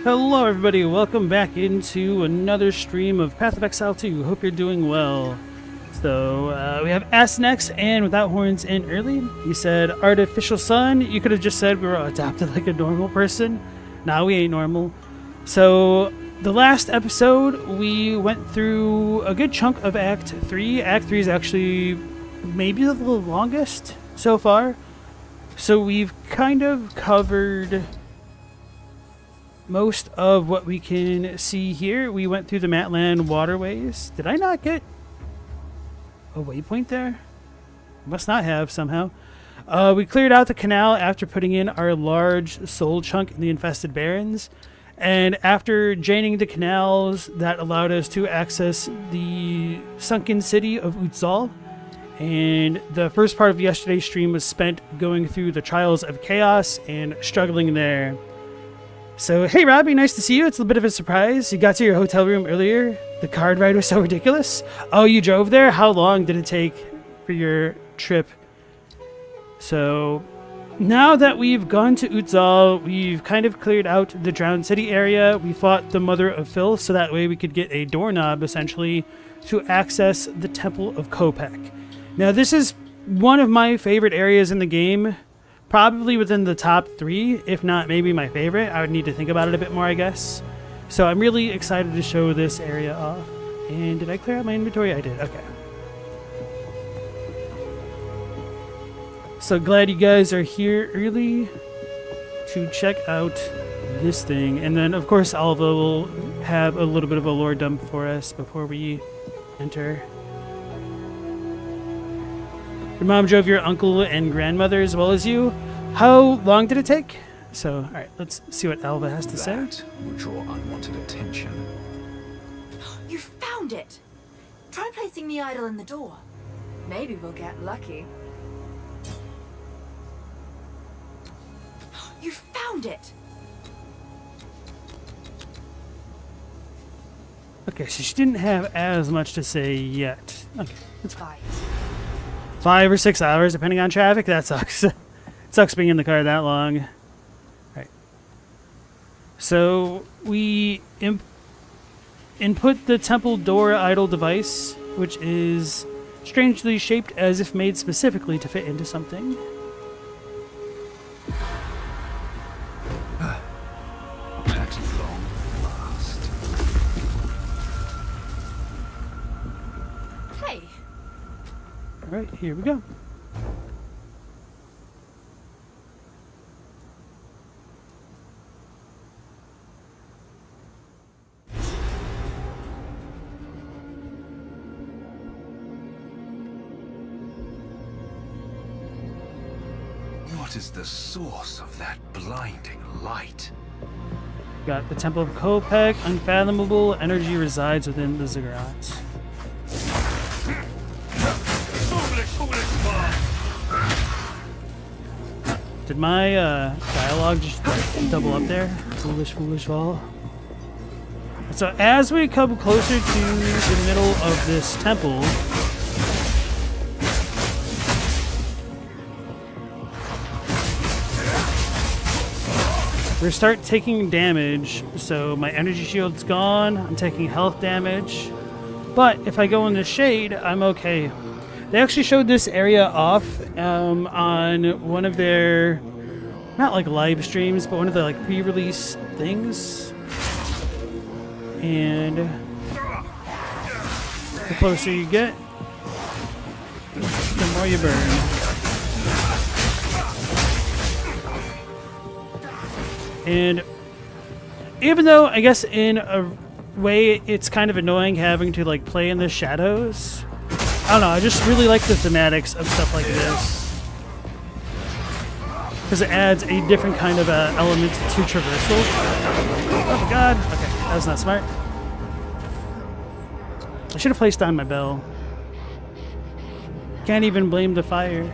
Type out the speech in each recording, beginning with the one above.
Hello everybody, welcome back into another stream of Path of Exile 2. Hope you're doing well. So, we have Ass next and Without Horns in early. He said, artificial sun. You could have just said we were adopted like a normal person. Nah, we ain't normal. So, the last episode, we went through a good chunk of Act 3. Act 3 is actually maybe the longest so far. So, we've kind of covered most of what we can see here. We went through the Matland waterways. Did I not get a waypoint there? Must not have somehow. We cleared out the canal after putting in our large soul chunk in the infested barrens. And after draining the canals, that allowed us to access the sunken city of Utzal. And the first part of yesterday's stream was spent going through the Trials of Chaos and struggling there. So, hey Robbie, nice to see you. It's a bit of a surprise. You got to your hotel room earlier. The card ride was so ridiculous. Oh, you drove there? How long did it take for your trip? So, now that we've gone to Utzal, we've kind of cleared out the Drowned City area. We fought the Mother of Filth, so that way we could get a doorknob, essentially, to access the Temple of Kopek. Now, this is one of my favorite areas in the game. Probably within the top 3, if not maybe my favorite. I would need to think about it a bit more, I guess. So I'm really excited to show this area off. And did I clear out my inventory? I did. Okay. So glad you guys are here early to check out this thing. And then, of course, Alva will have a little bit of a lore dump for us before we enter. Your mom drove your uncle and grandmother as well as you. How long did it take? So, all right, let's see what Alva has to say. That will draw unwanted attention. You found it! Try placing the idol in the door. Maybe we'll get lucky. You found it! Okay, so she didn't have as much to say yet. Okay, that's fine. Bye. 5 or 6 hours, depending on traffic. That sucks. It sucks being in the car that long. All right. So we input the temple door idol device, which is strangely shaped as if made specifically to fit into something. At long last. Hey, All right, here we go. What is the source of that blinding light? Got the Temple of Kopek. Unfathomable energy resides within the ziggurat. Did my dialogue just double up there? Foolish, foolish fall. So as we come closer to the middle of this temple, we start taking damage. So my energy shield's gone. I'm taking health damage. But if I go in the shade, I'm okay. They actually showed this area off on one of their, not like live streams, but one of the like pre-release things. And the closer you get, the more you burn. And even though I guess in a way it's kind of annoying having to like play in the shadows, I don't know, I just really like the thematics of stuff like this. Because it adds a different kind of element to traversal. Oh my god. Okay, that was not smart. I should have placed on my bell. Can't even blame the fire.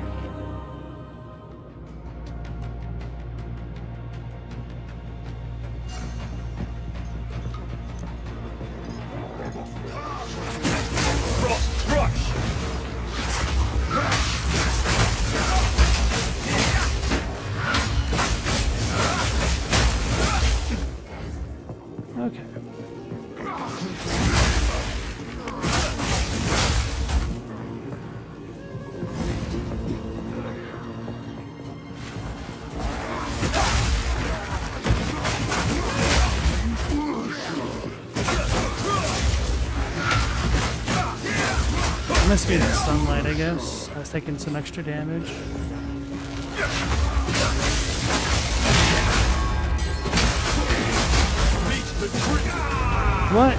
Must be the sunlight, I guess. I was taking some extra damage. What?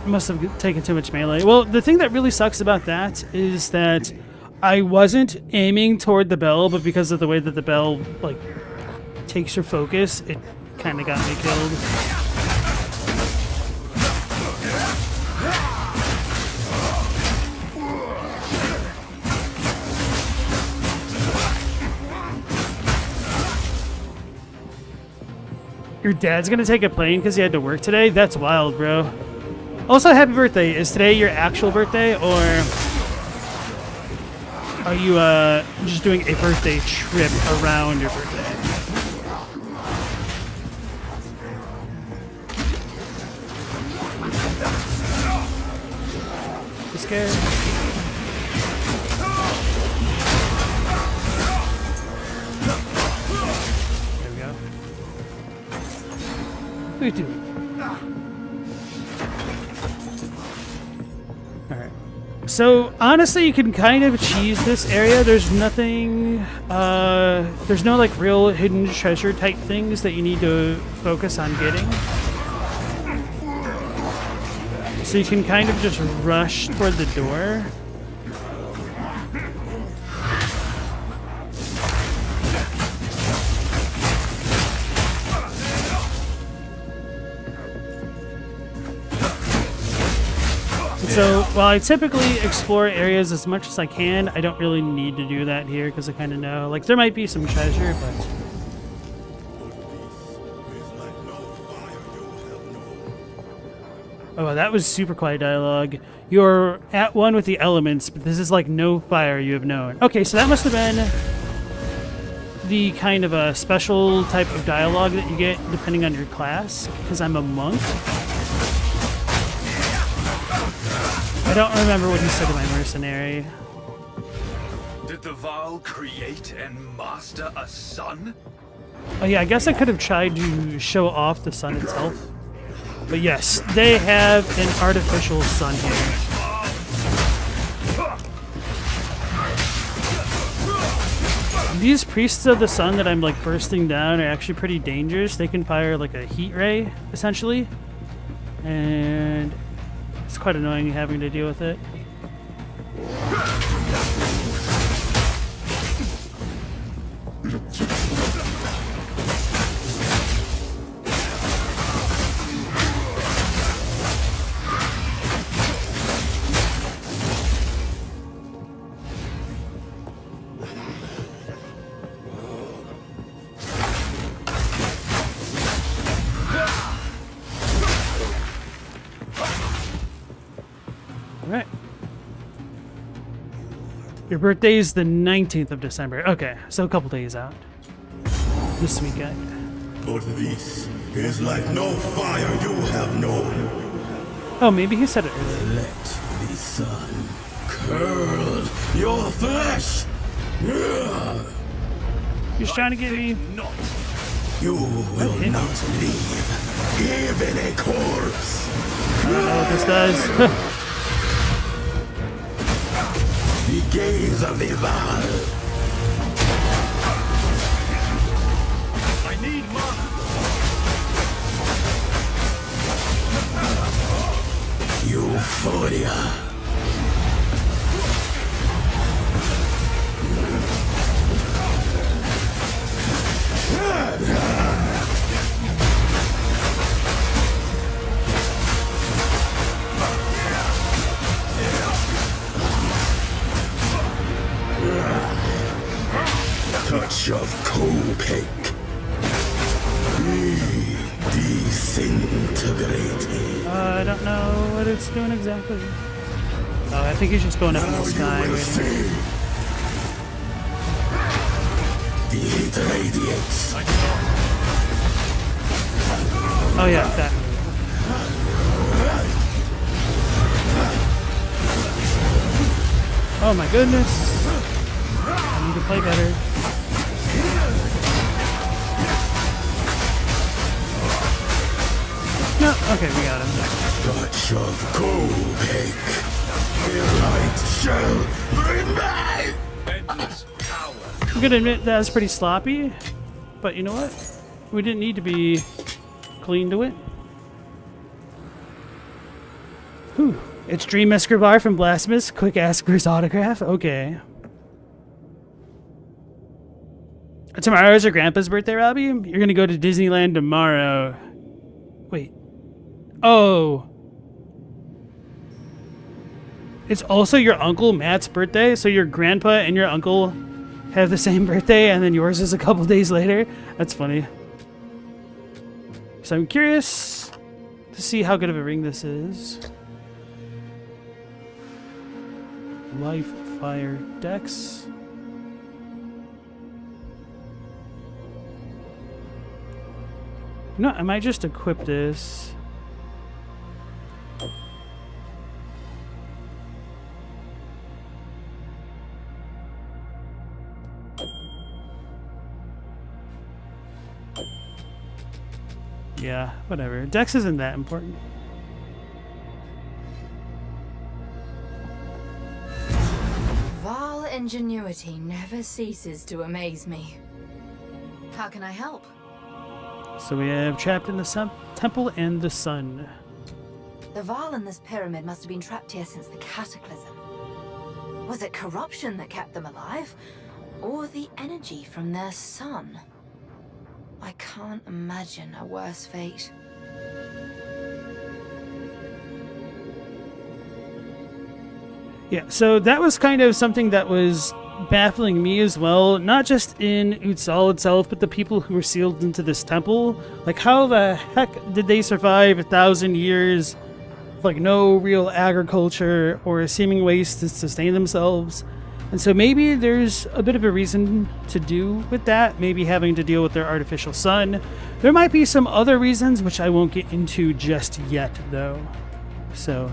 Must have taken too much melee. Well, the thing that really sucks about that is that I wasn't aiming toward the bell, but because of the way that the bell, like, takes your focus, it kind of got me killed. Your dad's gonna take a plane because he had to work today? That's wild, bro. Also, happy birthday. Is today your actual birthday, or are you just doing a birthday trip around your birthday? You scared? There we go. What are you doing? Alright. So, honestly, you can kind of cheese this area. There's nothing, there's no, like, real hidden treasure type things that you need to focus on getting. So you can kind of just rush toward the door. So, while I typically explore areas as much as I can, I don't really need to do that here because I kind of know. Like, there might be some treasure, but... Oh, that was super quiet dialogue. You're at one with the elements, but this is like no fire you have known. Okay, so that must have been the kind of a special type of dialogue that you get depending on your class, because I'm a monk. I don't remember what he said to my mercenary. Did the Val create and master a sun? Oh yeah, I guess I could have tried to show off the sun itself. But yes, they have an artificial sun here. These priests of the sun that I'm like bursting down are actually pretty dangerous. They can fire like a heat ray, essentially. And it's quite annoying having to deal with it. Alright. Your birthday is the 19th of December. Okay, so a couple days out. This weekend. But this is like no fire you have known. Oh, maybe he said it earlier. Let the sun curl your flesh. He's trying to get me. You will not leave, even a corpse. I don't know what this does. The gaze of the Val. I need mana. Euphoria. Touch of Copic. Be disintegrated. I don't know what it's doing exactly. Oh, I think he's just going up in the sky. You will see. The heat radiates. Oh yeah, that. Oh my goodness. I need to play better. No, okay, we got him. Touch of Copic. light shall remain! Endless power. I'm gonna admit that was pretty sloppy, but you know what? We didn't need to be clean to it. Whew. It's Dream Escobar from Blasphemous. Quick ask for his autograph. Okay. Tomorrow is your grandpa's birthday, Robbie? You're gonna go to Disneyland tomorrow. Wait. Oh. It's also your uncle Matt's birthday, so your grandpa and your uncle have the same birthday, and then yours is a couple days later. That's funny. So I'm curious to see how good of a ring this is. Life, fire, dex. You know, I might just equip this. Yeah, whatever. Dex isn't that important. Vile ingenuity never ceases to amaze me. How can I help? So we have trapped in the temple and the sun. The Val in this pyramid must have been trapped here since the cataclysm. Was it corruption that kept them alive? Or the energy from their sun? I can't imagine a worse fate. Yeah, so that was kind of something that was baffling me as well, not just in Utsal itself, but the people who were sealed into this temple. Like, how the heck did they survive 1,000 years of, like, no real agriculture or seeming ways to sustain themselves? And so maybe there's a bit of a reason to do with that, maybe having to deal with their artificial sun. There might be some other reasons, which I won't get into just yet, though. So,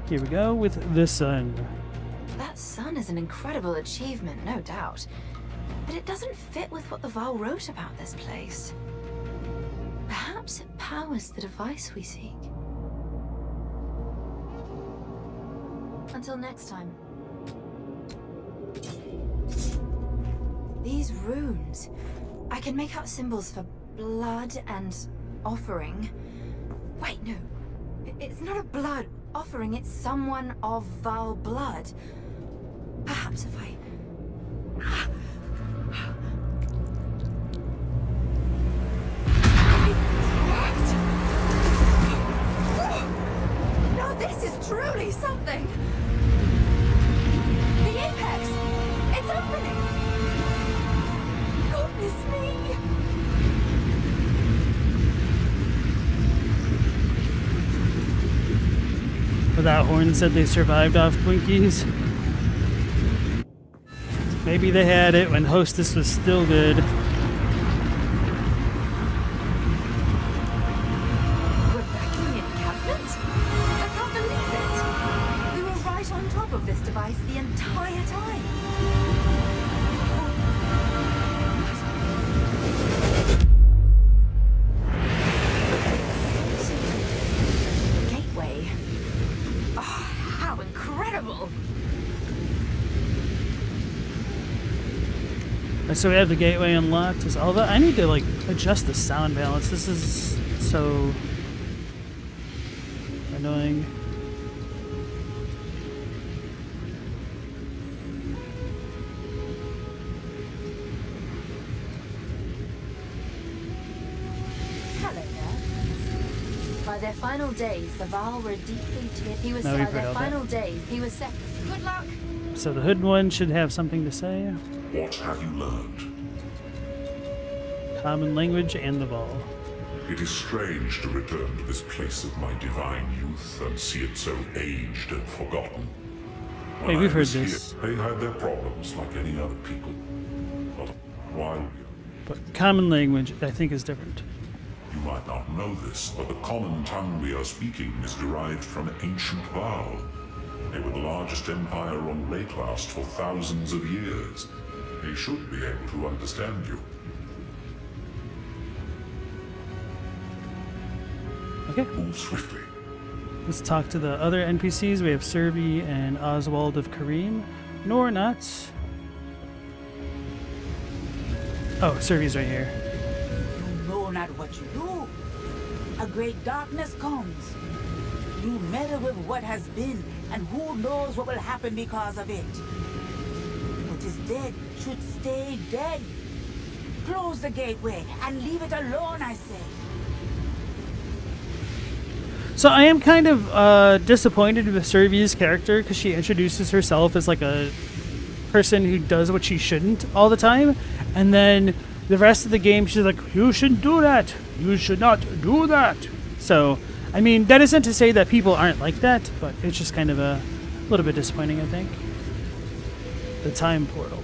here we go with the sun. That sun is an incredible achievement, no doubt. But it doesn't fit with what the Val wrote about this place. Perhaps it powers the device we seek. Until next time. These runes. I can make out symbols for blood and offering. Wait, no. It's not a blood offering, it's someone of Val blood. Perhaps if I... No, this is truly something! The apex! It's opening! Goodness me! But that horn said they survived off Twinkies. Maybe they had it when Hostess was still good. We're back in the encampment? I can't believe it! We were right on top of this device the entire time. Gateway. Oh, how incredible! So we have the gateway unlocked. Although I need to like adjust the sound balance. This is so annoying. Hello there. By their final days, the Val were deeply No, we've heard their all final days, he was set. Good luck! So the hood one should have something to say. What have you learned? Common language and the ball. It is strange to return to this place of my divine youth and see it so aged and forgotten. Hey, When we've I heard was this. Here, they had their problems like any other people. But while But common language, I think, is different. you might not know this, but the common tongue we are speaking is derived from ancient Val. They were the largest empire on Leyclast for thousands of years. They should be able to understand you. Okay. Move swiftly. Let's talk to the other NPCs. We have Servi and Oswald of Kareem. Nornuts. Oh, Servi's right here. You know not what you do. A great darkness comes. You meddle with what has been, and who knows what will happen because of it. What is dead should stay dead. Close the gateway and leave it alone, I say. So I am kind of disappointed with Servi's character because she introduces herself as like a person who does what she shouldn't all the time, and then the rest of the game she's like, you shouldn't do that, you should not do that. So I mean, that isn't to say that people aren't like that, but it's just kind of a little bit disappointing, I think. The time portal.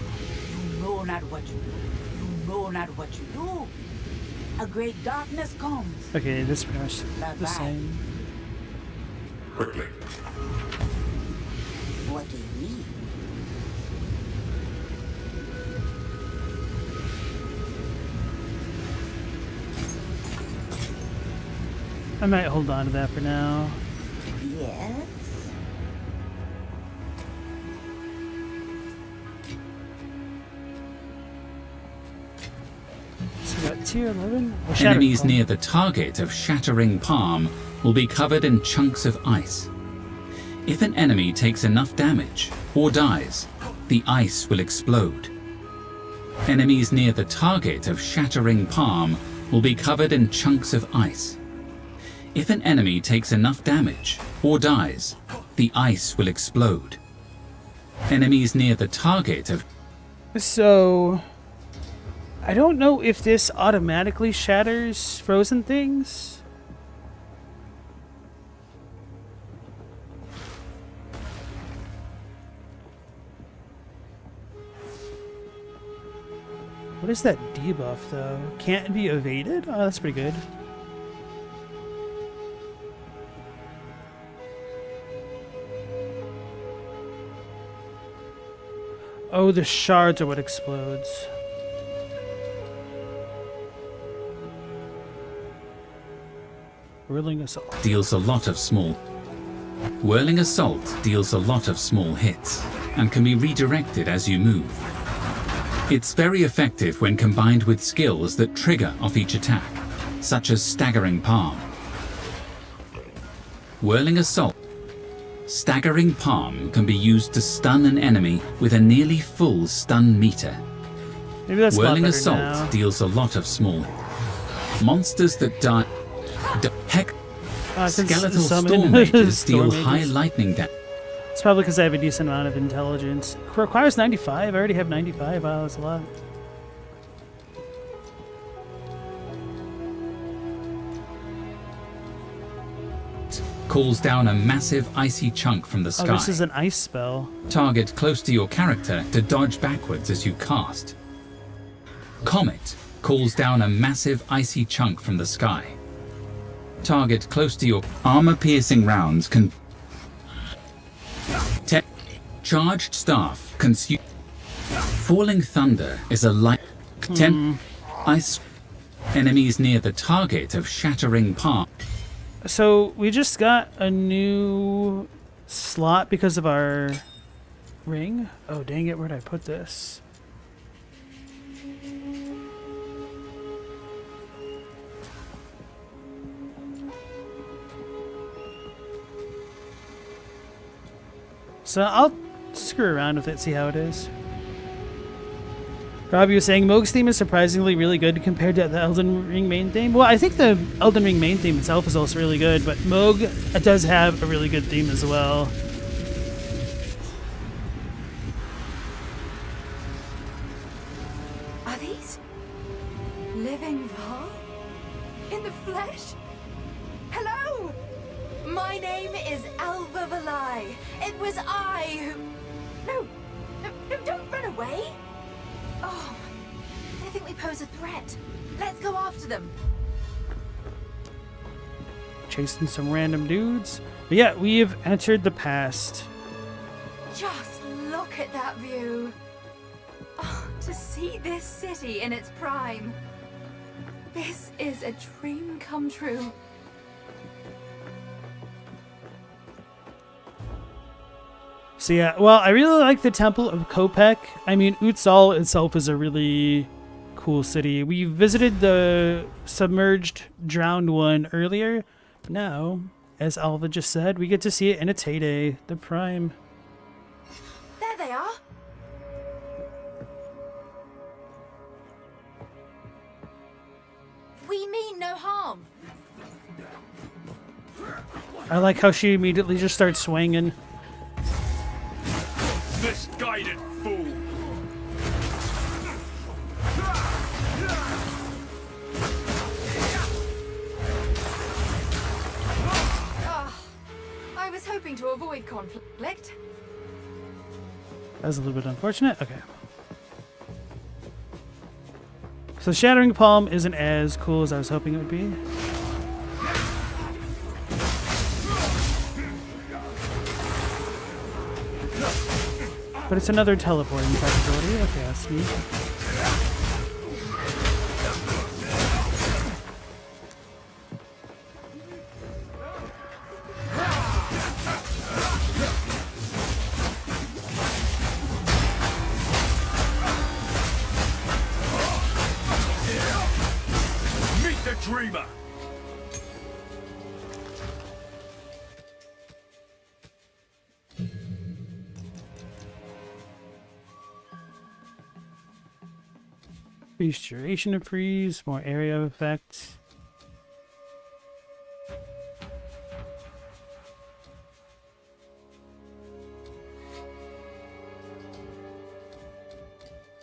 You know not what you do. You know not what you do. A great darkness comes. Okay, this is pretty much the Bye-bye. same. Quickly. What do you need? I might hold on to that for now. Yes? So we got tier 11. Enemies near the target of Shattering Palm will be covered in chunks of ice. If an enemy takes enough damage or dies, the ice will explode. Enemies near the target of Shattering Palm will be covered in chunks of ice. If an enemy takes enough damage or dies, the ice will explode. Enemies near the target of... So I don't know if this automatically shatters frozen things. What is that debuff though? Can't be evaded? Oh, that's pretty good. Oh, the shards are what explodes. Whirling Assault. deals a lot of small... Whirling Assault deals a lot of small hits and can be redirected as you move. It's very effective when combined with skills that trigger off each attack, such as Staggering Palm. Whirling Assault. Staggering Palm can be used to stun an enemy with a nearly full stun meter. Maybe that's a lot Whirling better Assault now. deals a lot of small... Monsters that die... Heck, skeletal summon storm mages storm deal high mages. lightning damage. It's probably because I have a decent amount of intelligence. It requires 95. I already have 95. Wow, that's a lot. Calls down a massive icy chunk from the Oh, sky. this is an ice spell. Target close to your character to dodge backwards as you cast. Comet calls down a massive icy chunk from the sky. Target close to your armor-piercing rounds can... Charged staff consume... Falling thunder is a light... Ice... Enemies near the target of Shattering Palm. So we just got a new slot because of our ring. Oh, dang it. Where'd I put this? So I'll screw around with it, see how it is. Robbie was saying Moog's theme is surprisingly really good compared to the Elden Ring main theme. Well, I think the Elden Ring main theme itself is also really good, but Moog does have a really good theme as well. Are these living Val? In the flesh? Hello! My name is Alva Valai. It was I who... No, don't run away. Oh, I think we pose a threat. Let's go after them. Chasing some random dudes. But yeah, we have entered the past. Just look at that view. Oh, to see this city in its prime. This is a dream come true. So yeah, well, I really like the Temple of Kopek. I mean, Utsal itself is a really cool city. We visited the submerged, drowned one earlier. But now, as Alva just said, we get to see it in its heyday, the Prime. There they are. We mean no harm. I like how she immediately just starts swinging. Misguided fool! I was hoping to avoid conflict. That was a little bit unfortunate. Okay. So Shattering Palm isn't as cool as I was hoping it would be. But it's another teleporting type ability. Okay, that's neat. Meet the dreamer! Increased duration of freeze, more area effect.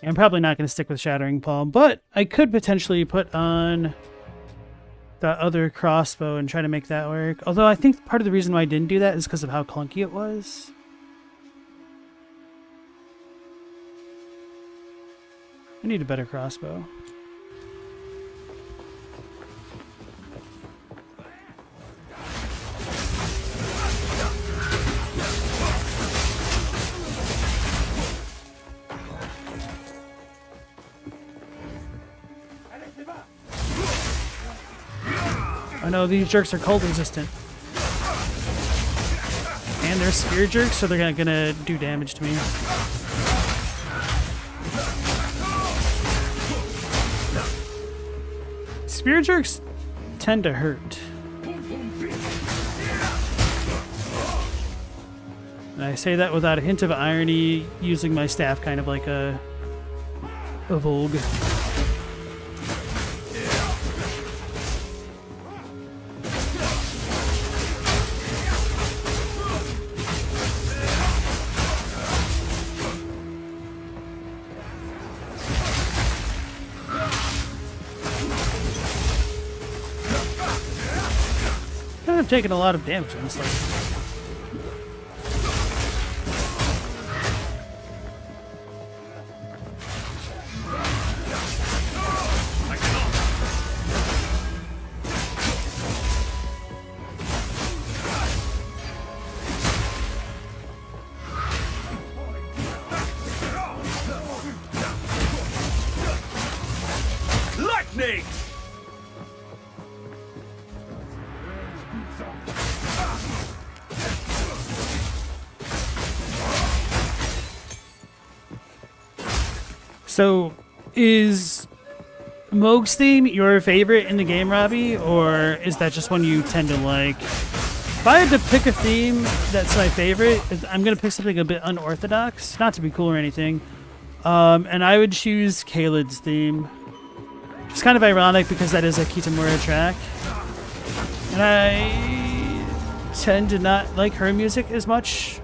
I'm probably not going to stick with Shattering Palm, but I could potentially put on the other crossbow and try to make that work. Although I think part of the reason why I didn't do that is because of how clunky it was. I need a better crossbow. I know these jerks are cold resistant. And they're spear jerks, so they're gonna do damage to me. Spear jerks tend to hurt. And I say that without a hint of irony, using my staff kind of like a Vogue. I've taken a lot of damage on this thing. Lightning! So, is Moog's theme your favorite in the game, Robbie, or is that just one you tend to like? If I had to pick a theme that's my favorite, I'm going to pick something a bit unorthodox, not to be cool or anything, and I would choose Kalid's theme. It's kind of ironic because that is a Kitamura track, and I tend to not like her music as much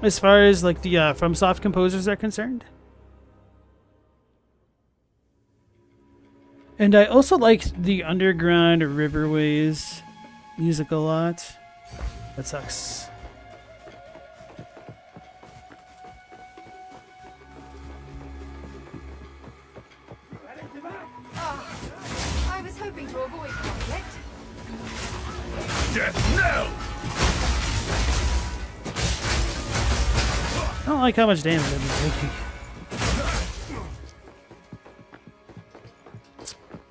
as far as like the FromSoft composers are concerned. And I also like the Underground Riverways music a lot. That sucks. I was hoping to avoid conflict. Death knell! I don't like how much damage I've been taking.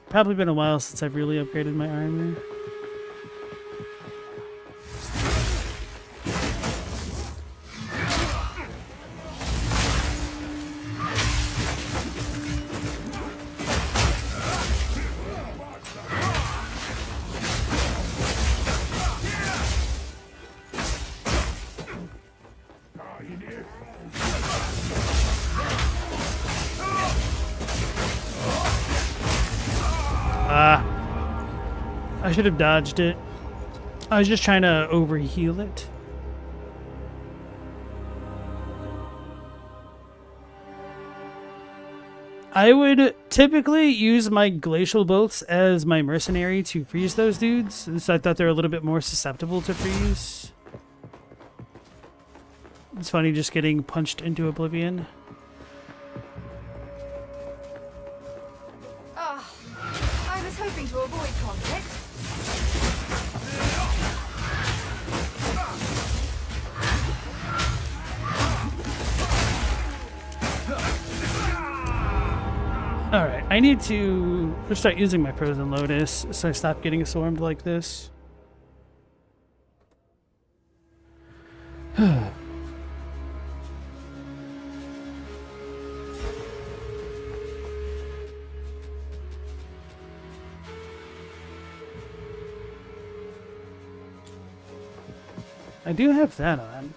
Probably been a while since I've really upgraded my armor. I should have dodged it. I was just trying to overheal it. I would typically use my glacial bolts as my mercenary to freeze those dudes, so I thought they're a little bit more susceptible to freeze. It's funny just getting punched into oblivion. Oh, I was hoping to avoid conflict. Alright, I need to start using my Frozen Lotus so I stop getting swarmed like this. I do have that on.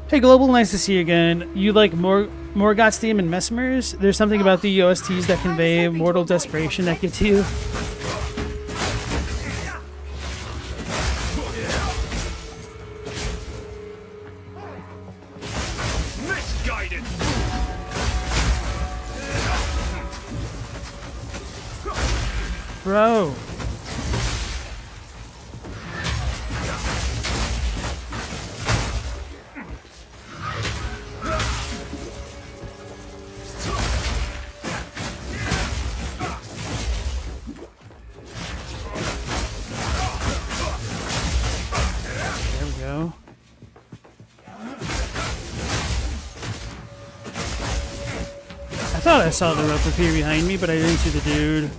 Hey Global, nice to see you again. You like Morgoth's theme and Messmers? There's something about the OSTs that convey mortal desperation that gets you. Misguided. Bro. I thought I saw the rope appear behind me, but I didn't see the dude.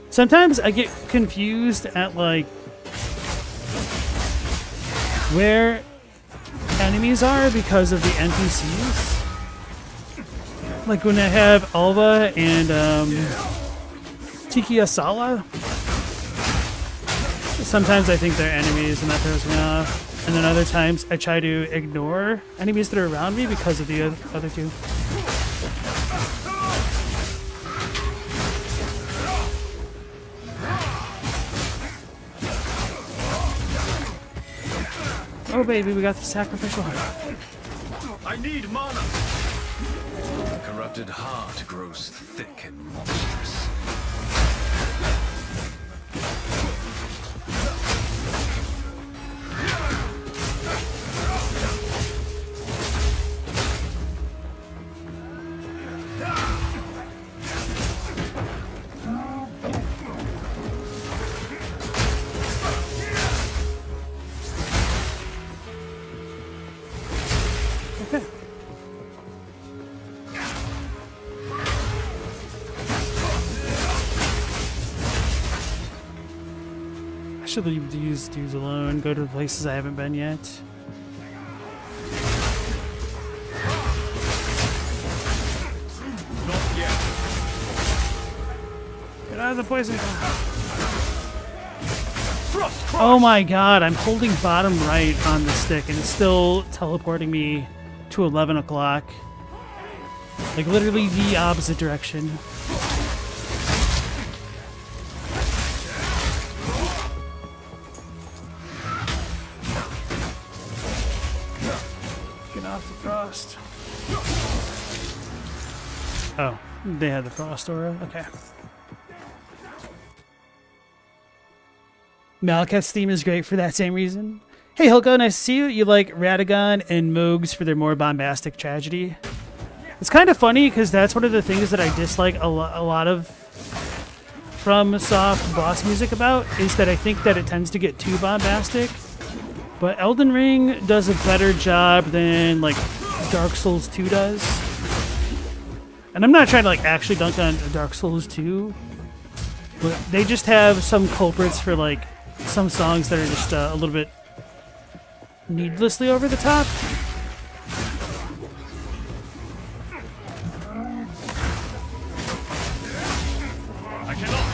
Sometimes I get confused at like where enemies are because of the NPCs. Like when I have Alva and Tiki Asala. Sometimes I think they're enemies and that throws me off. And then other times I try to ignore enemies that are around me because of the other two. Oh baby, we got the sacrificial heart. I need mana. The corrupted heart grows thick and monstrous. I should leave these dudes alone, go to the places I haven't been yet. Not yet. Get out of the poison. Oh my god, I'm holding bottom right on the stick and it's still teleporting me to 11 o'clock. Like literally the opposite direction. Get off the frost. Oh, they had the frost aura? Okay. Malekith's theme is great for that same reason. Hey Hilko, nice to see you. You like Radagon and Moogs for their more bombastic tragedy. It's kind of funny because that's one of the things that I dislike a lot of from soft boss music about, is that I think that it tends to get too bombastic. But Elden Ring does a better job than like Dark Souls 2 does. And I'm not trying to like actually dunk on Dark Souls 2, but they just have some culprits for like some songs that are just a little bit needlessly over the top. I cannot.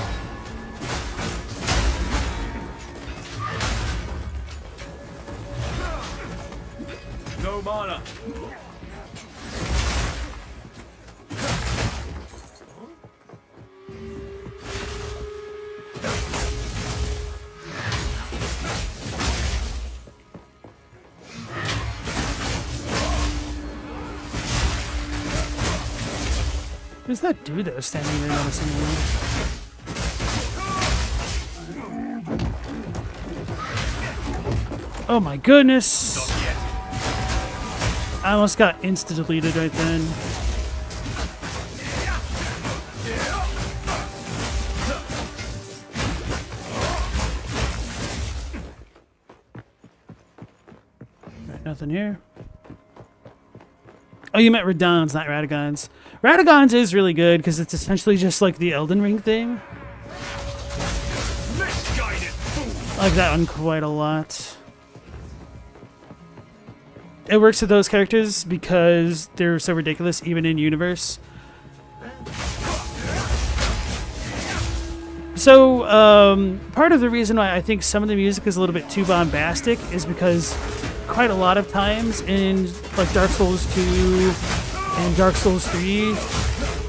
No mana. Who's that dude that was standing there menacing me? Oh my goodness! I almost got insta-deleted right then. Right, nothing here. Oh, you meant Radons, not Radagons. Radagons is really good because it's essentially just like the Elden Ring thing. I like that one quite a lot. It works with those characters because they're so ridiculous, even in universe. So, part of the reason why I think some of the music is a little bit too bombastic is because quite a lot of times in like Dark Souls 2 and Dark Souls 3,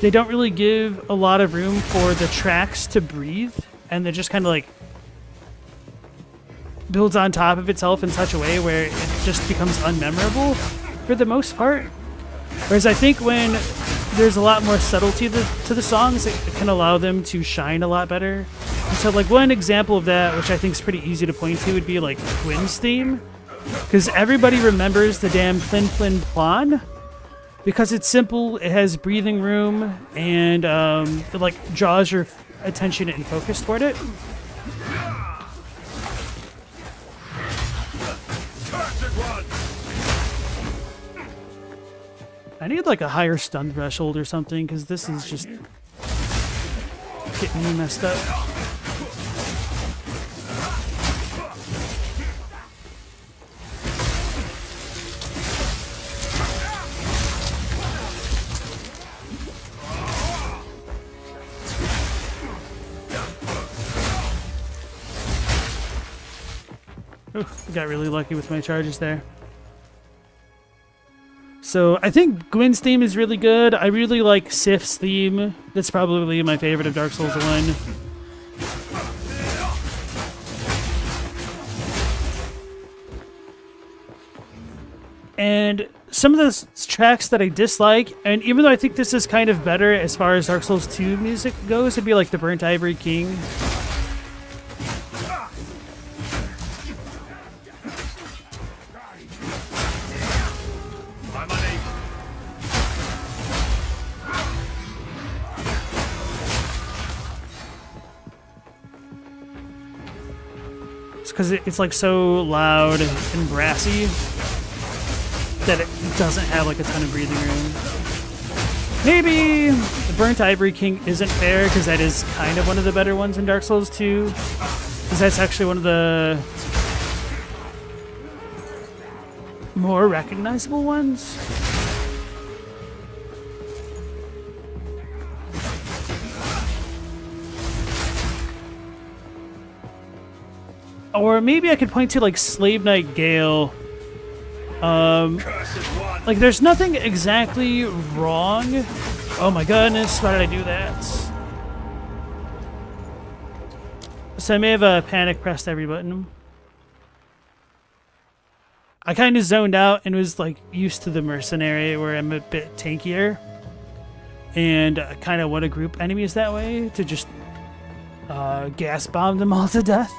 they don't really give a lot of room for the tracks to breathe, and they're just kind of like builds on top of itself in such a way where it just becomes unmemorable for the most part. Whereas I think when there's a lot more subtlety to the songs, it can allow them to shine a lot better. And so like one example of that, which I think is pretty easy to point to, would be like Gwyn's theme. Because everybody remembers the damn Plin Plin Plon. Because it's simple, it has breathing room, and it like draws your attention and focus toward it. I need like a higher stun threshold or something, because this is just getting me messed up. Ooh, I got really lucky with my charges there. So I think Gwyn's theme is really good. I really like Sif's theme. That's probably my favorite of Dark Souls 1. And some of the tracks that I dislike, and even though I think this is kind of better as far as Dark Souls 2 music goes, it'd be like the Burnt Ivory King. Because it's like so loud and brassy that it doesn't have like a ton of breathing room. Maybe the Burnt Ivory King isn't fair because that is kind of one of the better ones in Dark Souls 2. Because that's actually one of the more recognizable ones. Or maybe I could point to like Slave Knight Gale. Like there's nothing exactly wrong. Oh my goodness, why did I do that? So I may have panic pressed every button. I kind of zoned out and was like used to the mercenary where I'm a bit tankier. And I kind of want to group enemies that way to just gas bomb them all to death.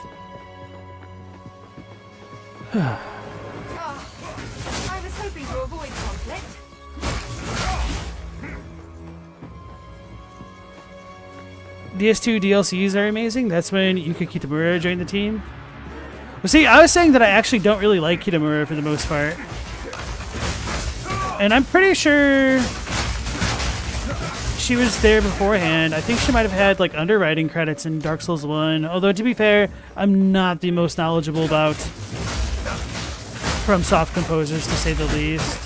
I was hoping to avoid conflict. DS2 DLCs are amazing. That's when Yuka Kitamura joined the team. Well, see, I was saying that I actually don't really like Kitamura for the most part. And I'm pretty sure she was there beforehand. I think she might have had like underwriting credits in Dark Souls 1. Although, to be fair, I'm not the most knowledgeable about from soft composers, to say the least.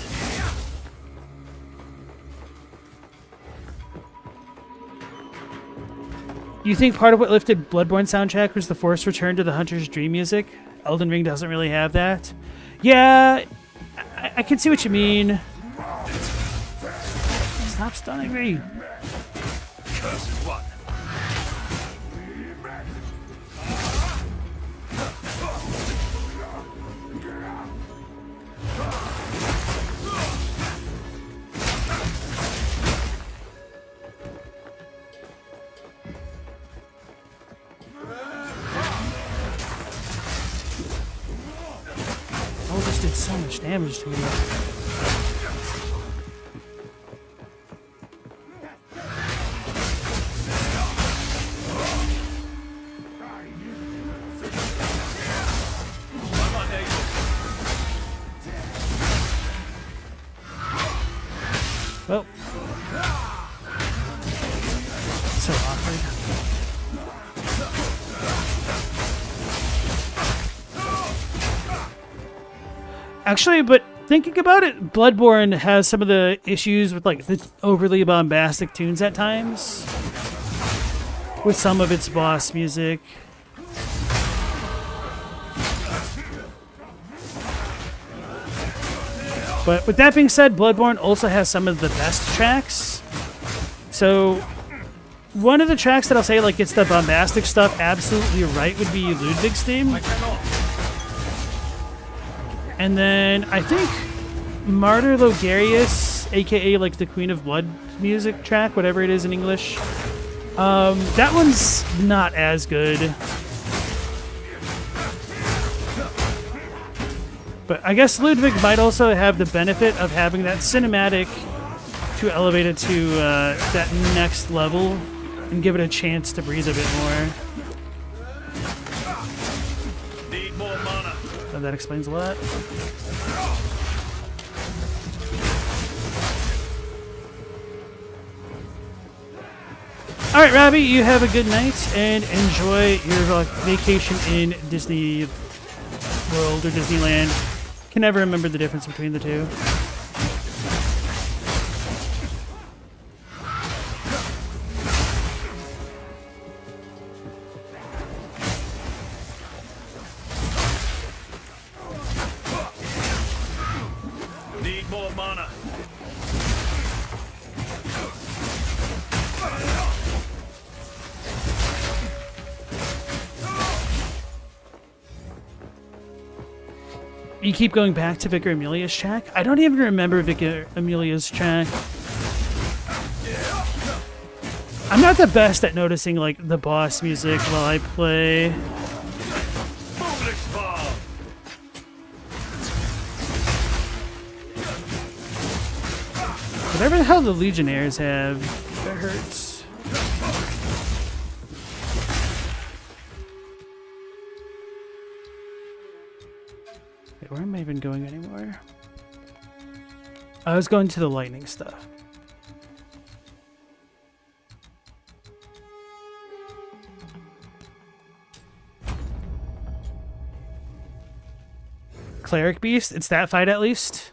You think part of what lifted Bloodborne soundtrack was the forced return to the Hunter's Dream music? Elden Ring doesn't really have that. Yeah, I can see what you mean. Stop stunning me. Cursed one. so much damage to me. Well, so awkward. Actually, but thinking about it, Bloodborne has some of the issues with like the overly bombastic tunes at times, with some of its boss music. But with that being said, Bloodborne also has some of the best tracks. So one of the tracks that I'll say like gets the bombastic stuff absolutely right would be Ludwig's theme. And then I think Martyr Logarius, aka like the Queen of Blood music track, whatever it is in English. That one's not as good. But I guess Ludwig might also have the benefit of having that cinematic to elevate it to that next level and give it a chance to breathe a bit more. Need more mana. So that explains a lot. All right, Robbie, you have a good night and enjoy your vacation in Disney World or Disneyland. Can never remember the difference between the two. Need more mana. You keep going back to Vicar Amelia's track? I don't even remember Vicar Amelia's track. I'm not the best at noticing like the boss music while I play. Foolish ball. Whatever the hell the Legionnaires have, that hurts. Wait, where am I even going anymore? I was going to the lightning stuff. Cleric Beast? It's that fight at least?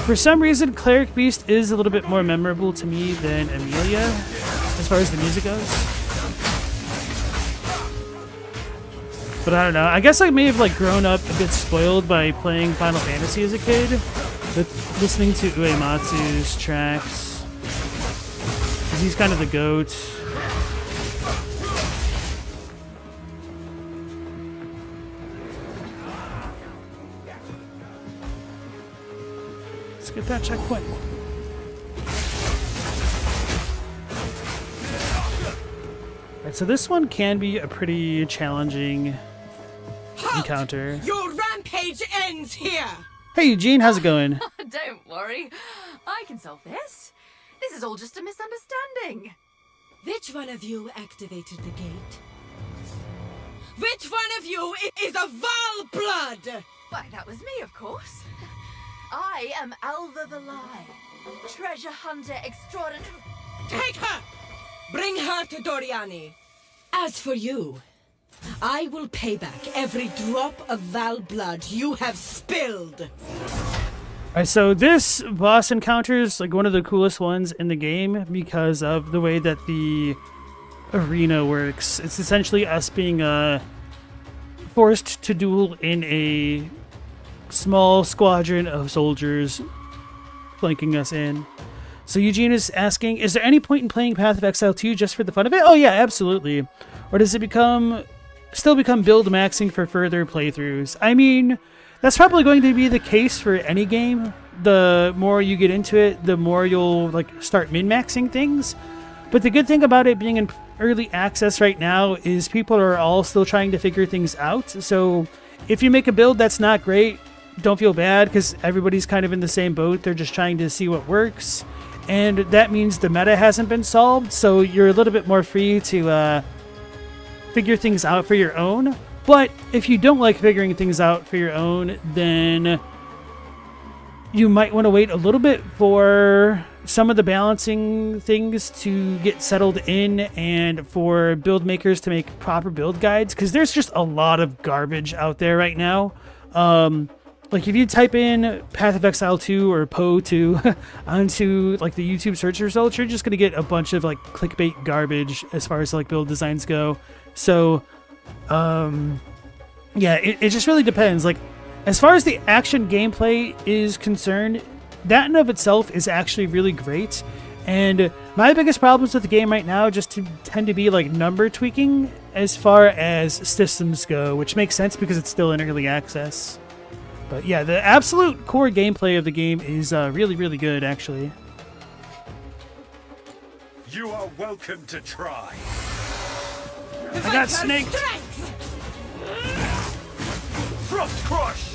For some reason, Cleric Beast is a little bit more memorable to me than Amelia, as far as the music goes. But I don't know. I guess I may have like grown up a bit spoiled by playing Final Fantasy as a kid, with listening to Uematsu's tracks. 'Cause he's kind of the goat. Let's get that checkpoint. Alright, so this one can be a pretty challenging encounter. Your rampage ends here! Hey Eugene, how's it going? Don't worry. I can solve this. This is all just a misunderstanding. Which one of you activated the gate? Which one of you is a Val blood? Why, that was me, of course. I am Alva the Lie, treasure hunter extraordinary. Take her! Bring her to Doriani. As for you, I will pay back every drop of Val blood you have spilled. Alright, so this boss encounter is like one of the coolest ones in the game because of the way that the arena works. It's essentially us being forced to duel in a small squadron of soldiers flanking us in. So Eugene is asking, is there any point in playing Path of Exile 2 just for the fun of it? Oh yeah, absolutely. Or does it still become build maxing for further playthroughs? I mean, that's probably going to be the case for any game. The more you get into it, the more you'll like start min-maxing things. But the good thing about it being in early access right now is people are all still trying to figure things out. So if you make a build that's not great, don't feel bad, because everybody's kind of in the same boat. They're just trying to see what works. And that means the meta hasn't been solved, so you're a little bit more free to figure things out for your own. But if you don't like figuring things out for your own, then you might want to wait a little bit for some of the balancing things to get settled in, and for build makers to make proper build guides, because there's just a lot of garbage out there right now. Like if you type in Path of Exile 2 or PO 2 onto like the YouTube search results, you're just going to get a bunch of like clickbait garbage as far as like build designs go. So yeah, it just really depends. Like as far as the action gameplay is concerned, that in of itself is actually really great. And my biggest problems with the game right now just tend to be like number tweaking as far as systems go, which makes sense because it's still in early access. But yeah, the absolute core gameplay of the game is really, really good, actually. You are welcome to try. I got snaked. Frost crush.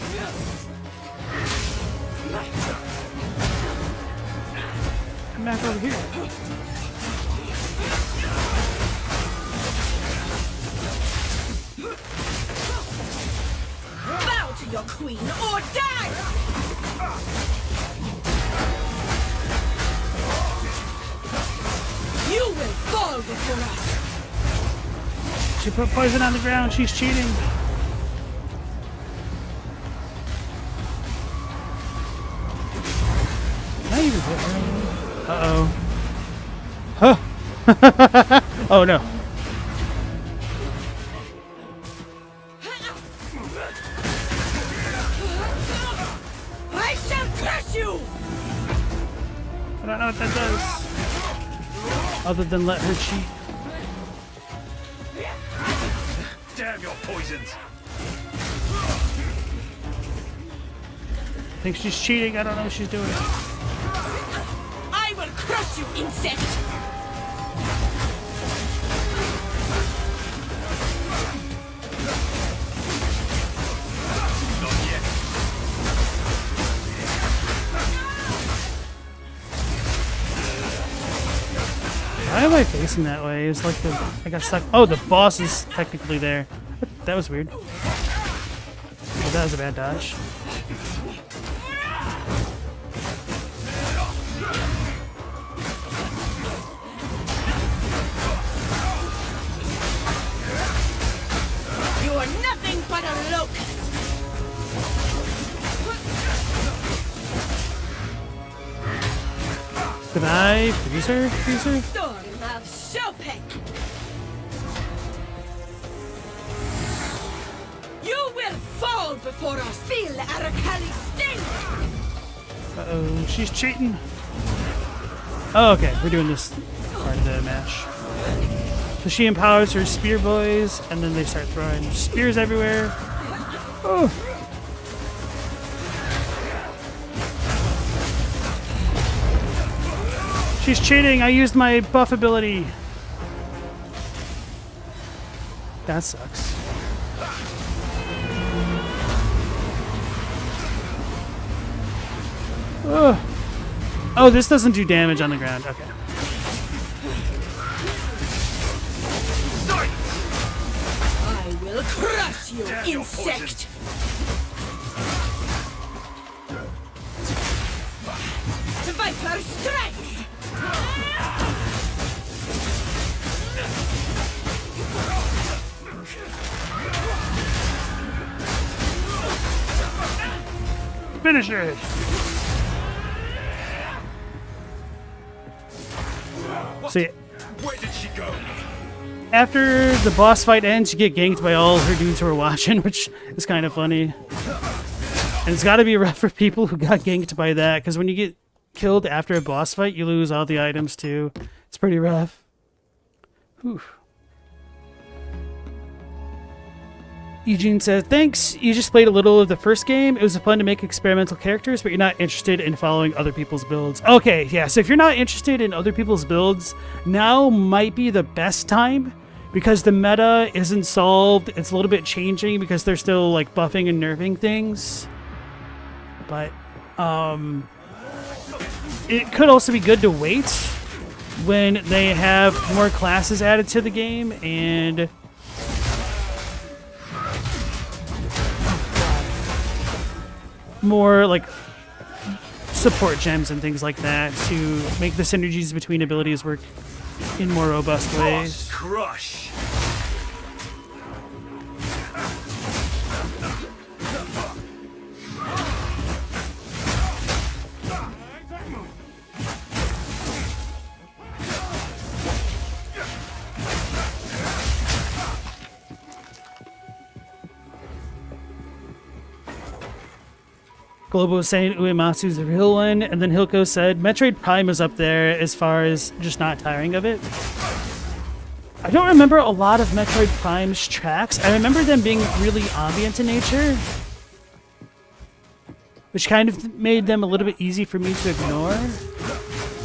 Come back over here. Bow to your queen or die! You will fall before us! She put poison on the ground. She's cheating. Can I even hit her? Uh-oh. Huh. Oh, no. I shall crush you! I don't know what that does. Other than let her cheat. Damn your poisons. I think she's cheating. I don't know what she's doing. I will crush you, insect! Not yet. Why am I facing that way? It's like I got stuck. Oh, the boss is technically there. That was weird. Oh, that was a bad dodge. You are nothing but a locust! Can I freeze her? Freeze her? Storm of Chopin! You will fall before us! Feel Arakali's sting! Uh-oh, she's cheating. Oh, okay, we're doing this part of the match. So she empowers her spear boys, and then they start throwing spears everywhere. Oh. She's cheating. I used my buff ability. That sucks. Ugh. Oh, this doesn't do damage on the ground. Okay. I will crush you, Damn your insect! The Viper strikes! Finish her. See, Where did she go? after the boss fight ends, you get ganked by all her dudes who are watching, which is kind of funny. And it's got to be rough for people who got ganked by that, because when you get killed after a boss fight, you lose all the items too. It's pretty rough. Whew. Eugene says, thanks. You just played a little of the first game. It was fun to make experimental characters, but you're not interested in following other people's builds. Okay, yeah, so if you're not interested in other people's builds, now might be the best time because the meta isn't solved. It's a little bit changing because they're still like buffing and nerfing things. But it could also be good to wait when they have more classes added to the game and more like support gems and things like that to make the synergies between abilities work in more robust ways. Crush. Globo was saying Uematsu's the real one, and then Hilko said Metroid Prime is up there as far as just not tiring of it. I don't remember a lot of Metroid Prime's tracks. I remember them being really ambient in nature, which kind of made them a little bit easy for me to ignore.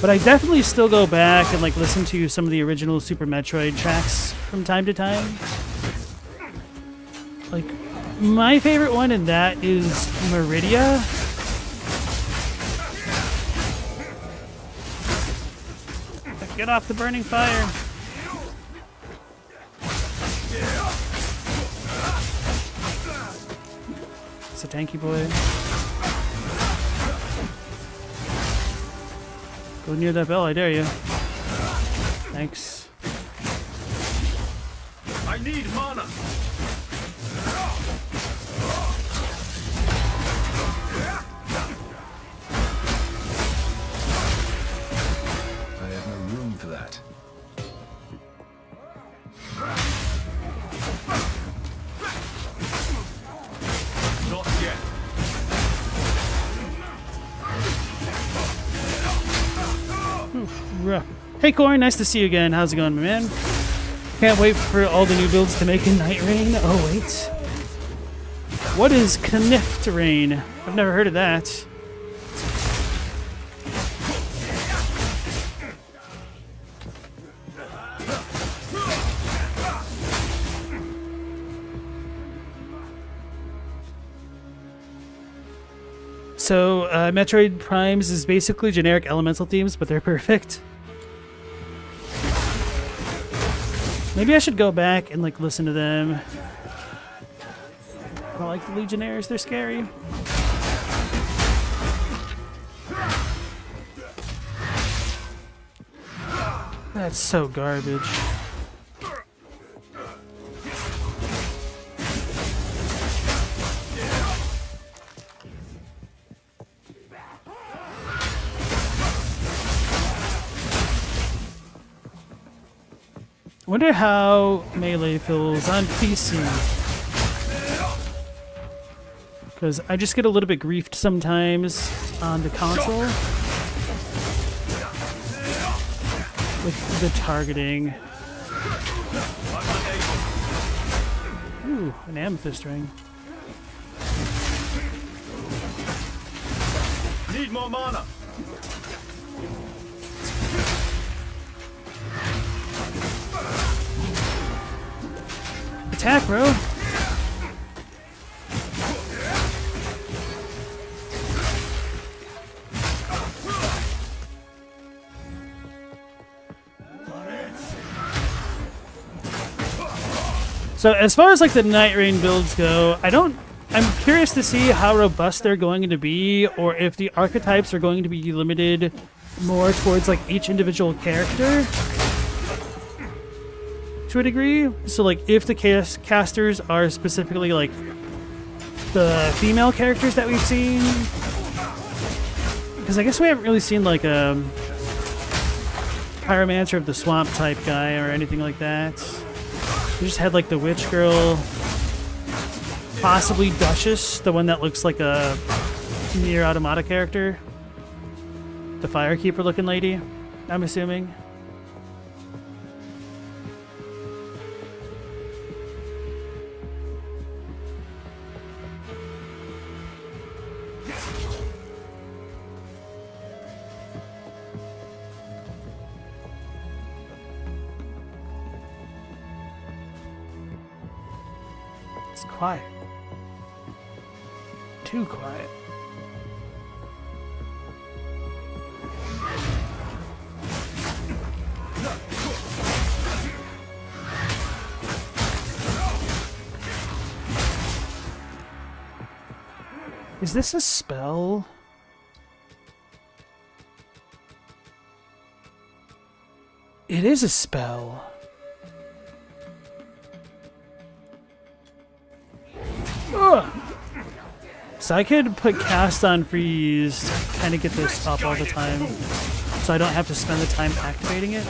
But I definitely still go back and like listen to some of the original Super Metroid tracks from time to time. Like, my favorite one in that is Meridia. Get off the burning fire. It's a tanky boy. Go near that bell, I dare you. Thanks. I need mana. I have no room for that. Not yet. Hey Corey, nice to see you again. How's it going, my man? Can't wait for all the new builds to make in Night Rain. Oh wait. What is Knift Rain? I've never heard of that. So, Metroid Primes is basically generic elemental themes, but they're perfect. Maybe I should go back and like listen to them. I don't like the Legionnaires, they're scary. That's so garbage. I wonder how Melee feels on PC. Because I just get a little bit griefed sometimes on the console with the targeting. Ooh, an amethyst ring. Need more mana. Attack, bro. So as far as like the Night Rain builds go, I'm curious to see how robust they're going to be, or if the archetypes are going to be limited more towards like each individual character to a degree. So like if the casters are specifically like the female characters that we've seen, because I guess we haven't really seen like a Pyromancer of the Swamp type guy or anything like that. We just had like the Witch Girl, possibly Duchess, the one that looks like a Nier Automata character, the Firekeeper looking lady, I'm assuming. It's quiet. Too quiet. Is this a spell? It is a spell. Ugh. So I could put cast on freeze, kind of get this up all the time, so I don't have to spend the time activating it.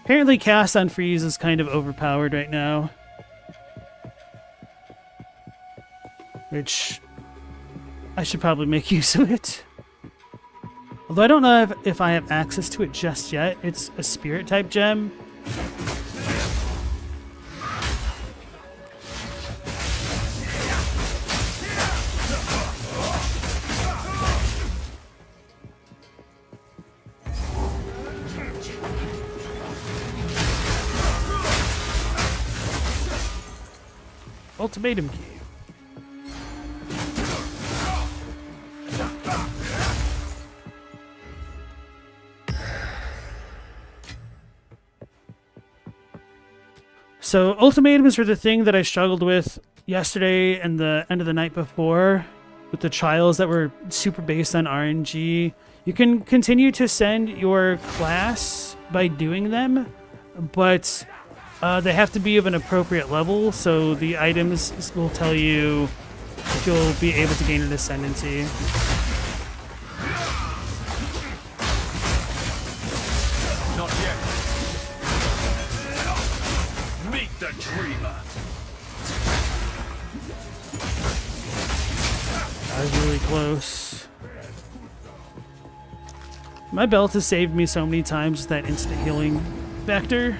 Apparently cast on freeze is kind of overpowered right now. Which I should probably make use of it. Although I don't know if I have access to it just yet. It's a spirit type gem. Ultimatum key. So ultimatums were the thing that I struggled with yesterday and the end of the night before with the trials that were super based on RNG. You can continue to send your class by doing them, but they have to be of an appropriate level, so the items will tell you if you'll be able to gain an ascendancy. Not yet. Meet the dreamer. I was really close. My belt has saved me so many times with that instant healing factor.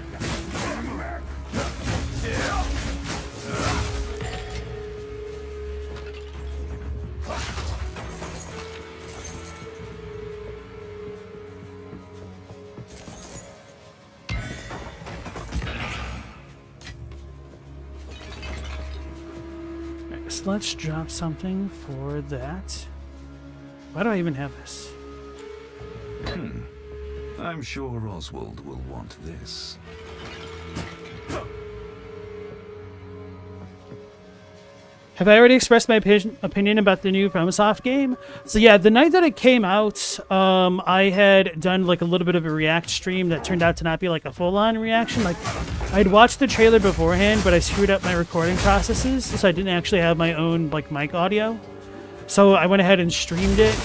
So let's drop something for that. Why do I even have this? I'm sure Oswald will want this. Have I already expressed my opinion about the new FromSoft game? So yeah, the night that it came out, I had done like a little bit of a react stream that turned out to not be like a full-on reaction. Like, I'd watched the trailer beforehand, but I screwed up my recording processes, so I didn't actually have my own like mic audio. So I went ahead and streamed it,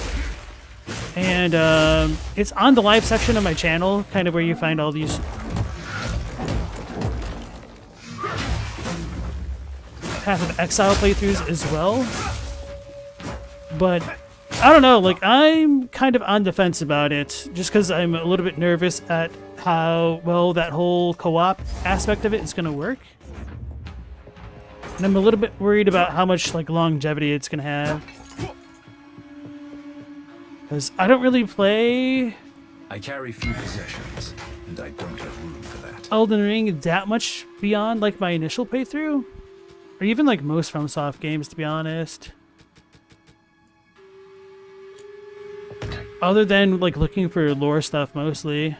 and it's on the live section of my channel, kind of where you find all these Path of Exile playthroughs as well. But I don't know, like, I'm kind of on the fence about it, just because I'm a little bit nervous at how well that whole co-op aspect of it is going to work. And I'm a little bit worried about how much like longevity it's going to have. Because I don't really play I carry few possessions, and I don't have room for that. Elden Ring that much beyond like my initial playthrough. Or even like most FromSoft games, to be honest. Other than like looking for lore stuff mostly.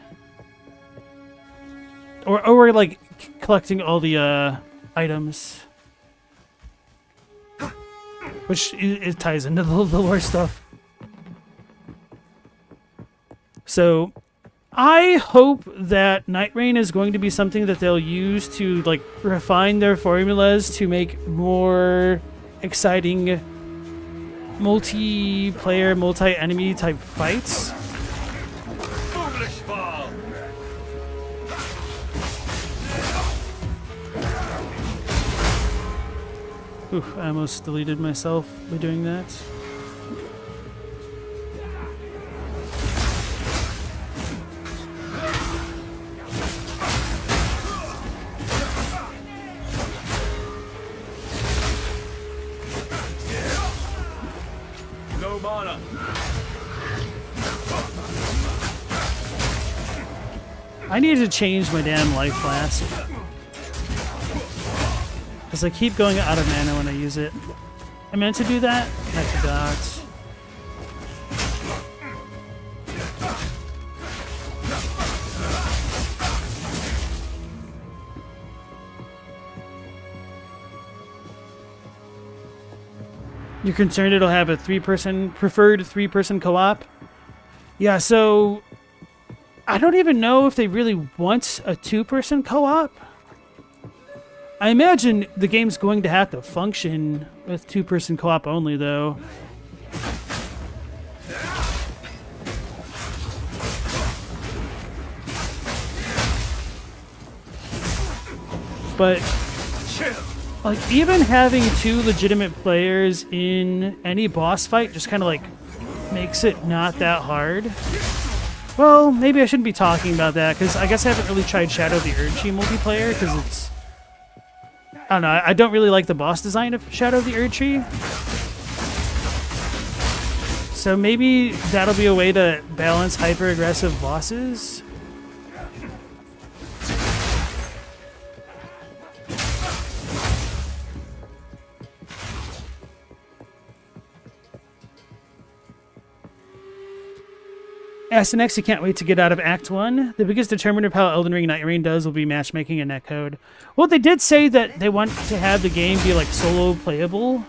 Or like collecting all the items. Which it ties into the lore stuff. So I hope that Night Rain is going to be something that they'll use to like refine their formulas to make more exciting multiplayer, multi-enemy type fights. Foolish ball! Oof, I almost deleted myself by doing that. No mana. I need to change my damn life flask. Because I keep going out of mana when I use it. I meant to do that? I forgot. You're concerned it'll have a preferred three-person co-op? Yeah, so I don't even know if they really want a two-person co-op. I imagine the game's going to have to function with two-person co-op only, though. But like, even having two legitimate players in any boss fight just kind of like makes it not that hard. Well, maybe I shouldn't be talking about that, because I guess I haven't really tried Shadow of the Erdtree multiplayer, because it's... I don't know, I don't really like the boss design of Shadow of the Erdtree. So maybe that'll be a way to balance hyper-aggressive bosses. SNX, you can't wait to get out of Act 1. The biggest determinant of how Elden Ring Night Rain does will be matchmaking and netcode. Well, they did say that they want to have the game be, like, solo playable.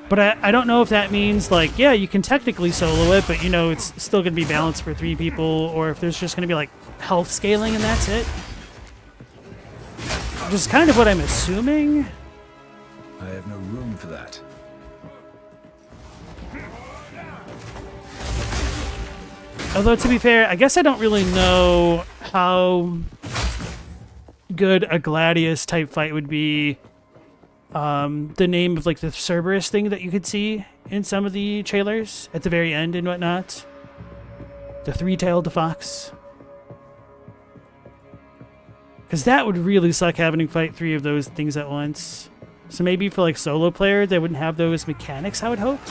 But I don't know if that means, like, yeah, you can technically solo it, but, you know, it's still going to be balanced for 3 people, or if there's just going to be, like, health scaling and that's it. Which is kind of what I'm assuming. I have no room for that. Although, to be fair, I guess I don't really know how good a Gladius-type fight would be. The name of, like, the Cerberus thing that you could see in some of the trailers at the very end and whatnot. The three-tailed fox. Because that would really suck having to fight 3 of those things at once. So maybe for, like, solo player, they wouldn't have those mechanics, I would hope.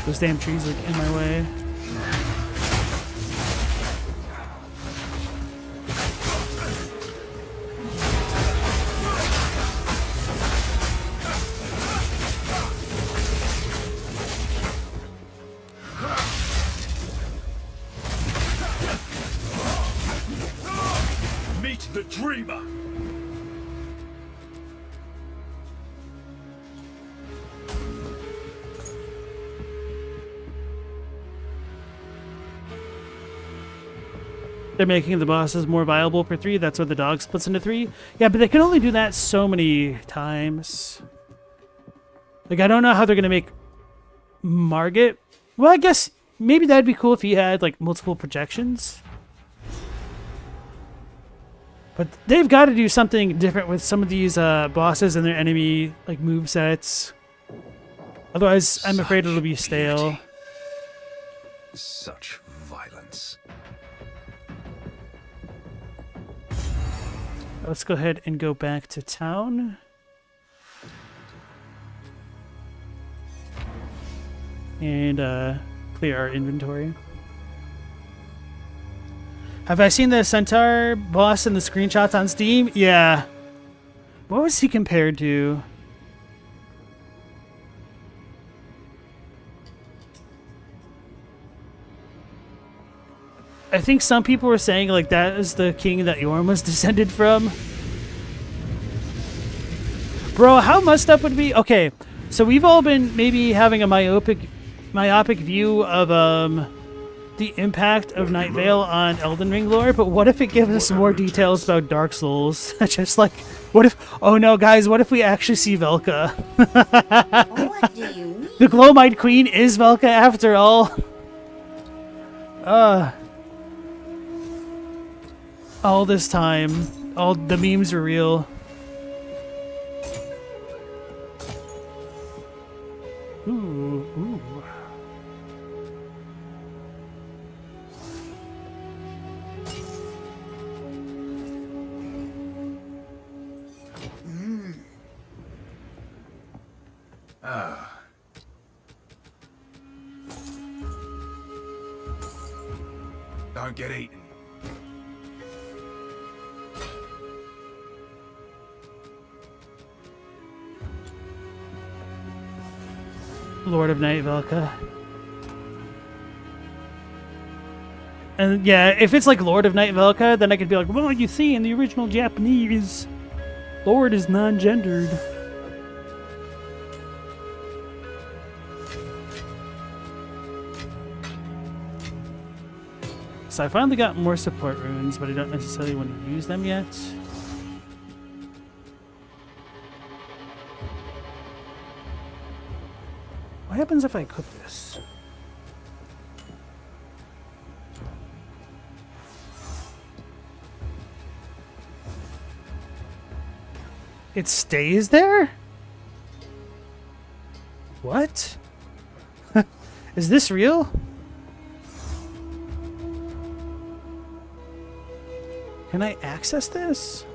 Those damn trees are in my way. Meet the dreamer. They're making the bosses more viable for 3. That's why the dog splits into 3. Yeah, but they can only do that so many times. Like, I don't know how they're going to make Margit. Well, I guess maybe that'd be cool if he had, like, multiple projections. But they've got to do something different with some of these bosses and their enemy, like, movesets. Otherwise, I'm afraid it'll be stale. Such violence. Let's go ahead and go back to town. And clear our inventory. Have I seen the Centaur boss in the screenshots on Steam? Yeah. What was he compared to? I think some people were saying, like, that is the king that Yorm was descended from. Bro, how messed up would it be? Okay, so we've all been maybe having a myopic view of the impact of Night Vale on Elden Ring lore, but what if it gives us more details about Dark Souls? Just like, what if... Oh no, guys, what if we actually see Velka? What do you need? The Glowmite Queen is Velka after all. All this time, all the memes are real. Ooh. Don't get eaten. Lord of Night Velka. And yeah, if it's like Lord of Night Velka, then I could be like, well, you see, in the original Japanese, Lord is non-gendered. So I finally got more support runes, but I don't necessarily want to use them yet. What happens if I equip this? It stays there? What? Is this real? Can I access this?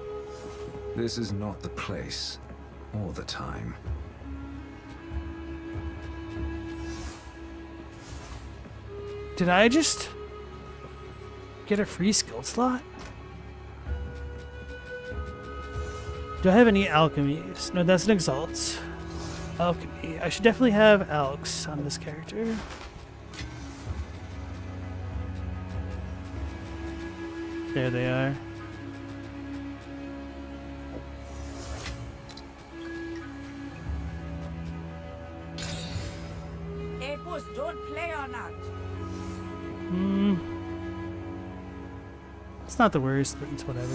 This is not the place or the time. Did I just get a free skill slot? Do I have any alchemies? No, that's an exalt. Alchemy. I should definitely have alchs on this character. There they are. Hey, boss, don't play or not. It's not the worst, but it's whatever.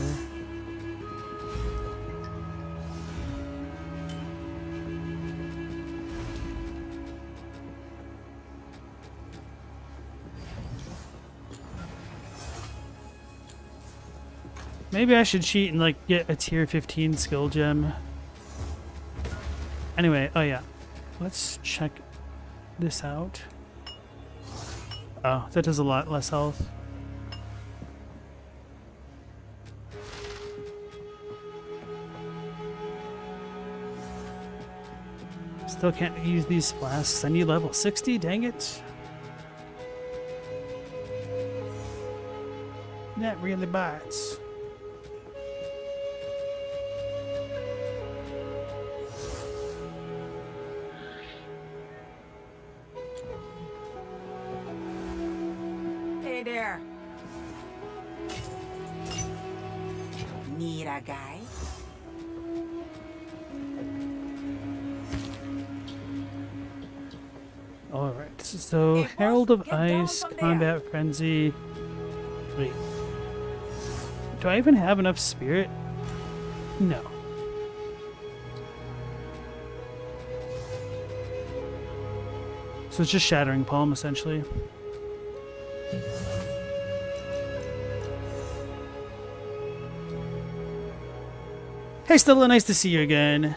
Maybe I should cheat and like get a tier 15 skill gem. Anyway, oh yeah. Let's check this out. Oh, that does a lot less health. Still can't use these flasks. I need level 60, dang it. That really bites. Hey there. Need a guy? Alright, so Hey, boss, Herald of get down Ice, from there. Combat Frenzy. Wait. Do I even have enough spirit? No. So it's just Shattering Palm, essentially. Hey Stella, nice to see you again.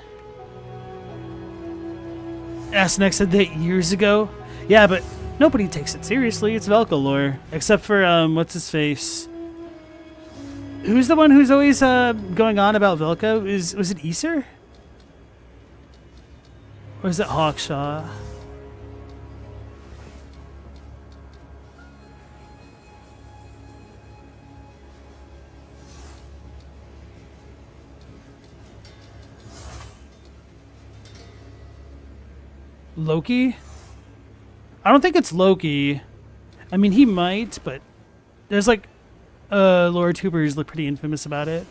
Asnex said that years ago. Yeah, but nobody takes it seriously. It's Velka lore. Except for, what's his face? Who's the one who's always, going on about Velka? Was it Aesir? Or is it Hawkshaw? Loki? I don't think it's Loki. I mean, he might, but there's like lore tubers look pretty infamous about it.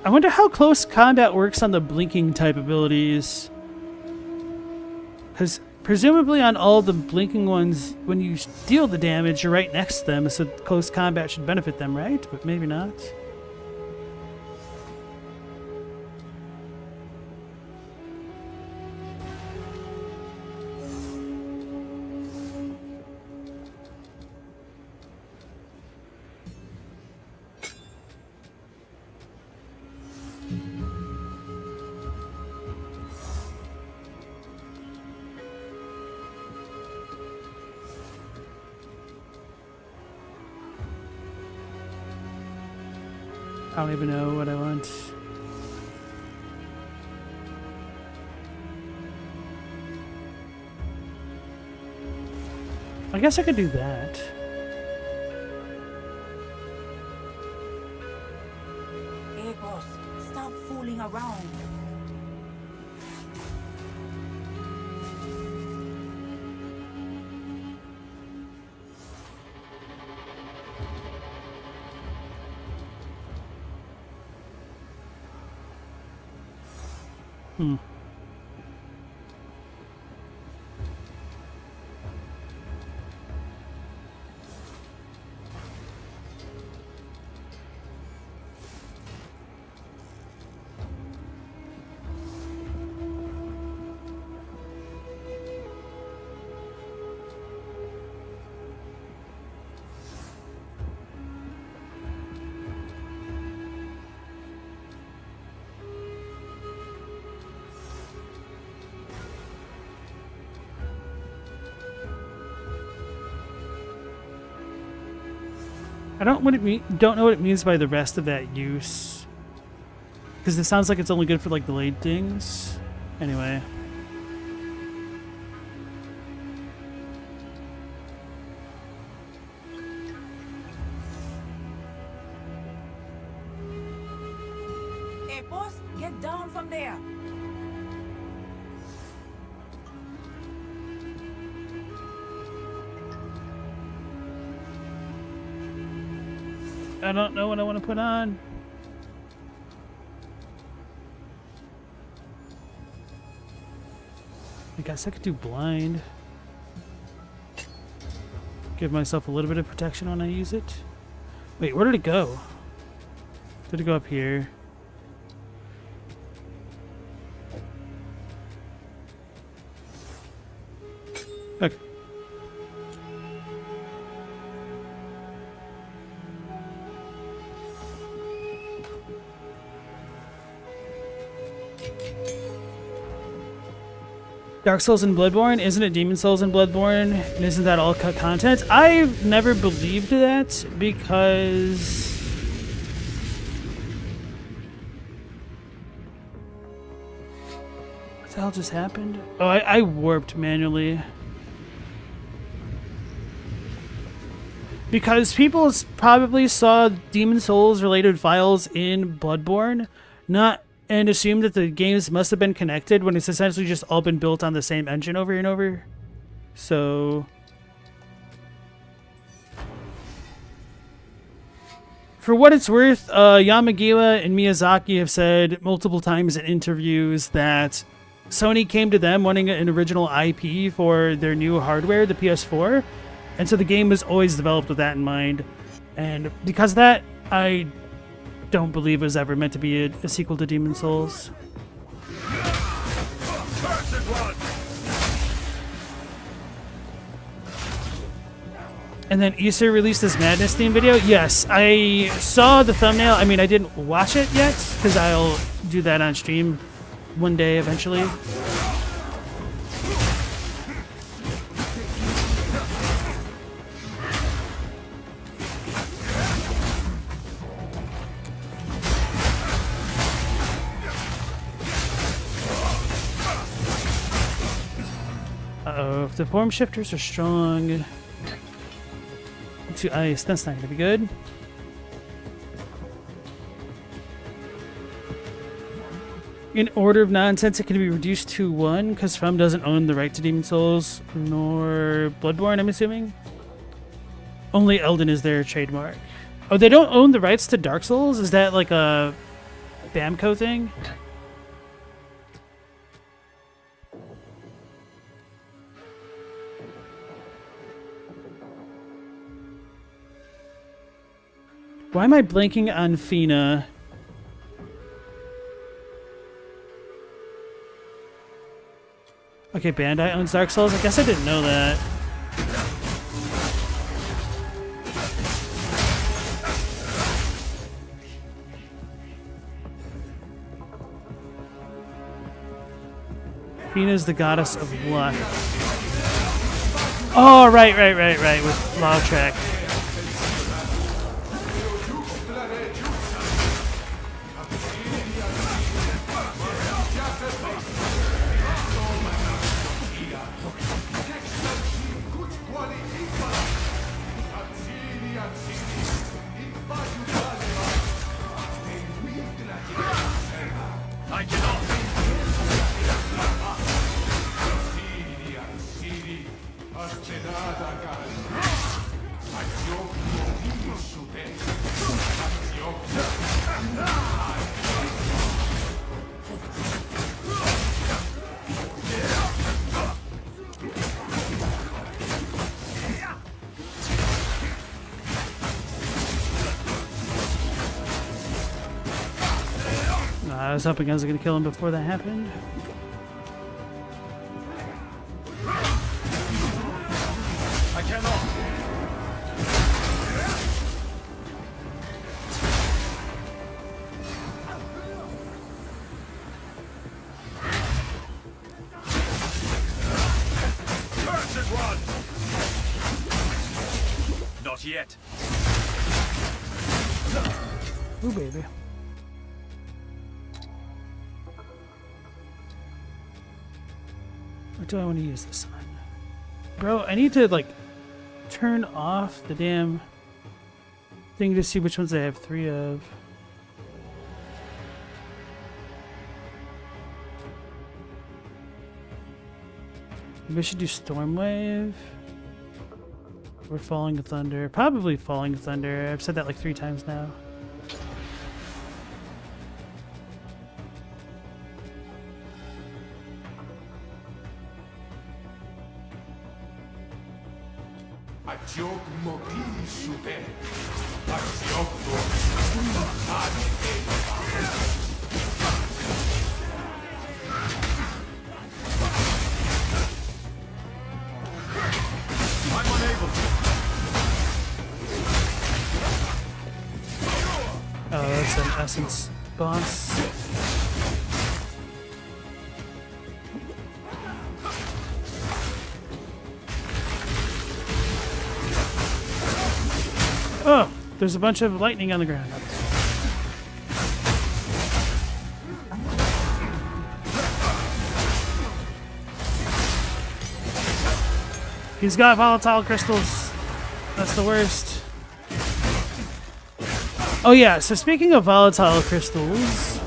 I wonder how close combat works on the blinking type abilities. Because presumably on all the blinking ones, when you deal the damage, you're right next to them, so close combat should benefit them, right? But maybe not. I don't even know what I want. I guess I could do that. Hey, boss, stop fooling around. I don't know what it means by the rest of that use, because it sounds like it's only good for like delayed things. Anyway. Hey, boss, get down from there. I don't know what I want to put on. I guess I could do blind. Give myself a little bit of protection when I use it. Wait, where did it go? Did it go up here? Okay. Dark Souls and Bloodborne? Isn't it Demon Souls and Bloodborne? And isn't that all cut content? I've never believed that because... What the hell just happened? Oh, I warped manually. Because people probably saw Demon Souls related files in Bloodborne, and assumed that the games must have been connected when it's essentially just all been built on the same engine over and over. So... For what it's worth, Yamagiwa and Miyazaki have said multiple times in interviews that Sony came to them wanting an original IP for their new hardware, the PS4, and so the game was always developed with that in mind. And because of that, I don't believe it was ever meant to be a sequel to Demon Souls. And then Issa released this Madness theme video. Yes, I saw the thumbnail. I mean, I didn't watch it yet because I'll do that on stream one day eventually. Uh-oh, if the form shifters are strong to ice, that's not going to be good. In order of nonsense, it can be reduced to 1 because From doesn't own the right to Demon Souls nor Bloodborne, I'm assuming. Only Elden is their trademark. Oh, they don't own the rights to Dark Souls? Is that like a Bamco thing? Why am I blanking on Fina? Okay, Bandai owns Dark Souls? I guess I didn't know that. Fina's the goddess of luck. Oh, right, with Lautrec. I was hoping I was going to kill him before that happened. I cannot. Cursed one! Not yet. Ooh, baby. What do I want to use this on? Bro, I need to, like, turn off the damn thing to see which ones I have 3 of. Maybe I should do Stormwave. Or Falling Thunder. Probably Falling Thunder. I've said that like 3 times now. I'm unable. Oh, that's an Essence boss. Oh, there's a bunch of lightning on the ground. He's got volatile crystals. That's the worst. Oh yeah, so speaking of volatile crystals,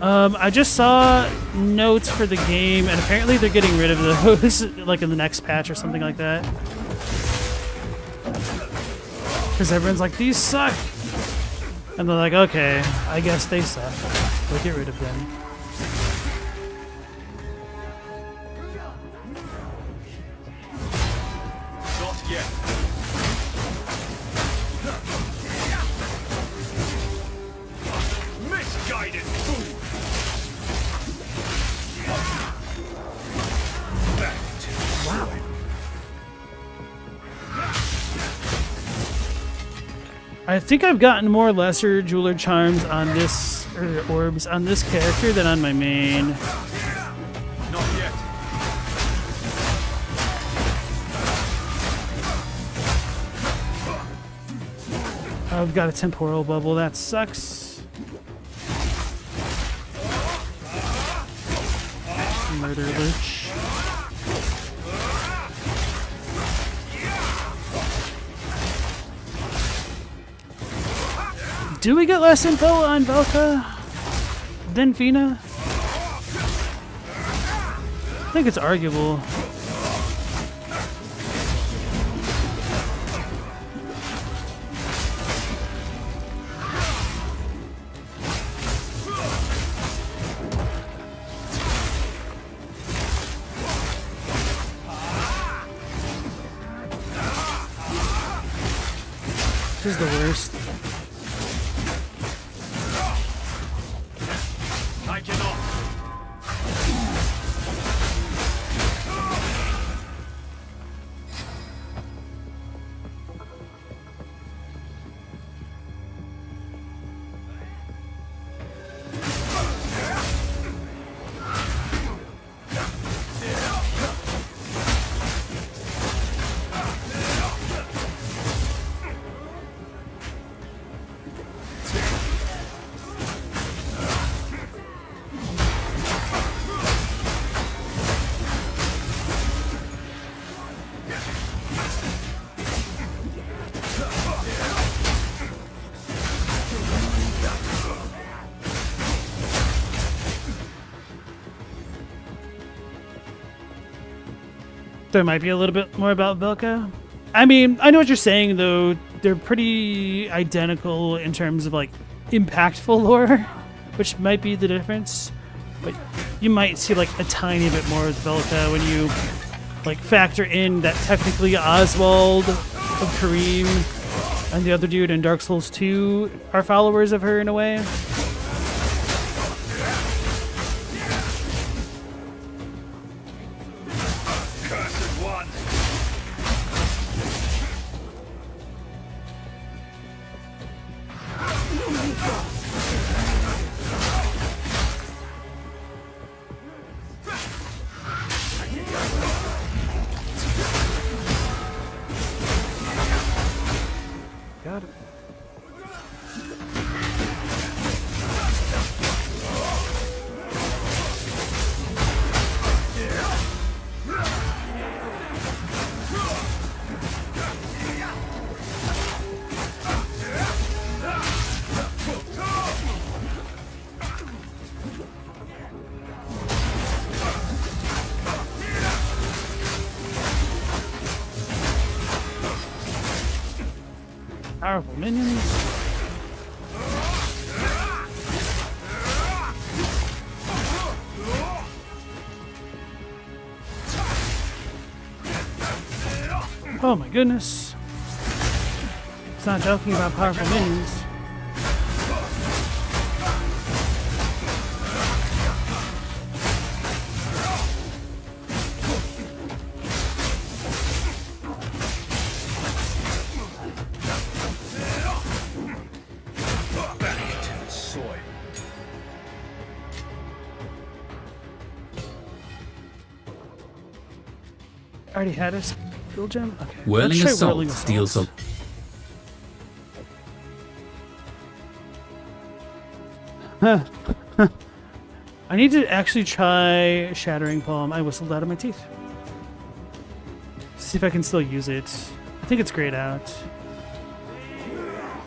I just saw notes for the game, and apparently they're getting rid of those, like in the next patch or something like that. Because everyone's like, these suck! And they're like, okay, I guess they suck. We'll get rid of them. Not yet. Misguided fool! Wow. I think I've gotten more lesser jeweler charms on this, or orbs on this character than on my main. Not yet. I've got a temporal bubble, that sucks. Murder Lich. Do we get less info on Velka than Fina? I think it's arguable. This is the worst. I cannot. There might be a little bit more about Velka. I mean, I know what you're saying, though. They're pretty identical in terms of, like, impactful lore, which might be the difference. But you might see, like, a tiny bit more with Velka when you, like, factor in that technically Oswald of Kareem and the other dude in Dark Souls 2 are followers of her in a way. powerful minions. Oh my goodness. It's not joking about powerful minions. Already had a skill gem? Okay. Whirling Let's try Assault Whirling deals a I need to actually try Shattering Palm. I whistled out of my teeth. See if I can still use it. I think it's grayed out.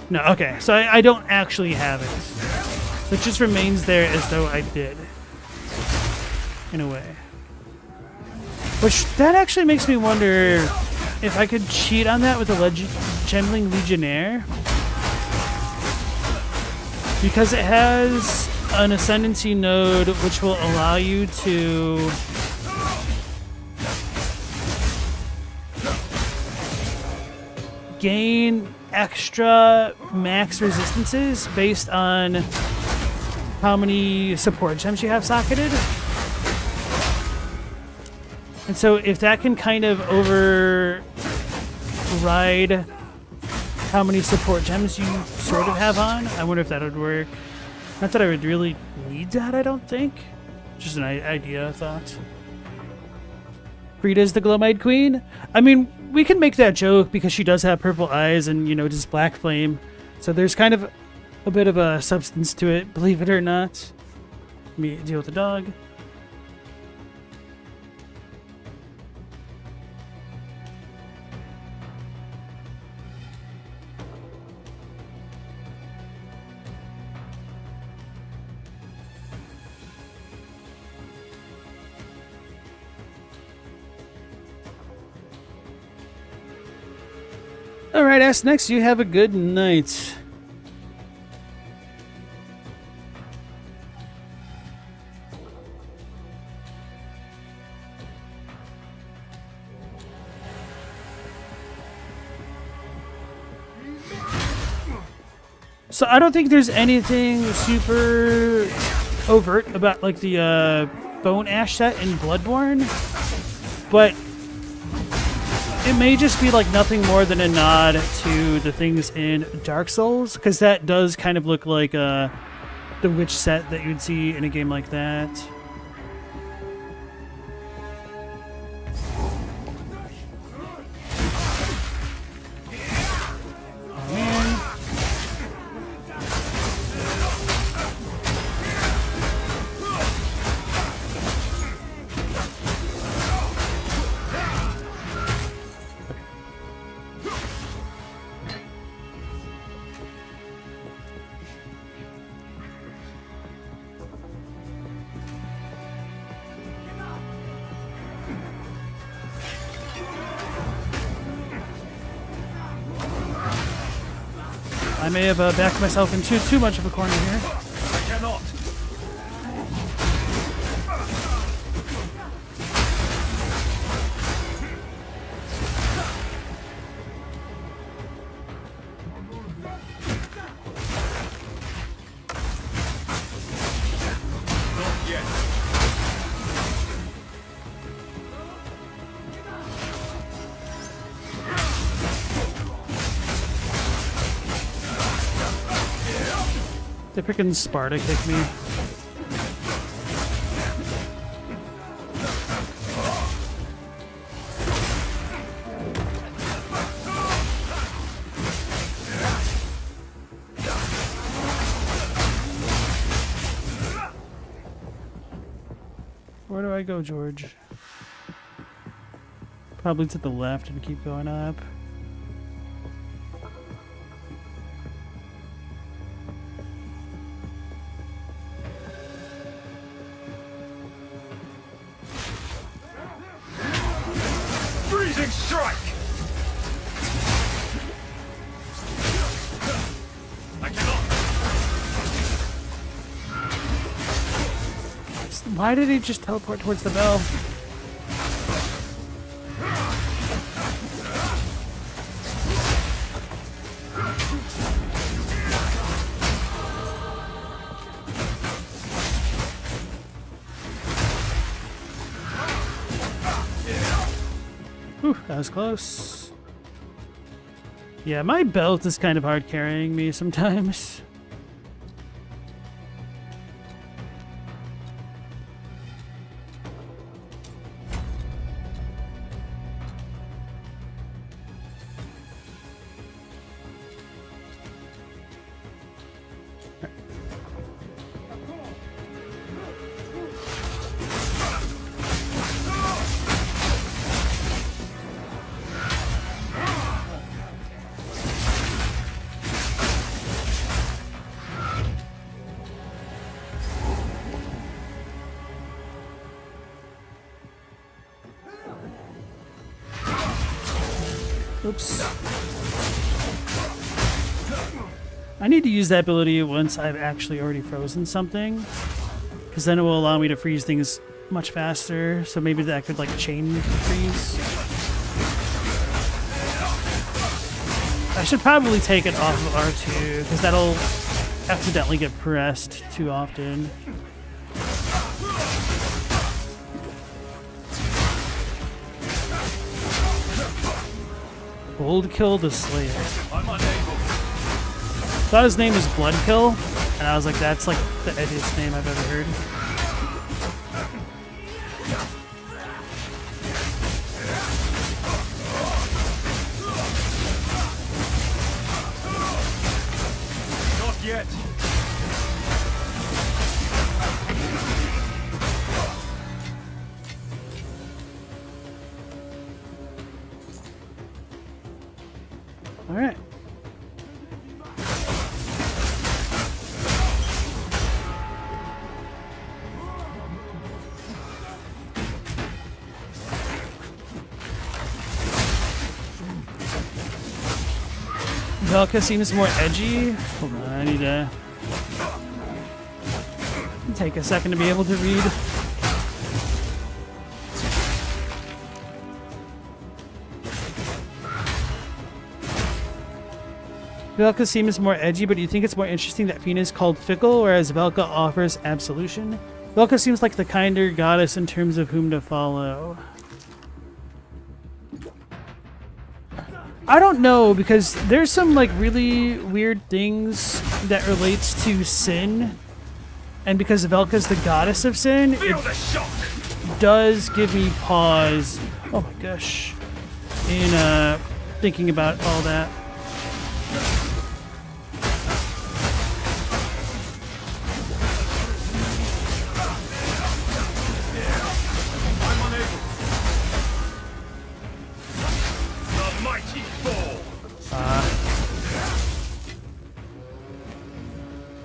No, okay. So I don't actually have it. So it just remains there as though I did. In a way. Which, that actually makes me wonder if I could cheat on that with a Gemling Legionnaire. Because it has an Ascendancy node which will allow you to gain extra max resistances based on how many support gems you have socketed. And so if that can kind of override how many support gems you sort of have on, I wonder if that would work. Not that I would really need that, I don't think. Just an idea, a thought. Frida's the Glowmite Queen? I mean, we can make that joke because she does have purple eyes and, you know, just black flame. So there's kind of a bit of a substance to it, believe it or not. Let me deal with the dog. Alright, S next, you have a good night. So I don't think there's anything super overt about like the Bone Ash set in Bloodborne, but it may just be like nothing more than a nod to the things in Dark Souls, because that does kind of look like the witch set that you'd see in a game like that. Oh man. I may have backed myself into too much of a corner here. I cannot. Not yet. They're freaking Sparta kick me. Where do I go, George? Probably to the left and keep going up. Freezing strike! Why did he just teleport towards the bell? Whew, that was close. Yeah, my belt is kind of hard carrying me sometimes. Oops. I need to use that ability once I've actually already frozen something, because then it will allow me to freeze things much faster. So maybe that could like chain freeze. I should probably take it off of R2 because that'll accidentally get pressed too often. Bold Kill the Slayer. Thought his name was Bloodkill, and I was like, that's like the edgiest name I've ever heard. Not yet. All right. Velka seems more edgy. Hold on, I need to take a second to be able to read. Velka seems more edgy, but do you think it's more interesting that Fina is called fickle, whereas Velka offers absolution? Velka seems like the kinder goddess in terms of whom to follow. I don't know, because there's some like really weird things that relates to sin, and because Velka's the goddess of sin, it does give me pause. Oh my gosh, in thinking about all that.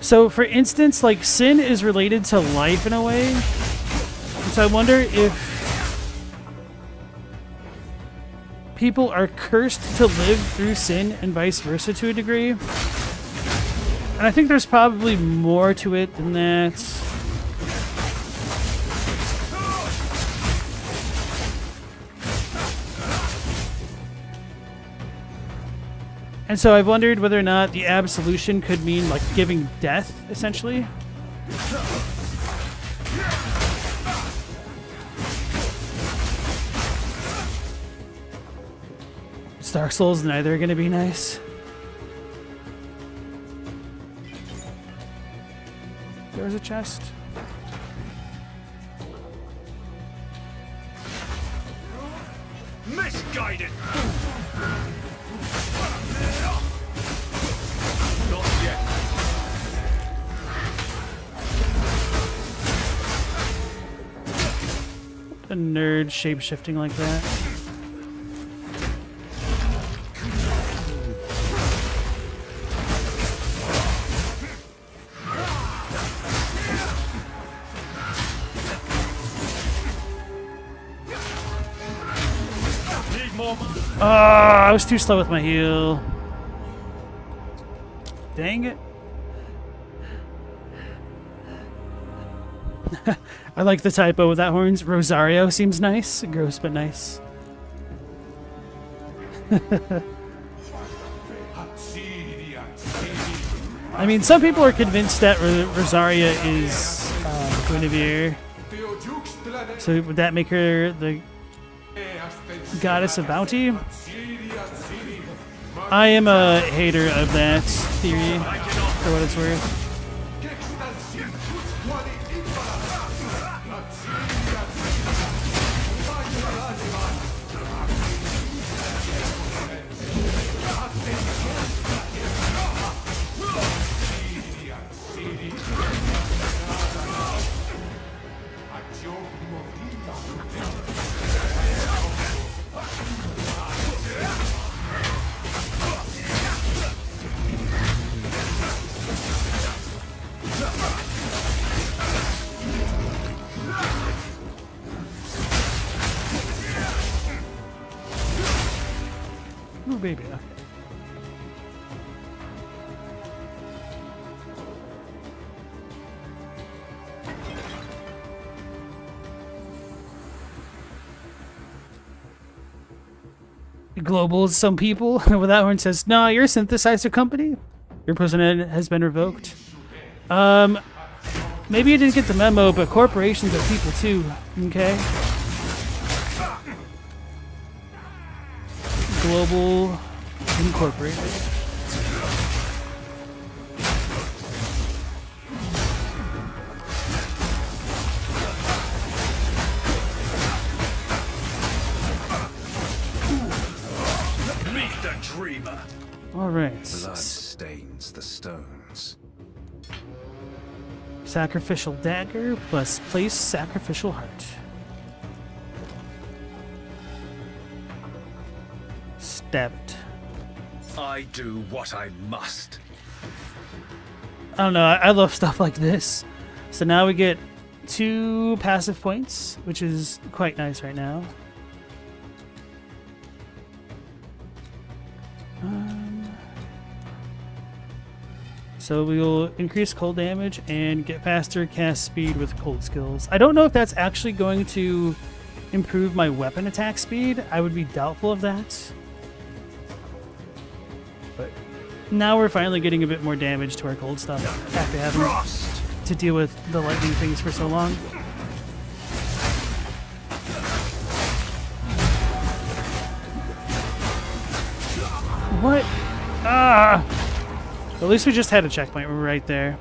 So, for instance, like, sin is related to life in a way. And so I wonder if people are cursed to live through sin and vice versa to a degree. And I think there's probably more to it than that. And so I've wondered whether or not the absolution could mean like giving death, essentially. Dark Souls neither are going to be nice. There's a chest. Misguided. A nerd shape-shifting like that. I was too slow with my heal. Dang it. I like the typo with that horns. Rosario seems nice. Gross, but nice. I mean, some people are convinced that Rosaria is Guinevere. So would that make her the goddess of bounty? I am a hater of that theory, for what it's worth. Oh, baby. Okay. Global, some people. Well, that one says, no, you're a synthesizer company. Your president has been revoked. Maybe you didn't get the memo, but corporations are people too, okay? Global Incorporated. Meet the dreamer. All right. Blood stains the stones. Sacrificial dagger plus place sacrificial heart. Stab it. I do what I must. I don't know. I love stuff like this. So now we get 2 passive points, which is quite nice right now. So we will increase cold damage and get faster cast speed with cold skills. I don't know if that's actually going to improve my weapon attack speed. I would be doubtful of that. But now we're finally getting a bit more damage to our cold stuff after having to deal with the lightning things for so long. What? Ah! At least we just had a checkpoint right there.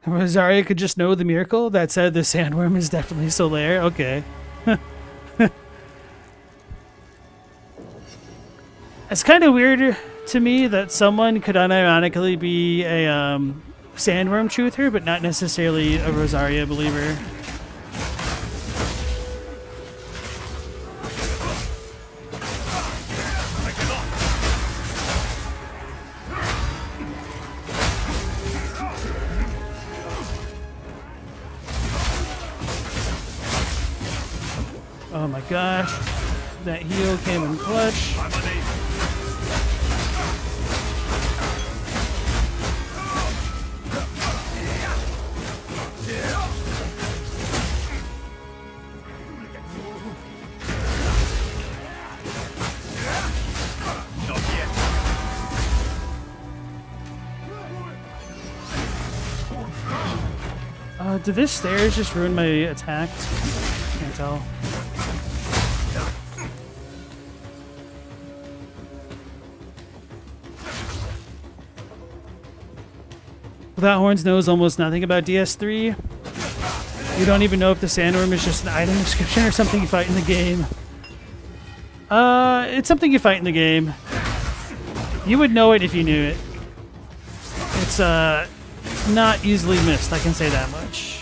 Rosaria could just know the miracle that said the sandworm is definitely still there. Okay. It's kind of weird to me that someone could unironically be a sandworm truther, but not necessarily a Rosaria believer. Oh my gosh, that heal came in clutch. Did this stairs just ruin my attack? Can't tell. Without Horns knows almost nothing about DS3. You don't even know if the sandworm is just an item description or something you fight in the game. It's something you fight in the game. You would know it if you knew it. It's not easily missed, I can say that much.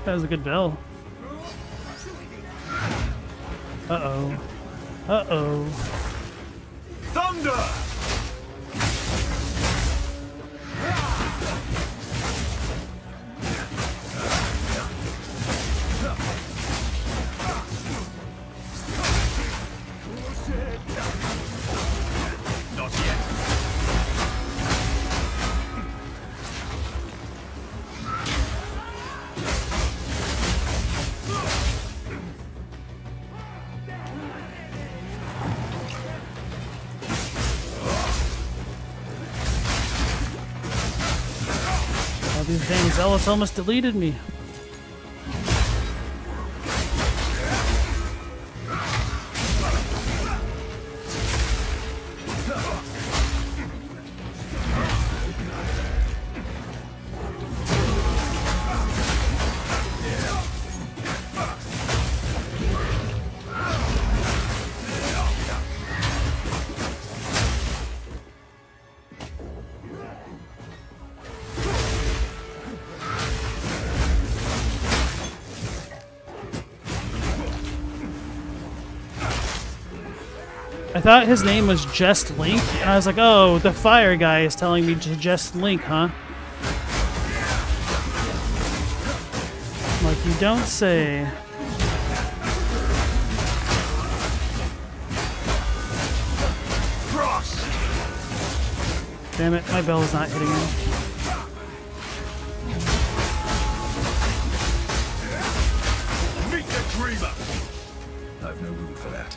That was a good bell. Uh-oh. Uh-oh. Thunder! Not yet. All these dang zealots almost deleted me. I thought his name was Just Link, and I was like, oh, the fire guy is telling me to just Link, huh? Like, you don't say. Frost! Damn it, my bell is not hitting him. Meet the dreamer! I've no room for that.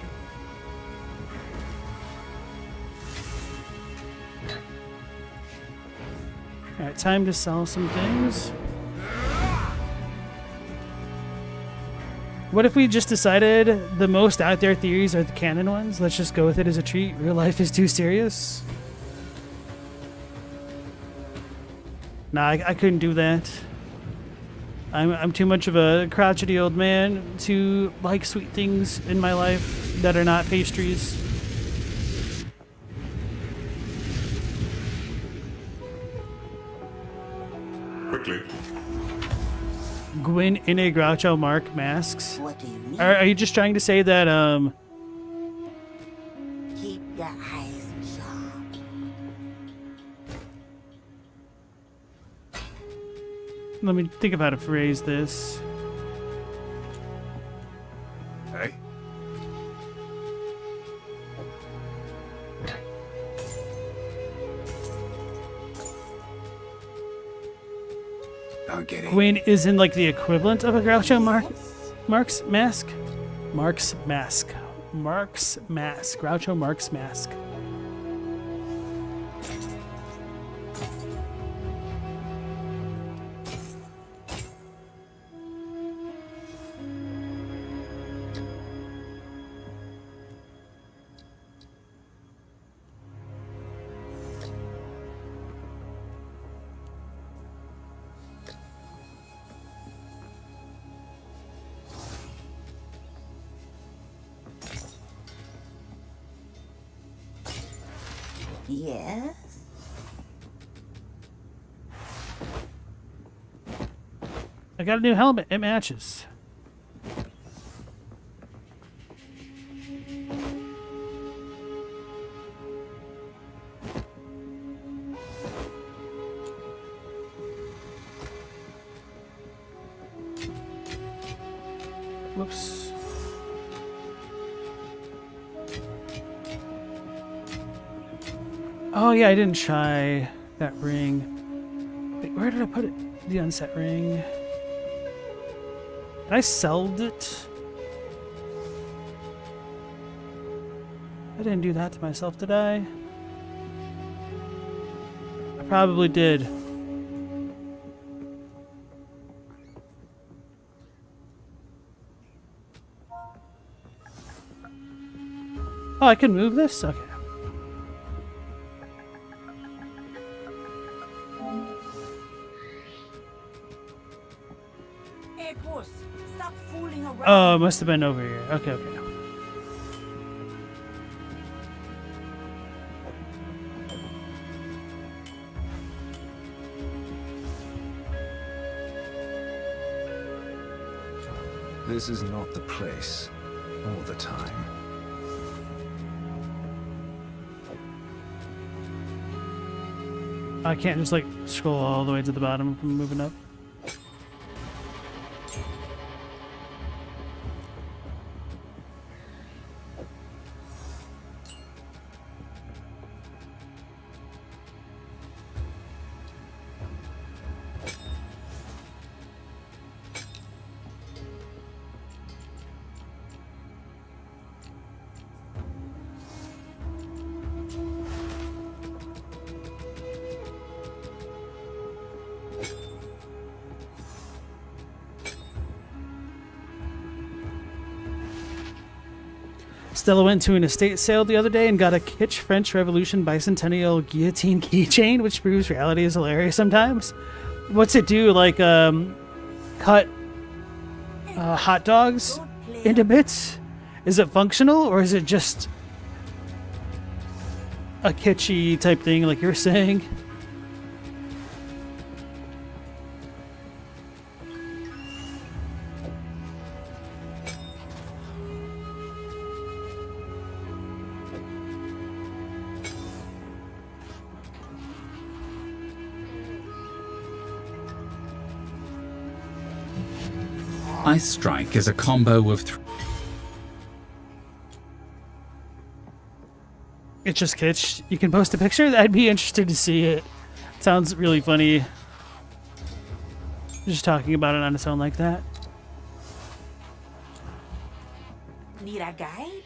Alright, time to sell some things. What if we just decided the most out there theories are the canon ones? Let's just go with it as a treat. Real life is too serious. Nah, I couldn't do that. I'm too much of a crotchety old man to like sweet things in my life that are not pastries. Quickly. Gwyn in a Groucho Mark masks. What do you mean? Are you just trying to say that Keep your eyes sharp. let me think of how to phrase this. Hey? Don't get it. Gwyn is in like the equivalent of a Groucho Mark's mask. Mark's mask. Mark's mask. Groucho Mark's mask. Yes? I got a new helmet. It matches. Whoops. Oh yeah, I didn't try that ring. Wait, where did I put it? The unset ring. Did I sold it? I didn't do that to myself, did I? I probably did. Oh, I can move this? Okay. Hey, boss, stop fooling around. Oh, it must have been over here. Okay, okay. this is not the place or the time. I can't just like scroll all the way to the bottom from moving up. Stella went to an estate sale the other day and got a kitsch French Revolution bicentennial guillotine keychain, which proves reality is hilarious sometimes. What's it do? Like, cut hot dogs into bits? Is it functional, or is it just a kitschy type thing like you're saying? Ice Strike is a combo of It's just kitsch. You can post a picture? I'd be interested to see it. Sounds really funny. Just talking about it on its own like that. Need a guide?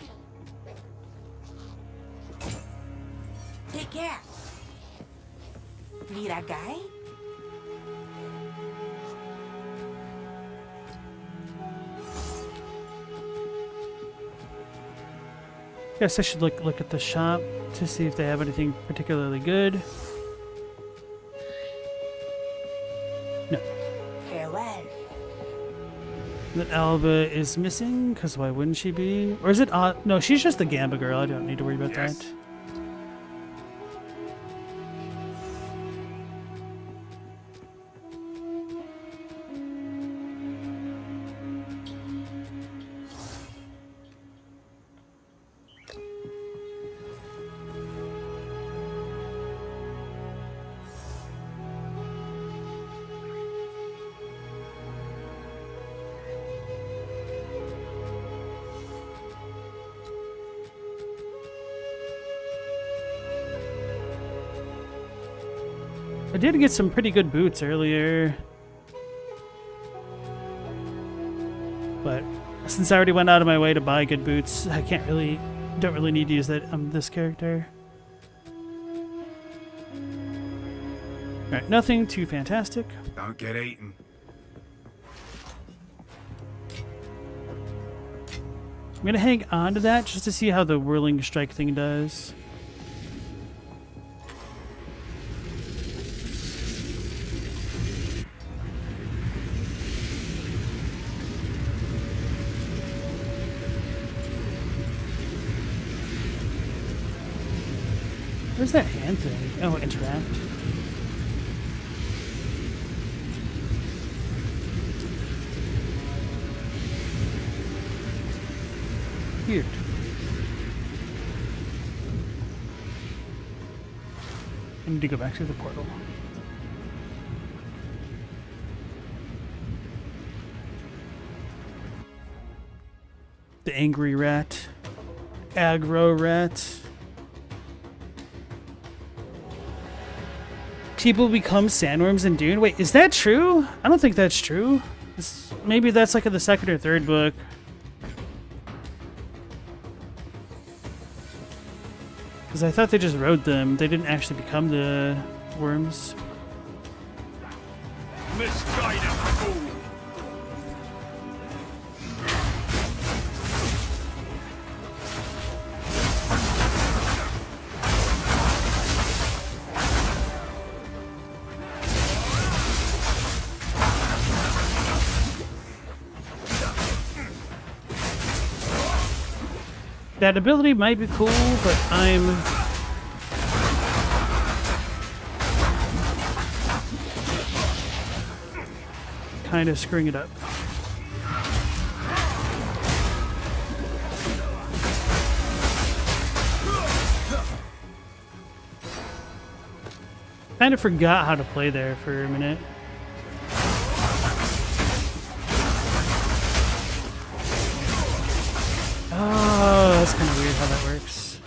Take care. Need a guide? Guess I should look at the shop to see if they have anything particularly good. No. Farewell. That Alba is missing, because why wouldn't she be? Or is it no, she's just the Gamba girl. I don't need to worry about that. I did get some pretty good boots earlier, but since I already went out of my way to buy good boots, I don't really need to use that on this character. Alright, nothing too fantastic. Don't get eaten. I'm gonna hang on to that just to see how the whirling strike thing does. Where's that hand thing? Oh, interact. Weird. I need to go back to the portal. The angry rat. Aggro rat. People become sandworms in Dune. Wait, is that true? I don't think that's true. Maybe that's like in the second or third book. Because I thought they just rode them. They didn't actually become the worms. Misguided fool! That ability might be cool, but I'm kind of screwing it up. kind of forgot how to play there for a minute. Oh, that's kind of weird how that works.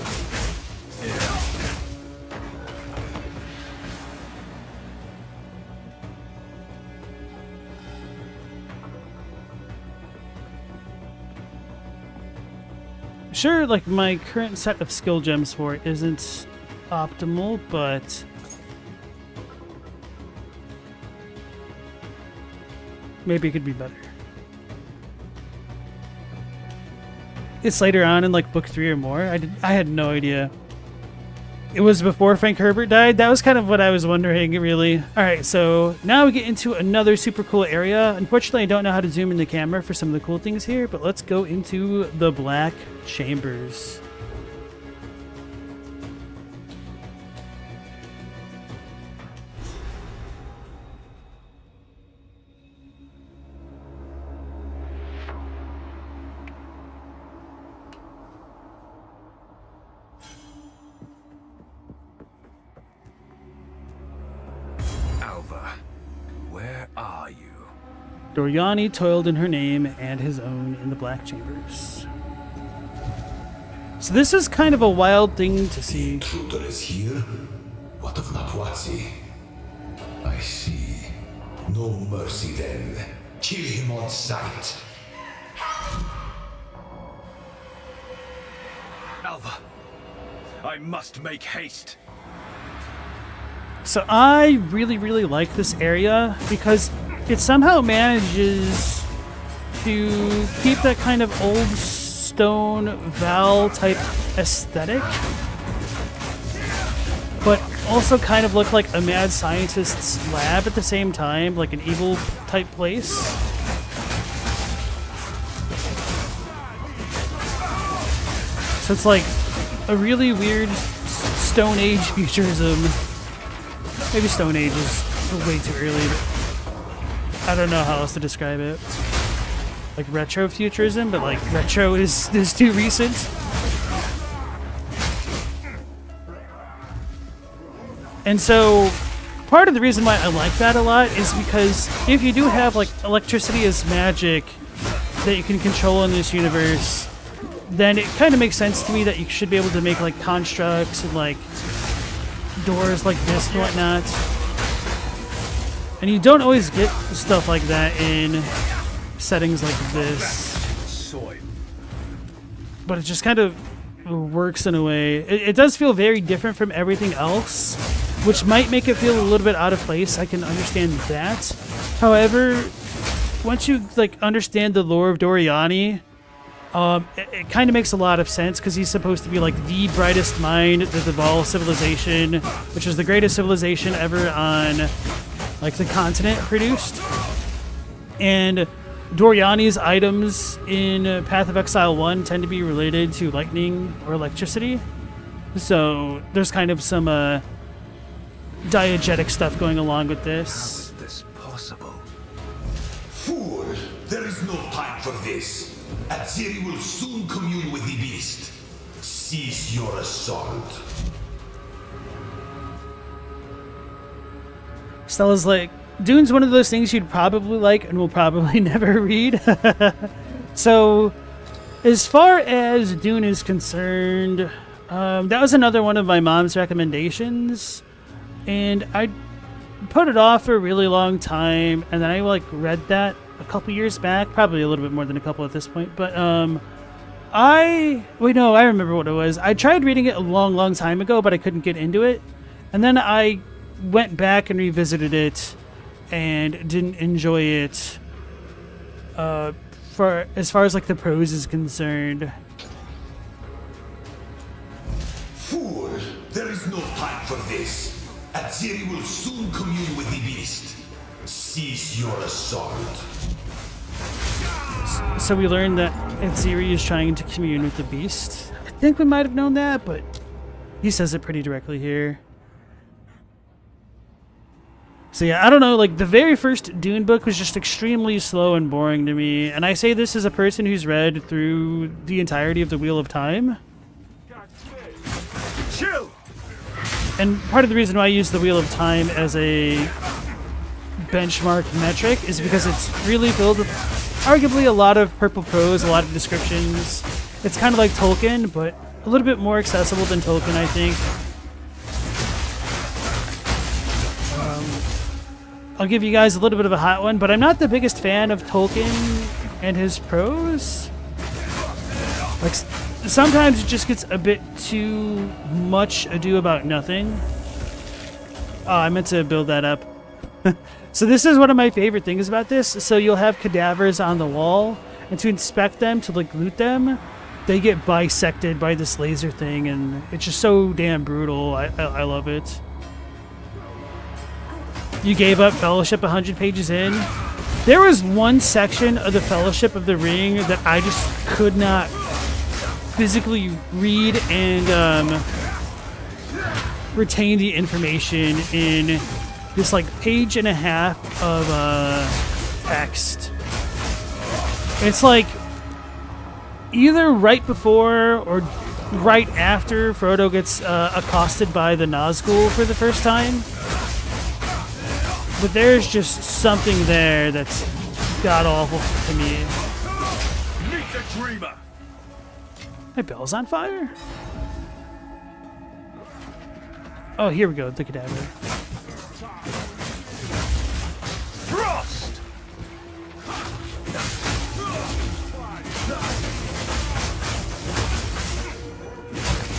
Sure, like my current set of skill gems for it isn't optimal, but maybe it could be better. It's later on in like book 3 or more. I had no idea. It was before Frank Herbert died. That was kind of what I was wondering, really. All right, so now we get into another super cool area. Unfortunately, I don't know how to zoom in the camera for some of the cool things here, but let's go into the Black Chambers. Where are you? Doriani toiled in her name and his own in the Black Chambers. So this is kind of a wild thing to see. Intruder is here? What of Napwazi? I see. No mercy then. Kill him on sight. Alva, I must make haste. So I really, really like this area because it somehow manages to keep that kind of old stone Val type aesthetic, but also kind of look like a mad scientist's lab at the same time, like an evil type place. So it's like a really weird Stone Age futurism. Maybe Stone Age is way too early, but I don't know how else to describe it. Like retro futurism, but like retro is too recent. And so part of the reason why I like that a lot is because if you do have like electricity as magic that you can control in this universe, then it kind of makes sense to me that you should be able to make like constructs and like doors like this and whatnot. And you don't always get stuff like that in settings like this. But it just kind of works in a way. It does feel very different from everything else, which might make it feel a little bit out of place. I can understand that. However, once you like understand the lore of Doriani, it kind of makes a lot of sense because he's supposed to be like the brightest mind that the Val civilization, which is the greatest civilization ever on like the continent, produced. And Doriani's items in Path of Exile 1 tend to be related to lightning or electricity. So there's kind of some diegetic stuff going along with this. How is this possible? Fool! There is no time for this. Aziri will soon commune with the beast. Cease your assault. Stella's like, Dune's one of those things you'd probably like and will probably never read. So, as far as Dune is concerned, that was another one of my mom's recommendations. And I put it off for a really long time, and then I like read that a couple years back, probably a little bit more than a couple at this point, but I remember what it was. I tried reading it a long time ago, but I couldn't get into it, and then I went back and revisited it and didn't enjoy it for as far as like the prose is concerned. Fool! There is no time for this. Aziri will soon commune with the beast. Cease your assault. So we learned that Aziri is trying to commune with the beast. I think we might have known that, but he says it pretty directly here. So yeah, I don't know, like the very first Dune book was just extremely slow and boring to me. And I say this as a person who's read through the entirety of the Wheel of Time. Chill! and part of the reason why I use the Wheel of Time as a benchmark metric is because it's really filled with arguably a lot of purple prose, a lot of descriptions. It's kind of like Tolkien, but a little bit more accessible than Tolkien, I think. I'll give you guys a little bit of a hot one, but I'm not the biggest fan of Tolkien and his prose. Like, sometimes it just gets a bit too much ado about nothing. Oh, I meant to build that up. So this is one of my favorite things about this. So you'll have cadavers on the wall, and to inspect them, to like loot them, they get bisected by this laser thing, and it's just so damn brutal. I love it. You gave up Fellowship 100 pages in. There was one section of the Fellowship of the Ring that I just could not physically read and retain the information in this like page and a half of text. It's like either right before or right after Frodo gets accosted by the Nazgul for the first time. But there's just something there that's god-awful to me. Meet the dreamer. My bell's on fire? Oh, here we go, the cadaver. Frost.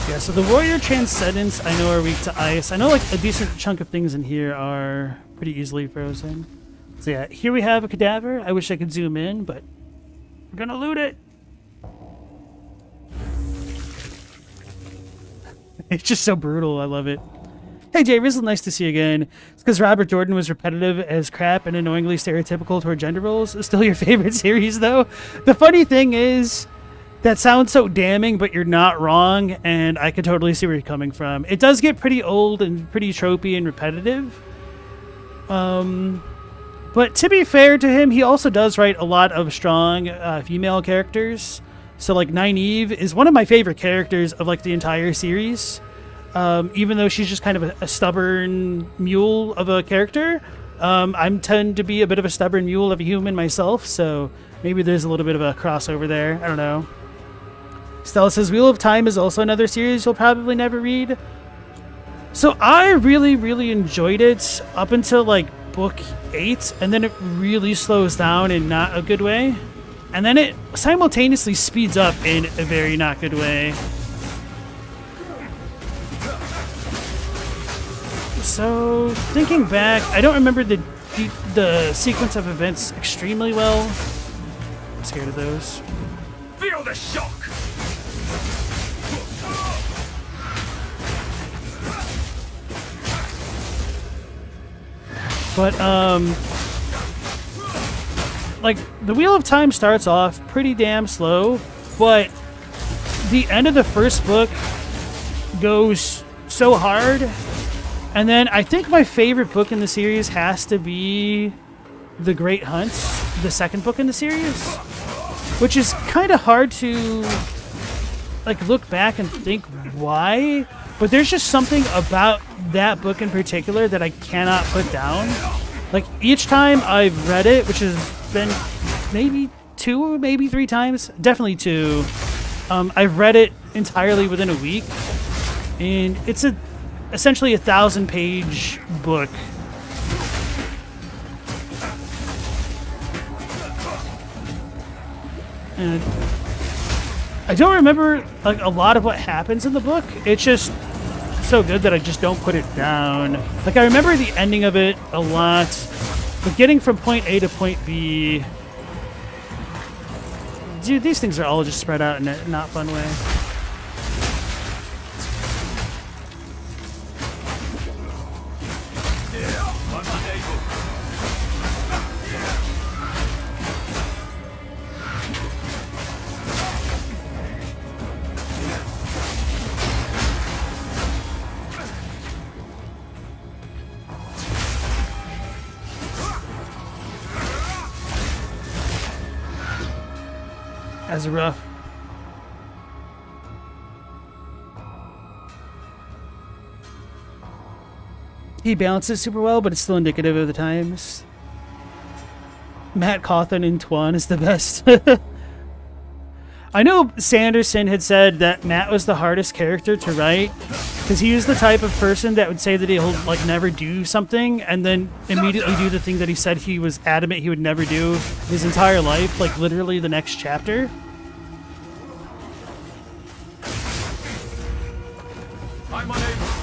Yeah, so the Warrior Transcendence I know are weak to ice. I know like a decent chunk of things in here are pretty easily frozen. So yeah, here we have a cadaver. I wish I could zoom in, but we're gonna loot it. It's just so brutal. I love it. Hey Jay Rizzle, nice to see you again. It's because Robert Jordan was repetitive as crap and annoyingly stereotypical toward gender roles. Still your favorite series though? The funny thing is, that sounds so damning, but you're not wrong, and I can totally see where you're coming from. It does get pretty old and pretty tropey and repetitive. But to be fair to him, he also does write a lot of strong female characters. So like Nynaeve is one of my favorite characters of like the entire series. Even though she's just kind of a stubborn mule of a character, I tend to be a bit of a stubborn mule of a human myself, so maybe there's a little bit of a crossover there. I don't know. Stella says, Wheel of Time is also another series you'll probably never read. So I really, really enjoyed it up until like book 8, and then it really slows down in not a good way. And then it simultaneously speeds up in a very not good way. So thinking back, I don't remember the sequence of events extremely well. I'm scared of those. Feel the shock. But, like, the Wheel of Time starts off pretty damn slow, but the end of the first book goes so hard. And then I think my favorite book in the series has to be The Great Hunt, the second book in the series, which is kind of hard to, like, look back and think why. But there's just something about that book in particular that I cannot put down. Like, each time I've read it, which has been maybe 2, maybe 3 times, definitely 2, I've read it entirely within a week. And it's essentially a 1,000-page book. And I don't remember like a lot of what happens in the book. It's just so good that I just don't put it down. Like I remember the ending of it a lot, but getting from point A to point B, dude, these things are all just spread out in a not fun way. As a rough. he balances super well, but it's still indicative of the times. Matt Cawthon and Twan is the best. I know Sanderson had said that Matt was the hardest character to write because he was the type of person that would say that he'll like never do something and then immediately do the thing that he said he was adamant he would never do his entire life, like literally the next chapter.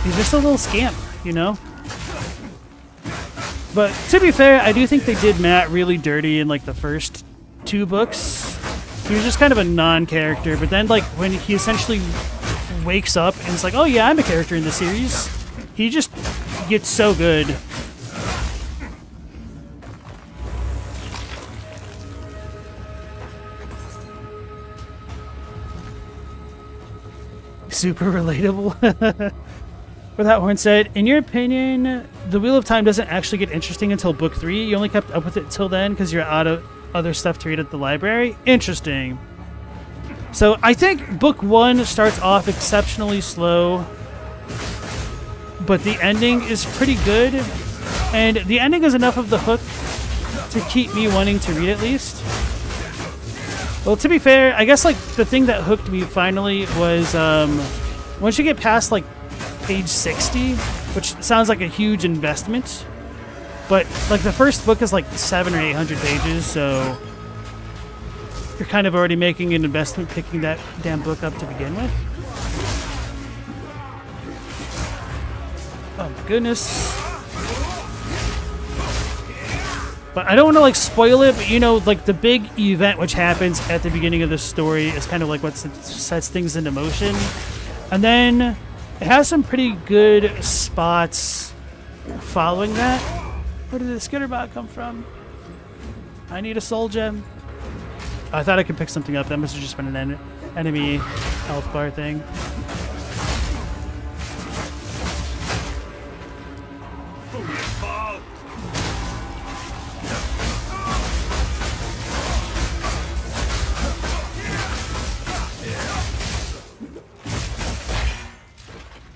He's just a little scamp, you know? But to be fair, I do think they did Matt really dirty in like the first 2 books. He was just kind of a non-character, but then like when he essentially wakes up and it's like, oh yeah, I'm a character in the series, he just gets so good. Super relatable. With that one said, in your opinion, the Wheel of Time doesn't actually get interesting until book 3. You only kept up with it till then because you're out of other stuff to read at the library. Interesting. So I think book 1 starts off exceptionally slow, but the ending is pretty good, and the ending is enough of the hook to keep me wanting to read at least. Well, to be fair, I guess like the thing that hooked me finally was once you get past like page 60, which sounds like a huge investment, but like the first book is like 700 or 800 pages, so you're kind of already making an investment picking that damn book up to begin with. Oh my goodness. But I don't want to like spoil it, but you know, like the big event which happens at the beginning of the story is kind of like what sets things into motion. And then it has some pretty good spots following that. Where did the Skitterbot come from? I need a soul gem. I thought I could pick something up. That must have just been an enemy health bar thing.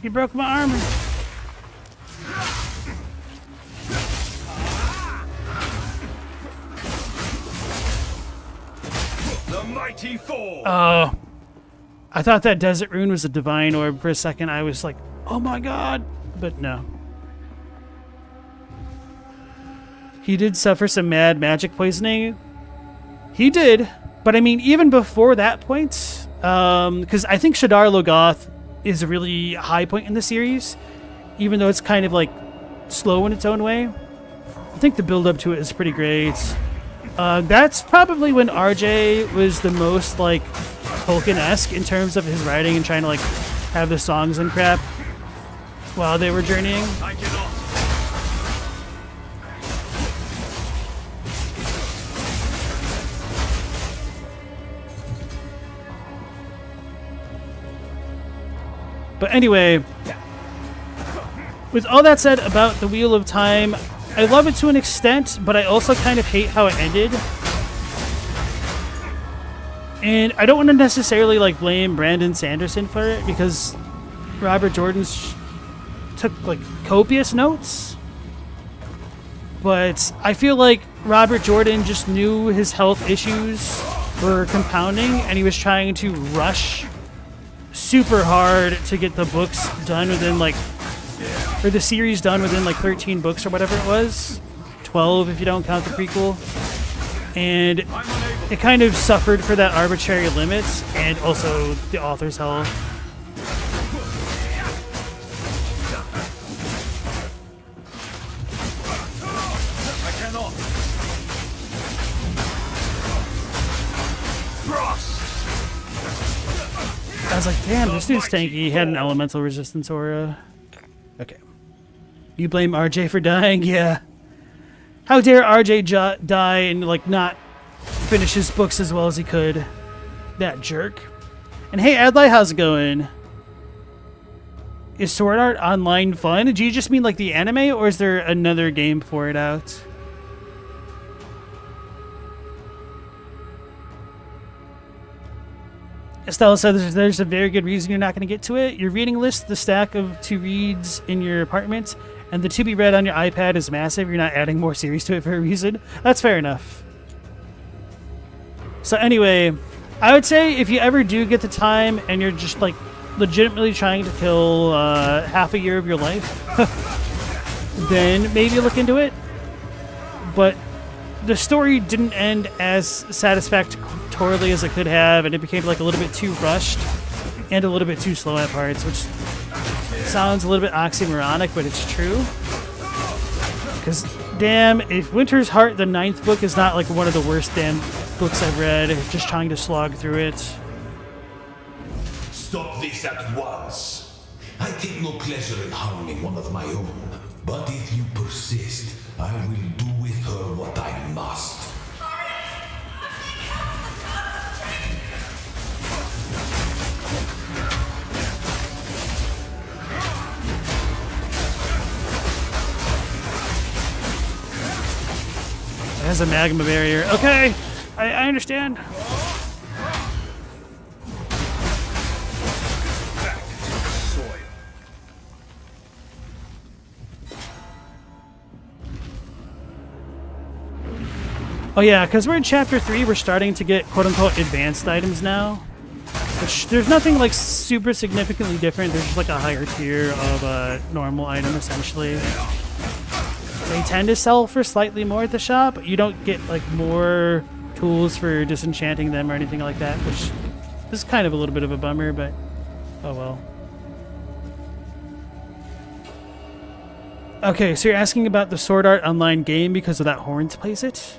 He broke my armor. The mighty fall. Oh. I thought that desert rune was a divine orb for a second. I was like, oh my god. But no. He did suffer some mad magic poisoning. He did. But I mean, even before that point, because I think Shadar Logoth is a really high point in the series, even though it's kind of like slow in its own way. I think the build up to it is pretty great. That's probably when RJ was the most like Tolkien-esque in terms of his writing and trying to like have the songs and crap while they were journeying. I cannot. But anyway, with all that said about the Wheel of Time, I love it to an extent, but I also kind of hate how it ended. And I don't want to necessarily like blame Brandon Sanderson for it because Robert Jordan took like copious notes. But I feel like Robert Jordan just knew his health issues were compounding and he was trying to rush super hard to get the books done within like, or the series done within like 13 books or whatever it was. 12 if you don't count the prequel. And it kind of suffered for that arbitrary limit and also the author's health. I cannot. I was like, damn, this dude's tanky. He had an elemental resistance aura. Okay. You blame RJ for dying? Yeah. How dare RJ die and, like, not finish his books as well as he could? That jerk. And hey, Adlai, how's it going? Is Sword Art Online fun? Do you just mean, like, the anime, or is there another game for it out? Estella said there's a very good reason you're not going to get to it. Your reading list, the stack of to reads in your apartment, and the to be read on your iPad is massive. You're not adding more series to it for a reason. That's fair enough. So anyway, I would say if you ever do get the time and you're just like legitimately trying to kill half a year of your life, then maybe look into it. But the story didn't end as satisfactorily as it could have, and it became like a little bit too rushed and a little bit too slow at parts, which sounds a little bit oxymoronic, but it's true. Because damn, if Winter's Heart, the 9th book, is not like one of the worst damn books I've read, just trying to slog through it. Stop this at once. I take no pleasure in harming one of my own, but if you persist, I will do with her what I must. It has a magma barrier. Okay, I understand. Back to the soil. Oh yeah, because we're in chapter 3, we're starting to get quote-unquote advanced items now. Which, there's nothing like super significantly different, there's just like a higher tier of a normal item essentially. They tend to sell for slightly more at the shop, but you don't get like more tools for disenchanting them or anything like that, which is kind of a little bit of a bummer, but oh well. Okay, so you're asking about the Sword Art Online game because of that Horns playset?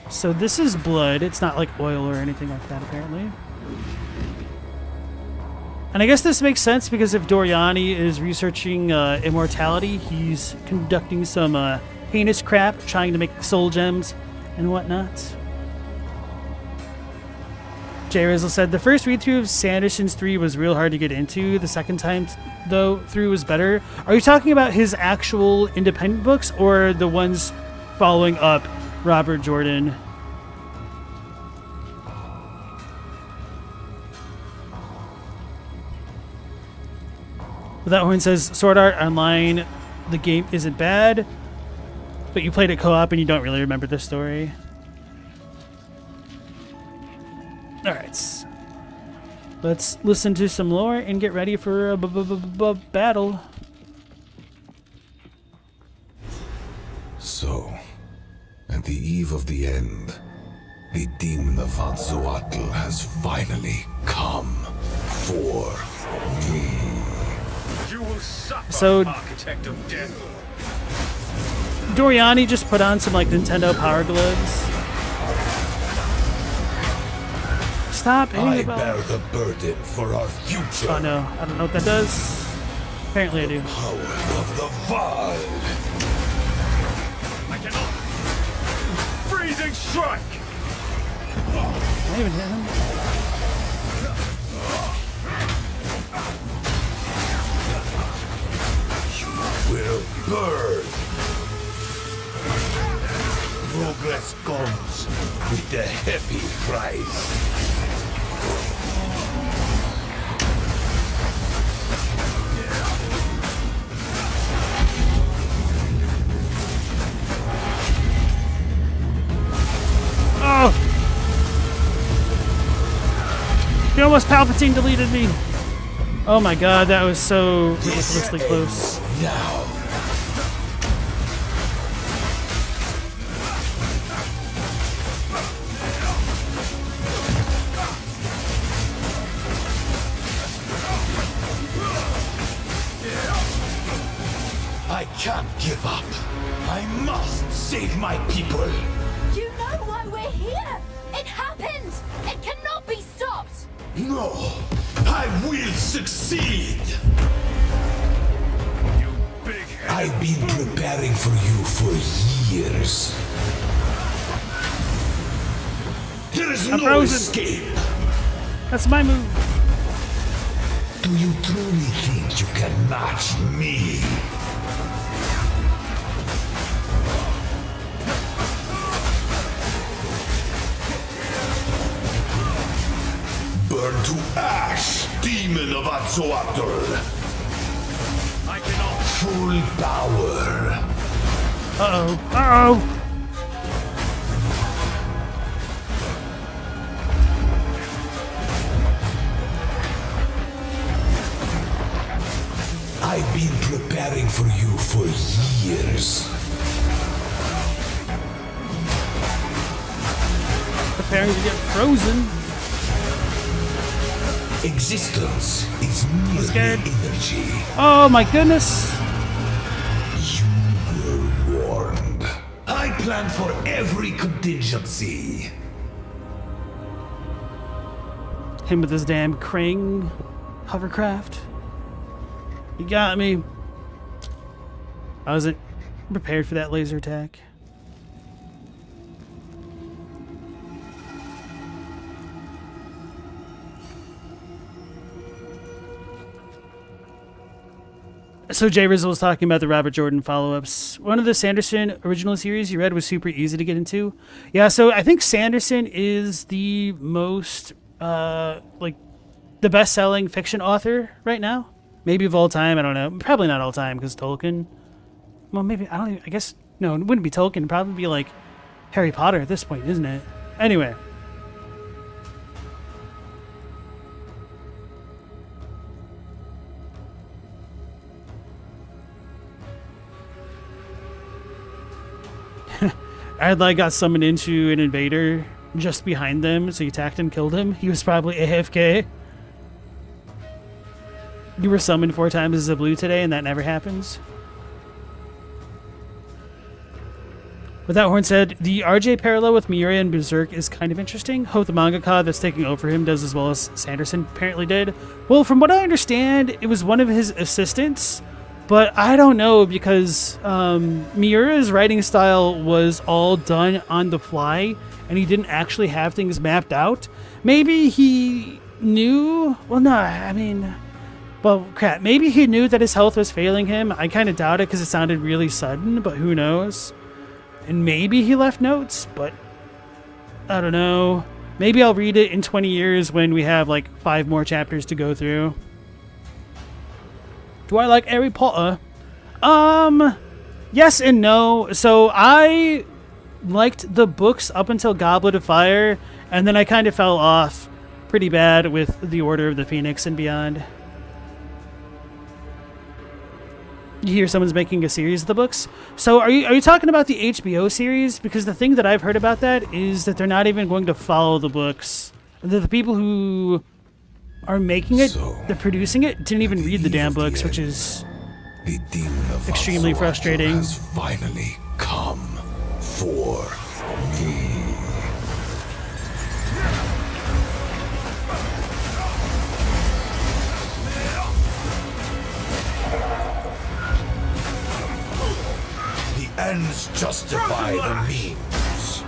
So this is blood. It's not like oil or anything like that, apparently. And I guess this makes sense because if Doriani is researching immortality, he's conducting some heinous crap, trying to make soul gems and whatnot. Jay Rizzle said, the first read-through of Sanderson's 3 was real hard to get into. The second time, though, through was better. Are you talking about his actual independent books or the ones following up Robert Jordan? That one says, Sword Art Online, the game isn't bad, but you played it co-op and you don't really remember the story. Alright. Let's listen to some lore and get ready for a battle. So, at the eve of the end, the demon of Anzoatl has finally come for me. You will suffer, So, Architect of Death. Doriani just put on some like Nintendo Power Gloves. Stop hitting I the bell. bear the burden for our future. Oh no, I don't know what that does. Apparently I do. Power of the Val. I cannot. Freezing strike. Can I even hit him? Will burn. Progress comes with a heavy price. Oh! He almost Palpatine deleted me. Oh my god, that was so ridiculously close. Now. I can't give up. I must save my people. You know why we're here! It happened! It cannot be stopped! No, I will succeed. You big head. I've been preparing for you for years. There is I'm no frozen. escape. That's my move. Do you truly think you can match me? Burn to ash, demon of Atzoatl. I cannot. Full power. Uh-oh. Uh-oh. I've been preparing for you for years. Preparing to get frozen. Existence is merely scared. energy. Oh my goodness. You were warned. I plan for every contingency. Him with his damn Krang hovercraft. You got me. I wasn't prepared for that laser attack. So Jay Rizzo was talking about the Robert Jordan follow-ups. One of the Sanderson original series you read was super easy to get into. Yeah, so I think Sanderson is the most, like, the best-selling fiction author right now. Maybe of all time, I don't know. Probably not all time, because Tolkien... Well, maybe, I don't even... I guess, no, it wouldn't be Tolkien. It'd probably be, like, Harry Potter at this point, isn't it? Anyway. Adlai got summoned into an invader just behind them, so he attacked and killed him. He was probably AFK. You were summoned 4 times as a blue today, and that never happens. With that horn said, the RJ parallel with Miura and Berserk is kind of interesting. Hope the mangaka that's taking over him does as well as Sanderson apparently did. Well, from what I understand, it was one of his assistants, but I don't know because Miura's writing style was all done on the fly, and he didn't actually have things mapped out. Maybe he knew... Well, no, I mean... Well, crap. Maybe he knew that his health was failing him. I kind of doubt it because it sounded really sudden, but who knows? And maybe he left notes, but I don't know. Maybe I'll read it in 20 years when we have like 5 more chapters to go through. Do I like Harry Potter? Yes and no. So I liked the books up until Goblet of Fire, and then I kind of fell off pretty bad with The Order of the Phoenix and beyond. You hear someone's making a series of the books. So are you talking about the HBO series? Because the thing that I've heard about that is that they're not even going to follow the books. The people who are making it, they're producing it, didn't even read the damn books, which is extremely frustrating. Has finally come for me. Ends justify the means.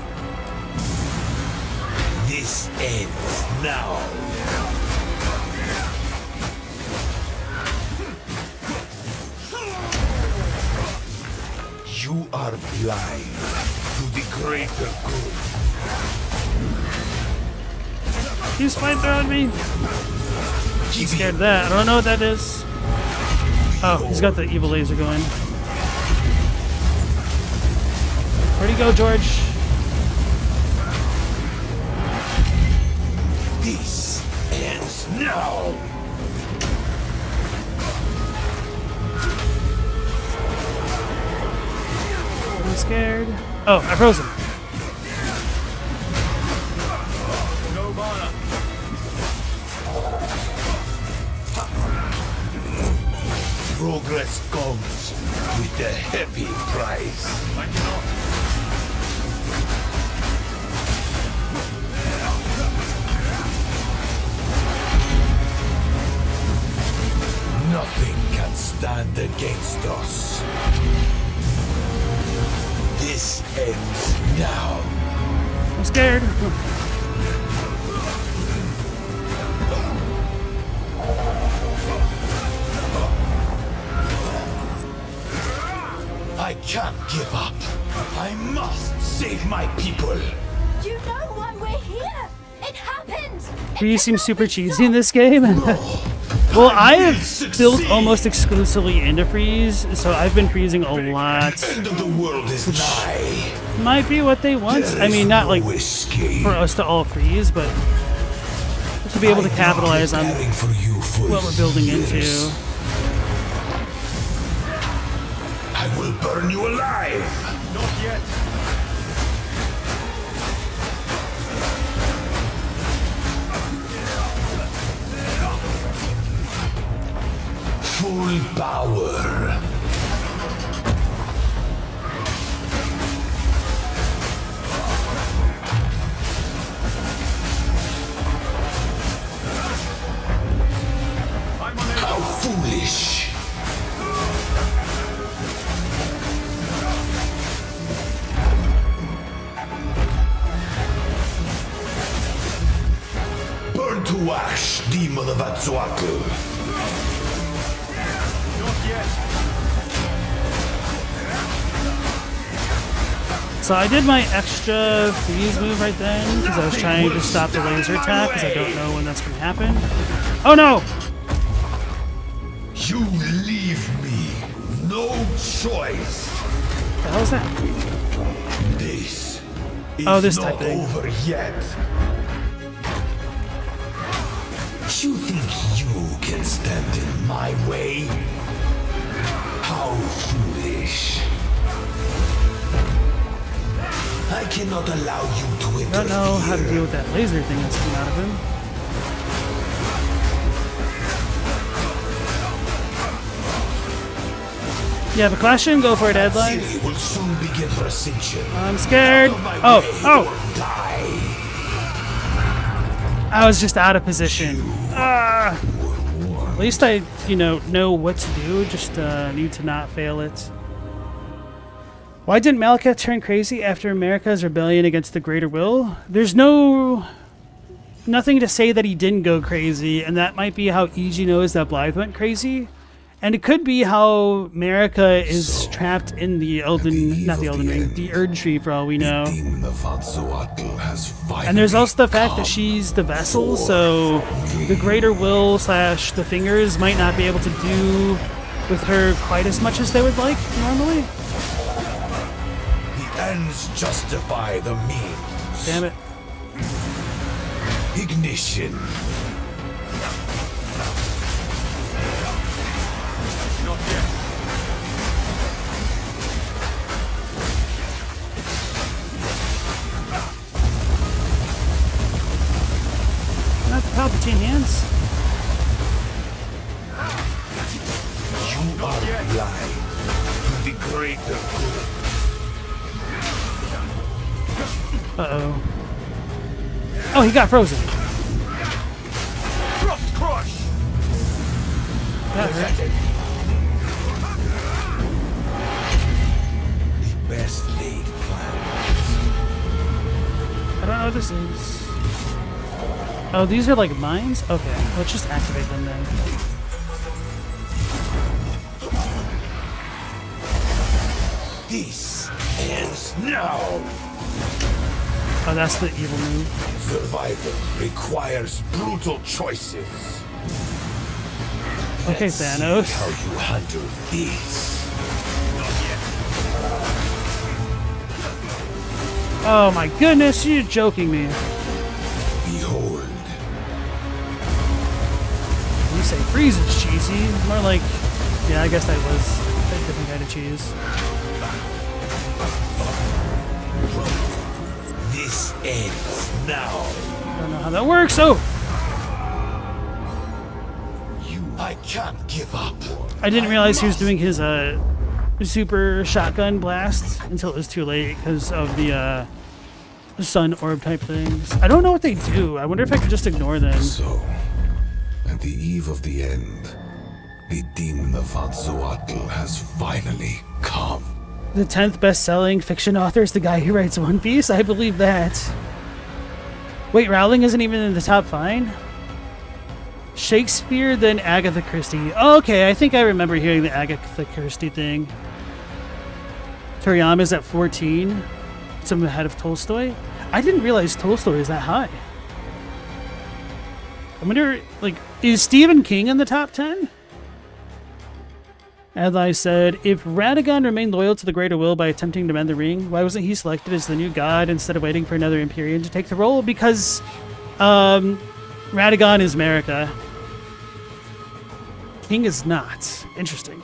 This ends now. You are blind to the greater good. He's flamethrowing me. I'm scared of that. I don't know what that is. Oh, he's got the evil laser going. Where'd he go, George? This ends now. I'm scared. Oh, I froze him. No mana. Progress comes with a heavy price. I cannot. Nothing can stand against us. This ends now. I'm scared. I can't give up. I must save my people. You know why we're here? It happened! Freeze seems super cheesy in this game. Well, I have built almost exclusively into freeze, so I've been freezing a lot. End of the world is nigh. Might be what they want. I mean, not like Escape. for us to all freeze, but to be able to capitalize on For you for what we're building years. into. I will burn you alive. Not yet. Full power. How foolish. Burn to ash, demon of Atzoatl. Not yet. So I did my extra freeze move right then because I was trying to stop the laser attack because I don't know when that's going to happen. Oh no! You leave me no choice. What the hell is that? This is Oh, this not type thing. over yet. You think you can stand in my way? How foolish. I cannot allow you to interfere. I don't know how to deal with that laser thing that's coming out of him. You have a question? Go for it, Headline. City will soon begin her ascension. I'm scared. Out of my Oh, way oh! or die. I was just out of position. Ah! At least I, know what to do. Just need to not fail it. Why didn't Malekith turn crazy after America's rebellion against the Greater Will? There's nothing to say that he didn't go crazy, and that might be how EG knows that Blythe went crazy. And it could be how America is trapped in the not the Elden Ring, the Erd Tree for all we know. Demon of Atzoatl has finally And there's also the fact come that she's the vessel, so the Greater Will / the Fingers might not be able to do with her quite as much as they would like normally. The ends justify the means. Damn it. Ignition. Not yet. Not the Palpatine hands. You are blind to the greater good. Uh-oh. Oh, he got frozen. Thrust crush. That hurt. The best laid plans. I don't know what this is. Oh, these are like mines? Okay, let's just activate them then. This ends now. Oh, that's the evil move. Survival requires brutal choices. Okay, Let's see Thanos. how you handle this. Oh my goodness, you're joking me. Behold. You say freeze is cheesy. More like, yeah, I guess that was a different kind of cheese. This ends now. I don't know how that works. Oh, I can't give up. I didn't realize he was doing his super shotgun blast until it was too late because of the sun orb type things. I don't know what they do. I wonder if I could just ignore them. So, at the eve of the end, the demon of Atzoatl has finally come. The 10th best-selling fiction author is the guy who writes One Piece? I believe that. Wait, Rowling isn't even in the top 5? Shakespeare, then Agatha Christie. Oh, okay, I think I remember hearing the Agatha Christie thing. Toriyama's at 14. Some ahead of Tolstoy. I didn't realize Tolstoy is that high. I wonder, like, is Stephen King in the top 10? Adlai said, if Radagon remained loyal to the greater will by attempting to mend the ring, why wasn't he selected as the new god instead of waiting for another Empyrean to take the role? Because Radagon is America. King is not. Interesting.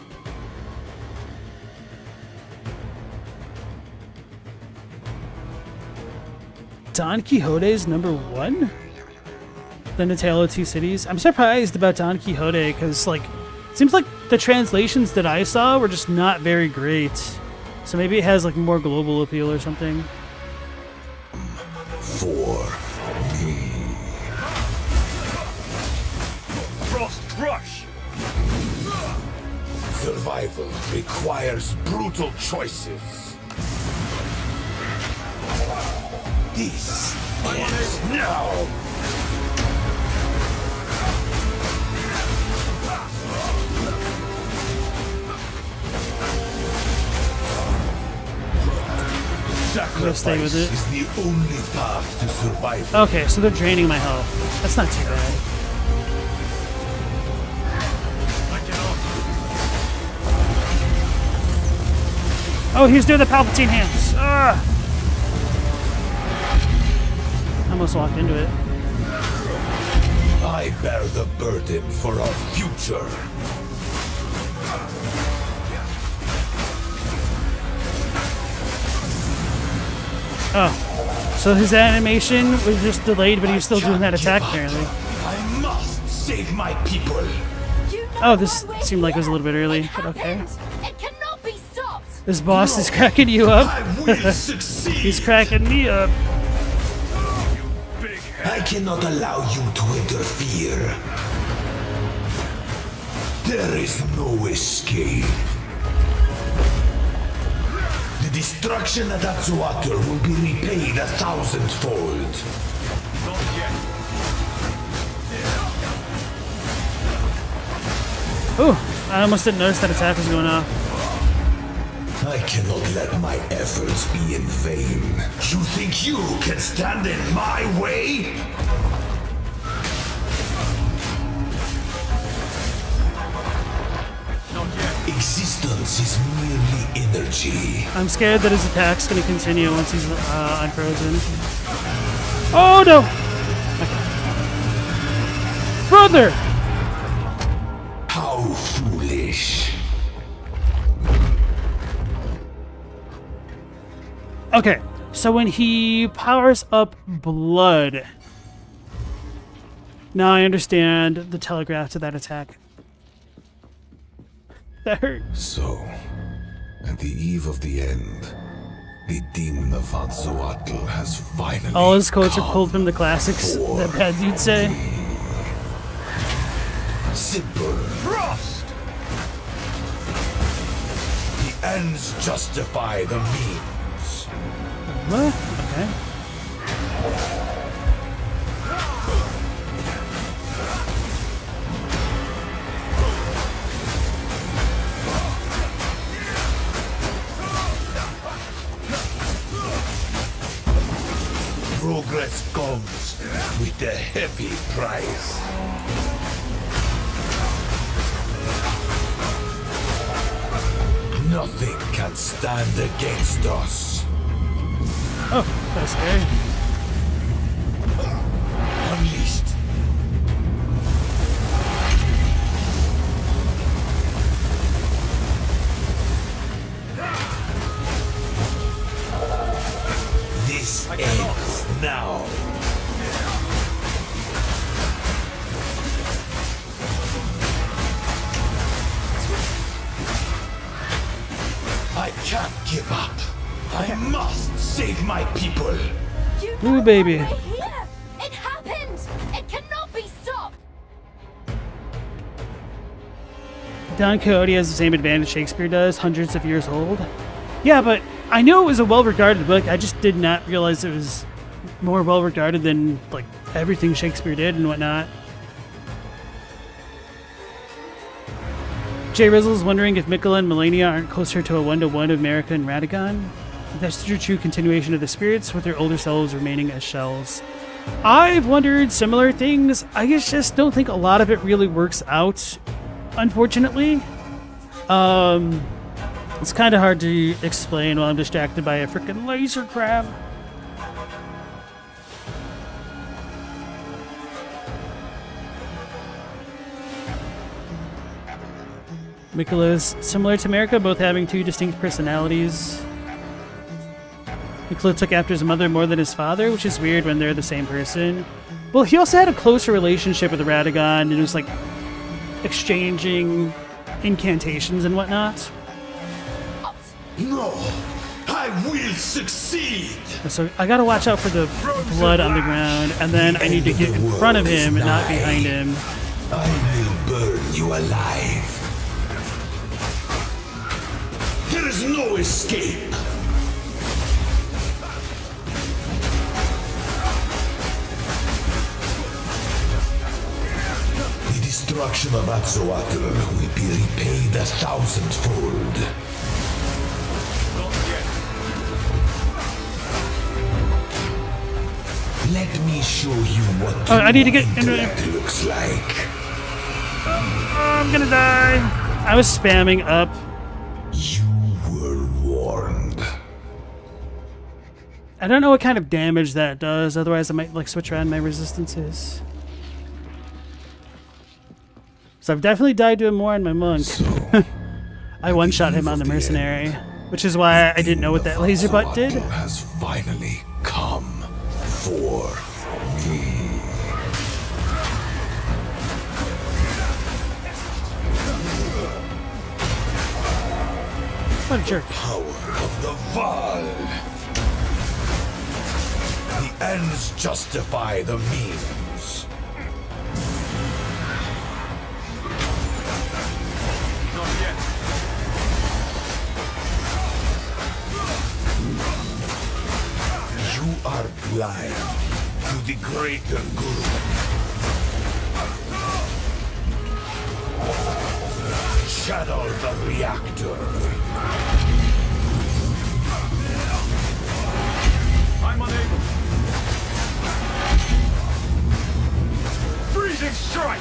Don Quixote is number 1? Then A Tale of Two Cities. I'm surprised about Don Quixote because, like, it seems like the translations that I saw were just not very great. So maybe it has, like, more global appeal or something. For me. Frost Rush! Survival requires brutal choices. This ends now. Stay with it. Is the only path to survival. Okay, so they're draining my health. That's not too bad. Oh, he's doing the Palpatine hands. Ugh. I almost walked into it. I bear the burden for our future. Oh, so his animation was just delayed, but he was still doing that attack apparently. I must save my people. Oh, this seemed like it was a little bit early, but okay. It cannot be stopped. This boss is cracking you up. I will succeed. He's cracking me up. I cannot allow you to interfere. There is no escape. The destruction at Atsuater will be repaid 1,000-fold. Ooh, I almost didn't notice that attack was going off. I cannot let my efforts be in vain. You think you can stand in my way? Existence is merely energy. I'm scared that his attack's going to continue once he's unfrozen. Oh no! Okay. Brother! How foolish. Okay, so when he powers up blood, now I understand the telegraph to that attack. That hurt. So, at the eve of the end, the demon of Atsuatl has finally All his quotes are come pulled from the classics for that bad dudes say. Simple. Frost! The ends justify the means. What? Okay. Progress comes with a heavy price. Nothing can stand against us. Oh, that's scary. Unleashed. This ends now. I can't give up. I must save my people. Ooh, baby. We're here. It happened. It cannot be stopped. Don Quixote has the same advantage Shakespeare does, hundreds of years old. Yeah, but I knew it was a well-regarded book. I just did not realize it was more well-regarded than, like, everything Shakespeare did and whatnot. Jay Rizzle's wondering if Mikola and Melania aren't closer to a one-to-one of America and Radagon. If that's the true continuation of the spirits, with their older selves remaining as shells. I've wondered similar things. I just don't think a lot of it really works out, unfortunately. It's kind of hard to explain while I'm distracted by a freaking laser crab. Mikola's similar to America, both having two distinct personalities. Mikola took after his mother more than his father, which is weird when they're the same person. Well, he also had a closer relationship with Radagon, and it was like exchanging incantations and whatnot. No, I will succeed. So I gotta watch out for the blood on the ground, and then I need to get in front of him and not behind him. I will burn you alive. There is no escape. The destruction of Atzoatl will be repaid 1,000-fold. Let me show you what I need to get into it. intellect looks like. I'm gonna die. I was spamming up. You were warned. I don't know what kind of damage that does, otherwise I might like switch around my resistances. So I've definitely died to him more on my monk. So, I one-shot him on the mercenary, which is why I didn't know what that laser butt did. Has finally come for me. What a jerk. Power of the Val. The ends justify the means. Not yet. You are blind to the greater good. Channel the reactor. I'm unable. Freezing strike!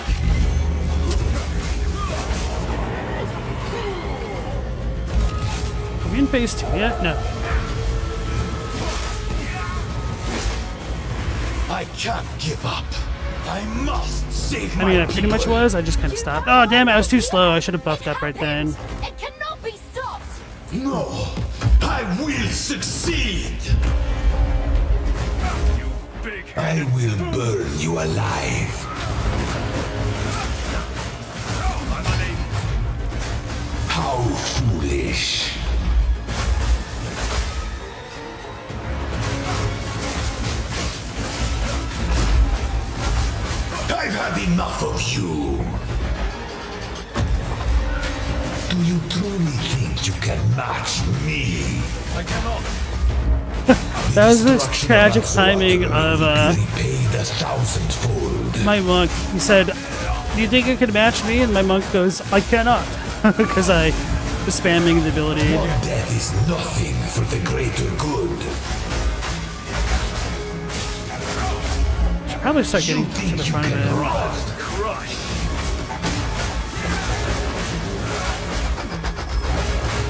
Are we in phase 2 yet? No. I can't give up. I must save my I mean, I pretty much people. was. I just kind of stopped. Oh, damn it. I was too slow. I should have buffed up right then. It cannot be stopped! No, I will succeed. You big I will burn you alive. I'm unable. How foolish. I've had enough of you. Do you truly think you can match me? I cannot. That was the tragic timing of Repaid 1,000-fold. my monk. He said, "Do you think you could match me?" And my monk goes, "I cannot," because I was spamming the ability. Your death is nothing for the greater good. Should probably start You getting to think the you front of can him. run? Crush.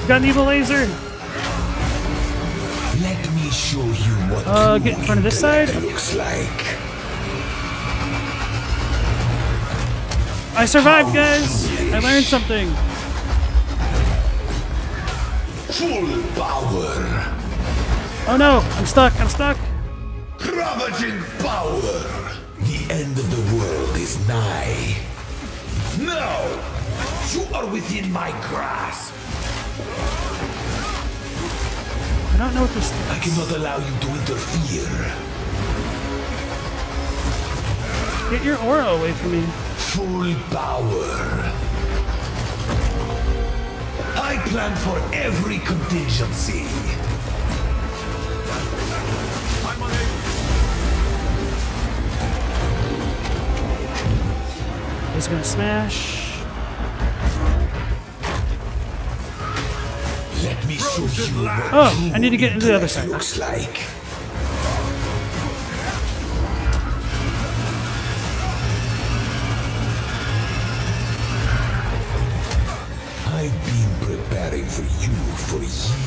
Got an evil laser. Let me show you what Get in front of this side. intellect looks like. I survived, guys. I learned something. Full power. Oh no, I'm stuck. I'm stuck. Ravaging power! The end of the world is nigh. Now, you are within my grasp. I don't know what this I cannot allow you to interfere. Get your aura away from me. Full power. I plan for every contingency. I'm unable. He's gonna smash. Let me show you what Oh, I need to get into the other side. looks like.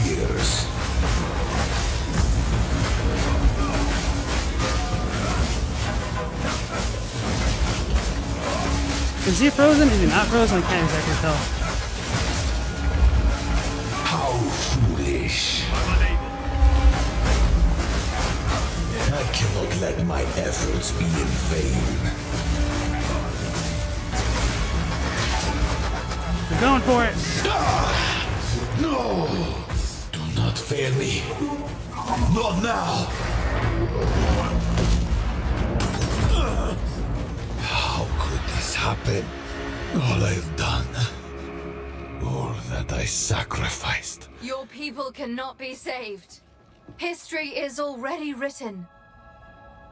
years. Is he frozen? Is he not frozen? I can't exactly tell. How foolish. I cannot let my efforts be in vain. We're going for it. No! Do not fail me. Not now! How could this happen? All I've done. All that I sacrificed. Your people cannot be saved. History is already written.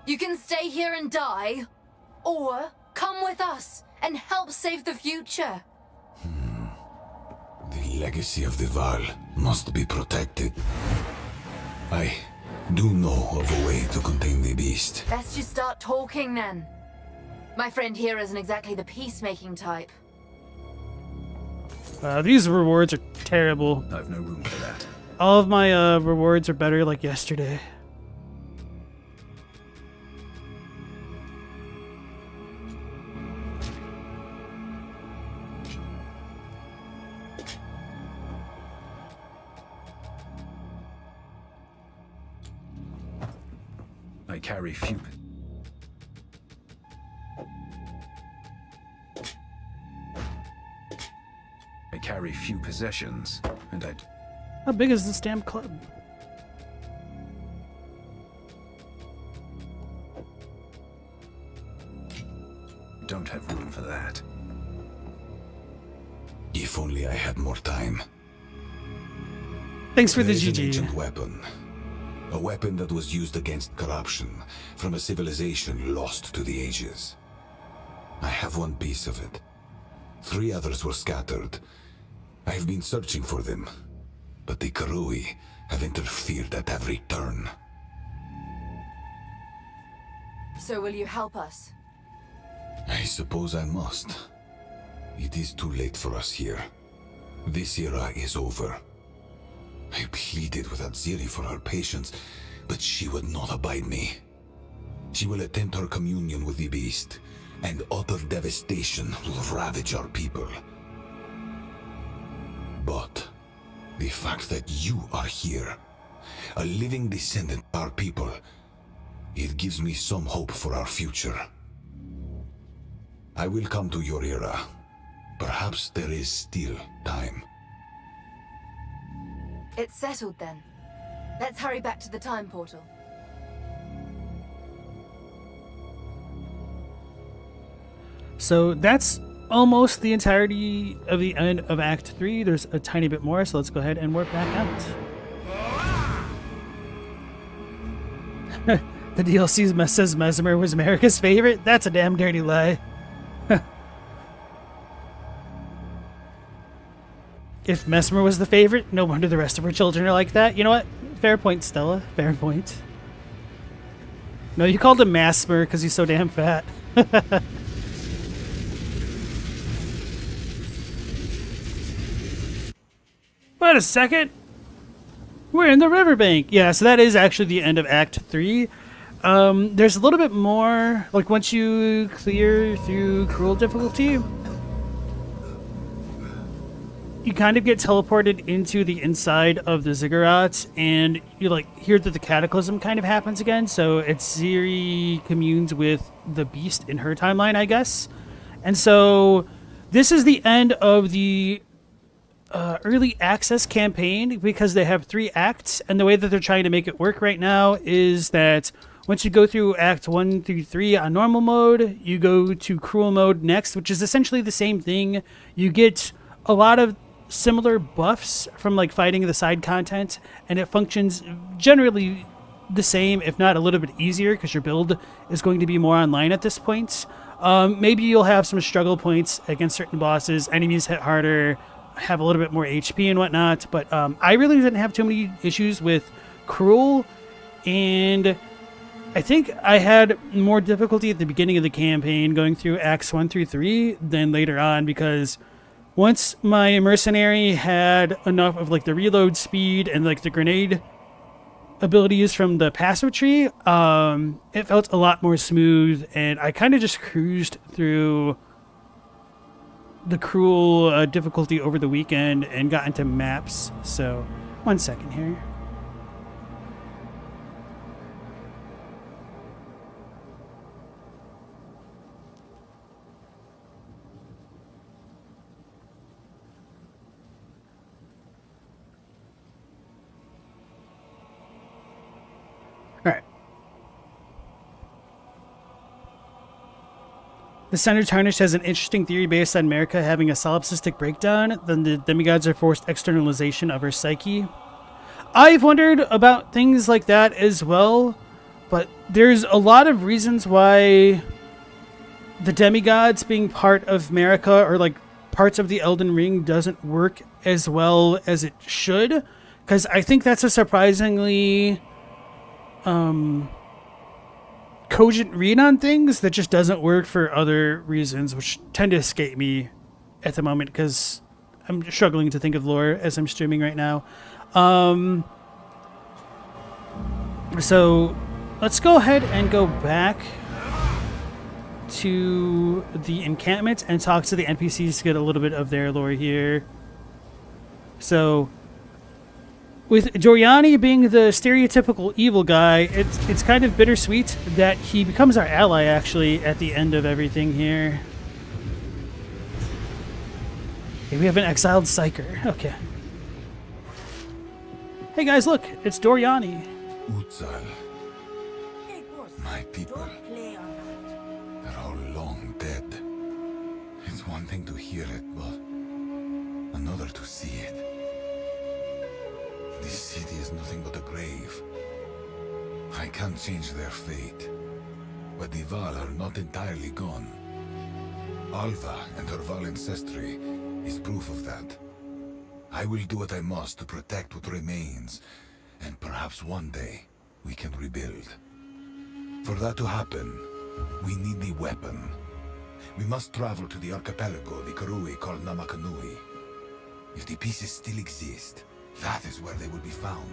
You can stay here and die, or come with us and help save the future. The legacy of the Val must be protected. I do know of a way to contain the beast. Best you start talking then. My friend here isn't exactly the peacemaking type. These rewards are terrible. I've no room for that. All of my rewards are better like yesterday. I carry few. I carry few possessions, and I How big is this damn club? don't have room for that. If only I had more time. Thanks for There the is an GG. ancient weapon. A weapon that was used against corruption from a civilization lost to the ages. I have one piece of it. 3 others were scattered. I have been searching for them, but the Karui have interfered at every turn. So will you help us? I suppose I must. It is too late for us here. This era is over. I pleaded with Aziri for her patience, but she would not abide me. She will attempt her communion with the beast, and utter devastation will ravage our people. But the fact that you are here, a living descendant of our people, it gives me some hope for our future. I will come to your era. Perhaps there is still time. It's settled then. Let's hurry back to the time portal. So that's almost the entirety of the end of Act 3. There's a tiny bit more, so let's go ahead and warp back out. The DLC says Mesmer was America's favorite? That's a damn dirty lie. If Mesmer was the favorite, no wonder the rest of her children are like that. You know what? Fair point, Stella. Fair point. No, you called him Masmer because he's so damn fat. Wait a second. We're in the riverbank. Yeah, so that is actually the end of Act 3. There's a little bit more, like once you clear through Cruel difficulty, you kind of get teleported into the inside of the ziggurats, and you like hear that the cataclysm kind of happens again. So it's Ziri communes with the beast in her timeline, I guess. And so this is the end of the early access campaign because they have 3 acts, and the way that they're trying to make it work right now is that once you go through Act 1 through 3 on normal mode, you go to Cruel mode next, which is essentially the same thing. You get a lot of similar buffs from like fighting the side content, and it functions generally the same, if not a little bit easier, because your build is going to be more online at this point. Maybe you'll have some struggle points against certain bosses, enemies hit harder, have a little bit more HP and whatnot, but I really didn't have too many issues with Cruel, and I think I had more difficulty at the beginning of the campaign going through Acts 1 through 3 than later on, because once my mercenary had enough of like the reload speed and like the grenade abilities from the passive tree, it felt a lot more smooth, and I kind of just cruised through the cruel difficulty over the weekend and got into maps. So, 1 second here. All right. The Center Tarnished has an interesting theory based on America having a solipsistic breakdown. Then the demigods are forced externalization of her psyche. I've wondered about things like that as well, but there's a lot of reasons why the demigods being part of America or like parts of the Elden Ring doesn't work as well as it should, because I think that's a surprisingly cogent read on things that just doesn't work for other reasons, which tend to escape me at the moment because I'm struggling to think of lore as I'm streaming right now. So let's go ahead and go back to the encampment and talk to the NPCs to get a little bit of their lore here. So with Doriani being the stereotypical evil guy, it's kind of bittersweet that he becomes our ally, actually, at the end of everything here. Okay, we have an exiled psyker. Okay. Hey guys, look, it's Doriani. Utsal, Hey, boss, my people, don't play on that. they're all long dead. It's one thing to hear it, but another to see it. This city is nothing but a grave. I can't change their fate, but the Val are not entirely gone. Alva and her Val ancestry is proof of that. I will do what I must to protect what remains, and perhaps one day we can rebuild. For that to happen, we need the weapon. We must travel to the archipelago the Karui call Namakanui. If the pieces still exist, that is where they will be found.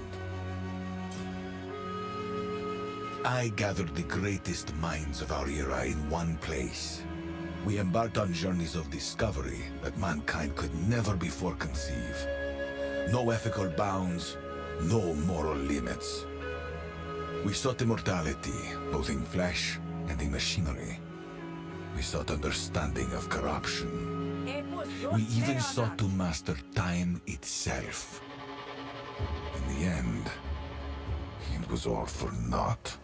I gathered the greatest minds of our era in one place. We embarked on journeys of discovery that mankind could never before conceive. No ethical bounds, no moral limits. We sought immortality, both in flesh and in machinery. We sought understanding of corruption. Hey, boss, don't We play even on sought to that. master time itself. In the end, it was all for naught.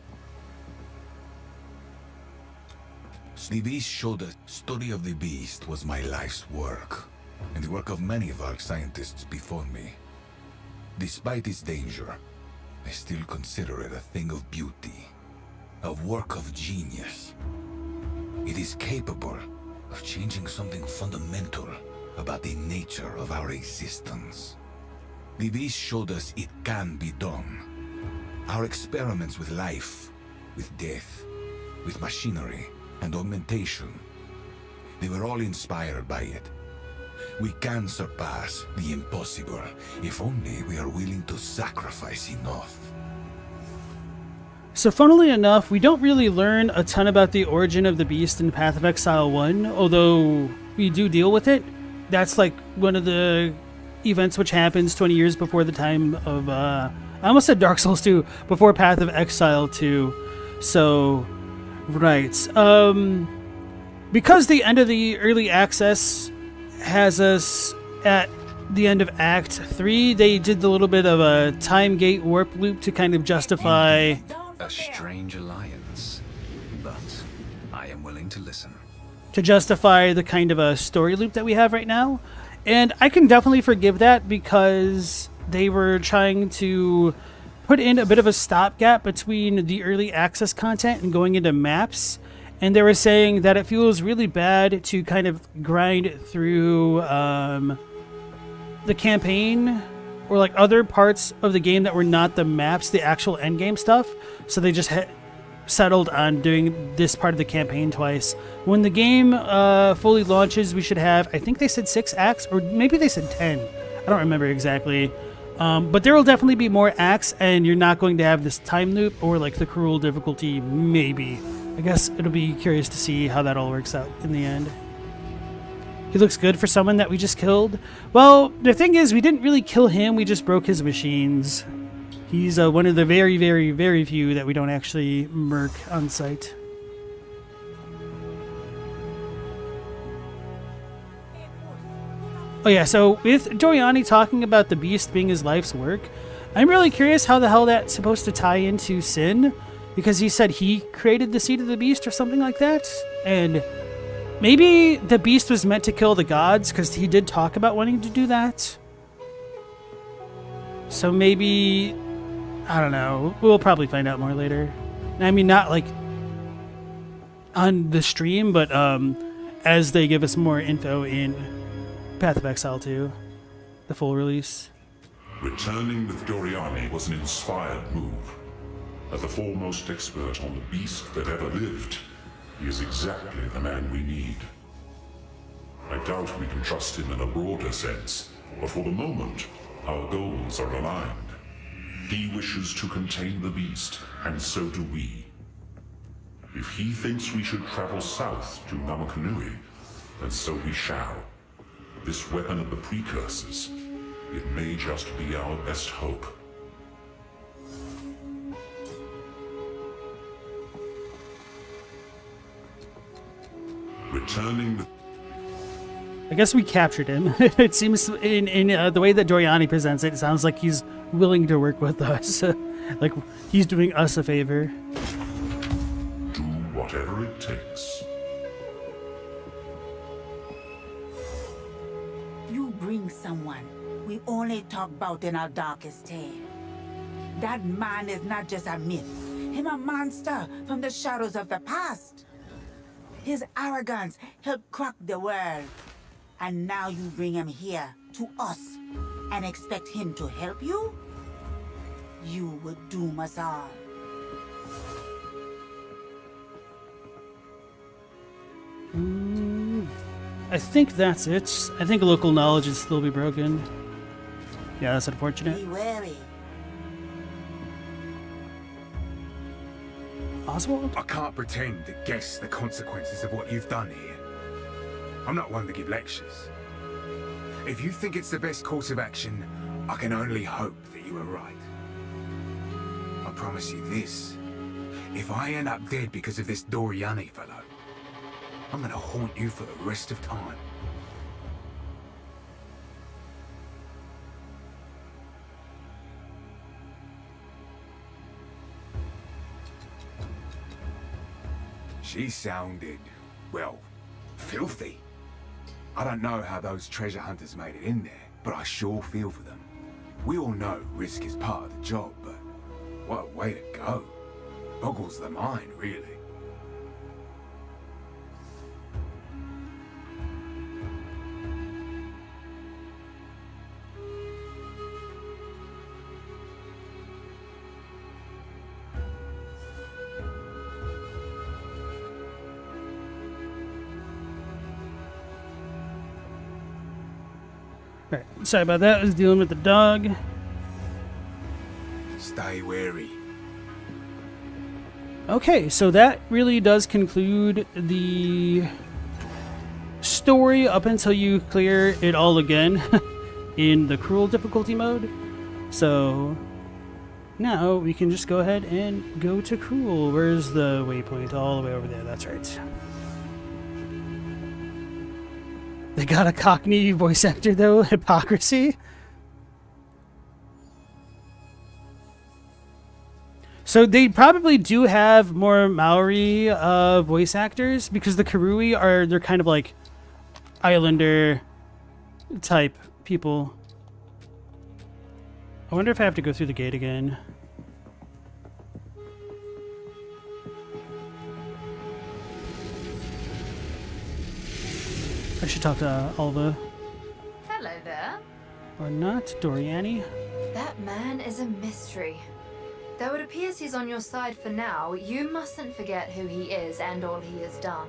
The Beast showed the story of the Beast was my life's work, and the work of many of our scientists before me. Despite its danger, I still consider it a thing of beauty, a work of genius. It is capable of changing something fundamental about the nature of our existence. The Beast showed us it can be done. Our experiments with life, with death, with machinery, and augmentation, they were all inspired by it. We can surpass the impossible if only we are willing to sacrifice enough. So funnily enough, we don't really learn a ton about the origin of the beast in Path of Exile 1, although we do deal with it. That's like one of the events which happens 20 years before the time of, I almost said Dark Souls 2, before Path of Exile 2. So, right. Because the end of the early access has us at the end of Act 3, they did the little bit of a time gate warp loop to kind of justify A strange alliance, but I am willing to listen. the kind of a story loop that we have right now. And I can definitely forgive that because they were trying to put in a bit of a stopgap between the early access content and going into maps. And they were saying that it feels really bad to kind of grind through the campaign or like other parts of the game that were not the maps, the actual endgame stuff. So they just settled on doing this part of the campaign twice. When the game fully launches, we should have, I think they said 6 acts, or maybe they said 10. I don't remember exactly. But there will definitely be more acts, and you're not going to have this time loop or like the cruel difficulty, maybe. I guess it'll be curious to see how that all works out in the end. He looks good for someone that we just killed. Well, the thing is, we didn't really kill him, we just broke his machines. He's one of the very, very, very few that we don't actually murk on sight. Oh yeah, so with Doriani talking about the beast being his life's work, I'm really curious how the hell that's supposed to tie into Sin, because he said he created the seed of the beast or something like that, and maybe the beast was meant to kill the gods, because he did talk about wanting to do that. So maybe, I don't know, we'll probably find out more later. I mean, not like on the stream, but as they give us more info in Path of Exile 2, the full release. Returning with Doriani was an inspired move. As the foremost expert on the beast that ever lived, he is exactly the man we need. I doubt we can trust him in a broader sense, but for the moment, our goals are aligned. He wishes to contain the beast, and so do we. If he thinks we should travel south to Namakanui, then so we shall. This weapon of the precursors, it may just be our best hope. Returning with... I guess we captured him. It seems in the way that Doriani presents it, it sounds like he's willing to work with us. Like he's doing us a favor. Do whatever it takes. You bring someone we only talk about in our darkest tale. That man is not just a myth. Him a monster from the shadows of the past. His arrogance helped crack the world. And now you bring him here to us and expect him to help you? You would doom us all. I think that's it. I think local knowledge would still be broken. Yeah, that's unfortunate. Be wary. Oswald? I can't pretend to guess the consequences of what you've done here. I'm not one to give lectures. If you think it's the best course of action, I can only hope that you are right. I promise you this. If I end up dead because of this Doriani fellow, I'm gonna haunt you for the rest of time. She sounded, well, filthy. I don't know how those treasure hunters made it in there, but I sure feel for them. We all know risk is part of the job, but what a way to go. Boggles the mind, really. Right. Sorry about that. I was dealing with the dog. Stay wary. Okay, so that really does conclude the story up until you clear it all again in the cruel difficulty mode. So now we can just go ahead and go to cruel. Where's the waypoint? All the way over there. That's right. They got a Cockney voice actor though. Hypocrisy. So they probably do have more Maori voice actors because the Karui they're kind of like Islander type people. I wonder if I have to go through the gate again. I should talk to Alva. Hello there. Or not, Doriani. That man is a mystery. Though it appears he's on your side for now, you mustn't forget who he is and all he has done.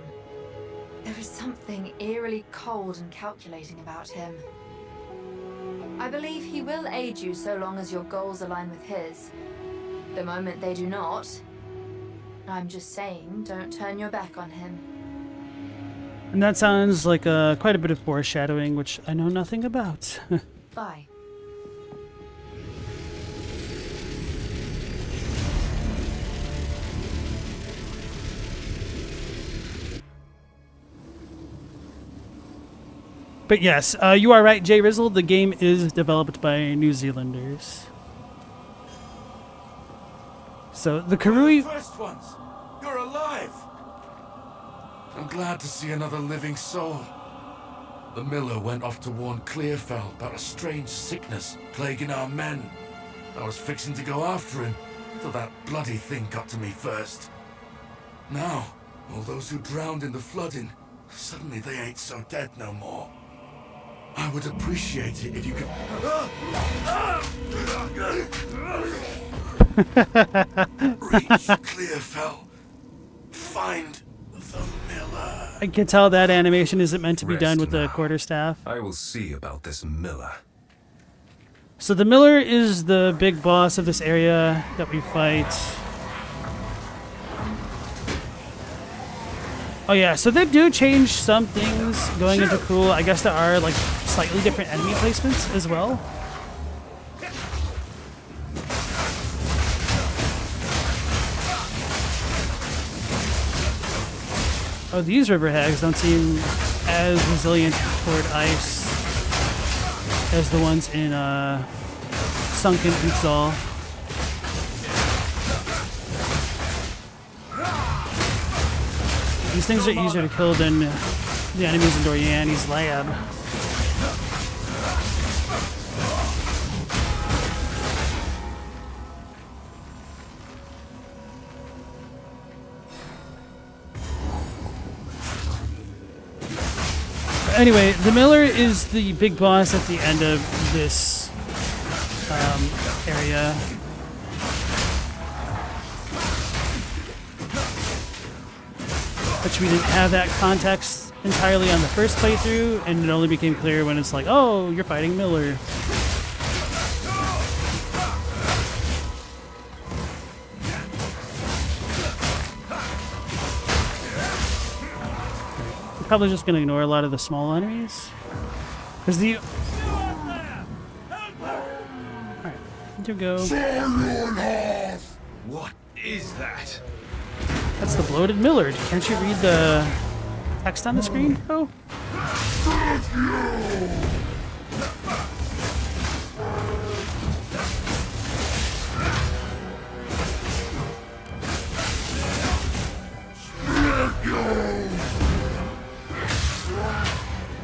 There is something eerily cold and calculating about him. I believe he will aid you so long as your goals align with his. The moment they do not, I'm just saying, don't turn your back on him. And that sounds like quite a bit of foreshadowing, which I know nothing about. Bye. But yes, you are right, Jay Rizzle. The game is developed by New Zealanders. So the Karui... First ones! You're alive! I'm glad to see another living soul. The miller went off to warn Clearfell about a strange sickness plaguing our men. I was fixing to go after him, till that bloody thing got to me first. Now, all those who drowned in the flooding, suddenly they ain't so dead no more. I would appreciate it if you could... reach Clearfell. Find the miller. I can tell that animation isn't meant to be done with the now. quarterstaff. I will see about this miller. So the Miller is the big boss of this area that we fight. Oh yeah, so they do change some things going into Cruel. I guess there are like slightly different enemy placements as well. Oh, these river hags don't seem as resilient toward ice as the ones in Sunken Utzal. These things are easier to kill than the enemies in Doriani's lab. Anyway, the Miller is the big boss at the end of this area. Which we didn't have that context entirely on the first playthrough, and it only became clear when it's like, oh, you're fighting Miller. I'm probably just going to ignore a lot of the small enemies. Because the... Alright, here we go. What is that? That's the bloated Miller. Can't you read the text on the screen, bro?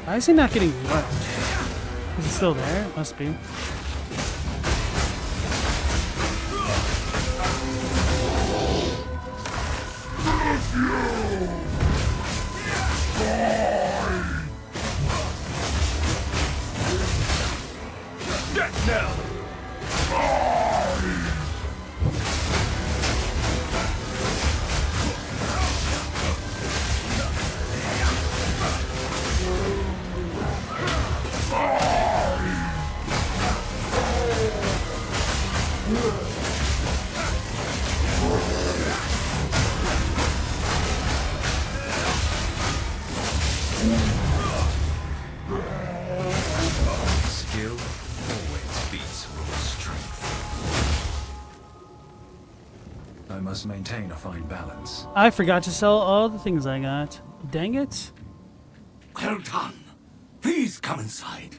Why is he not getting marked? Is it still there? It must be. Death knell! Skill always beats raw strength. I must maintain a fine balance. I forgot to sell all the things I got. Dang it. Well done. Please come inside.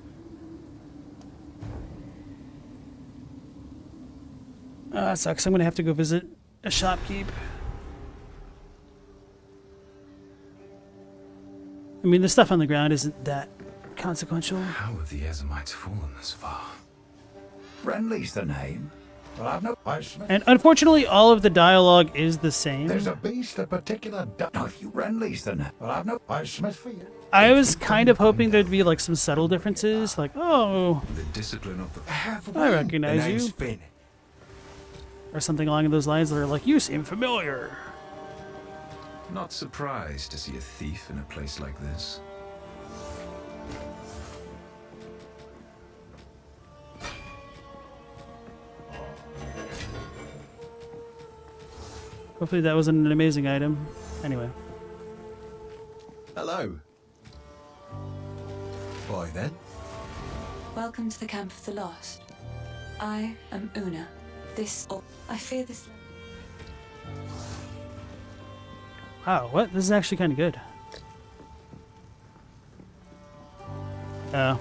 That sucks. I'm going to have to go visit a shopkeep. I mean, the stuff on the ground isn't that consequential. How have the Ezamites fallen this far? Renly's the name. Well, I've no Smith. And unfortunately, all of the dialogue is the same. There's a beast, a particular no, if you Renly's the name. Well, I've no Smith for you. I was kind of hoping there'd be like some subtle differences, like, oh, The discipline of the I recognize you. Finn. or something along those lines that are like, you seem familiar. Not surprised to see a thief in a place like this. Hopefully that wasn't an amazing item. Anyway. Hello. Why then? Welcome to the Camp of the Lost. I am Una. I fear this. Wow, what? This is actually kind of good. Oh.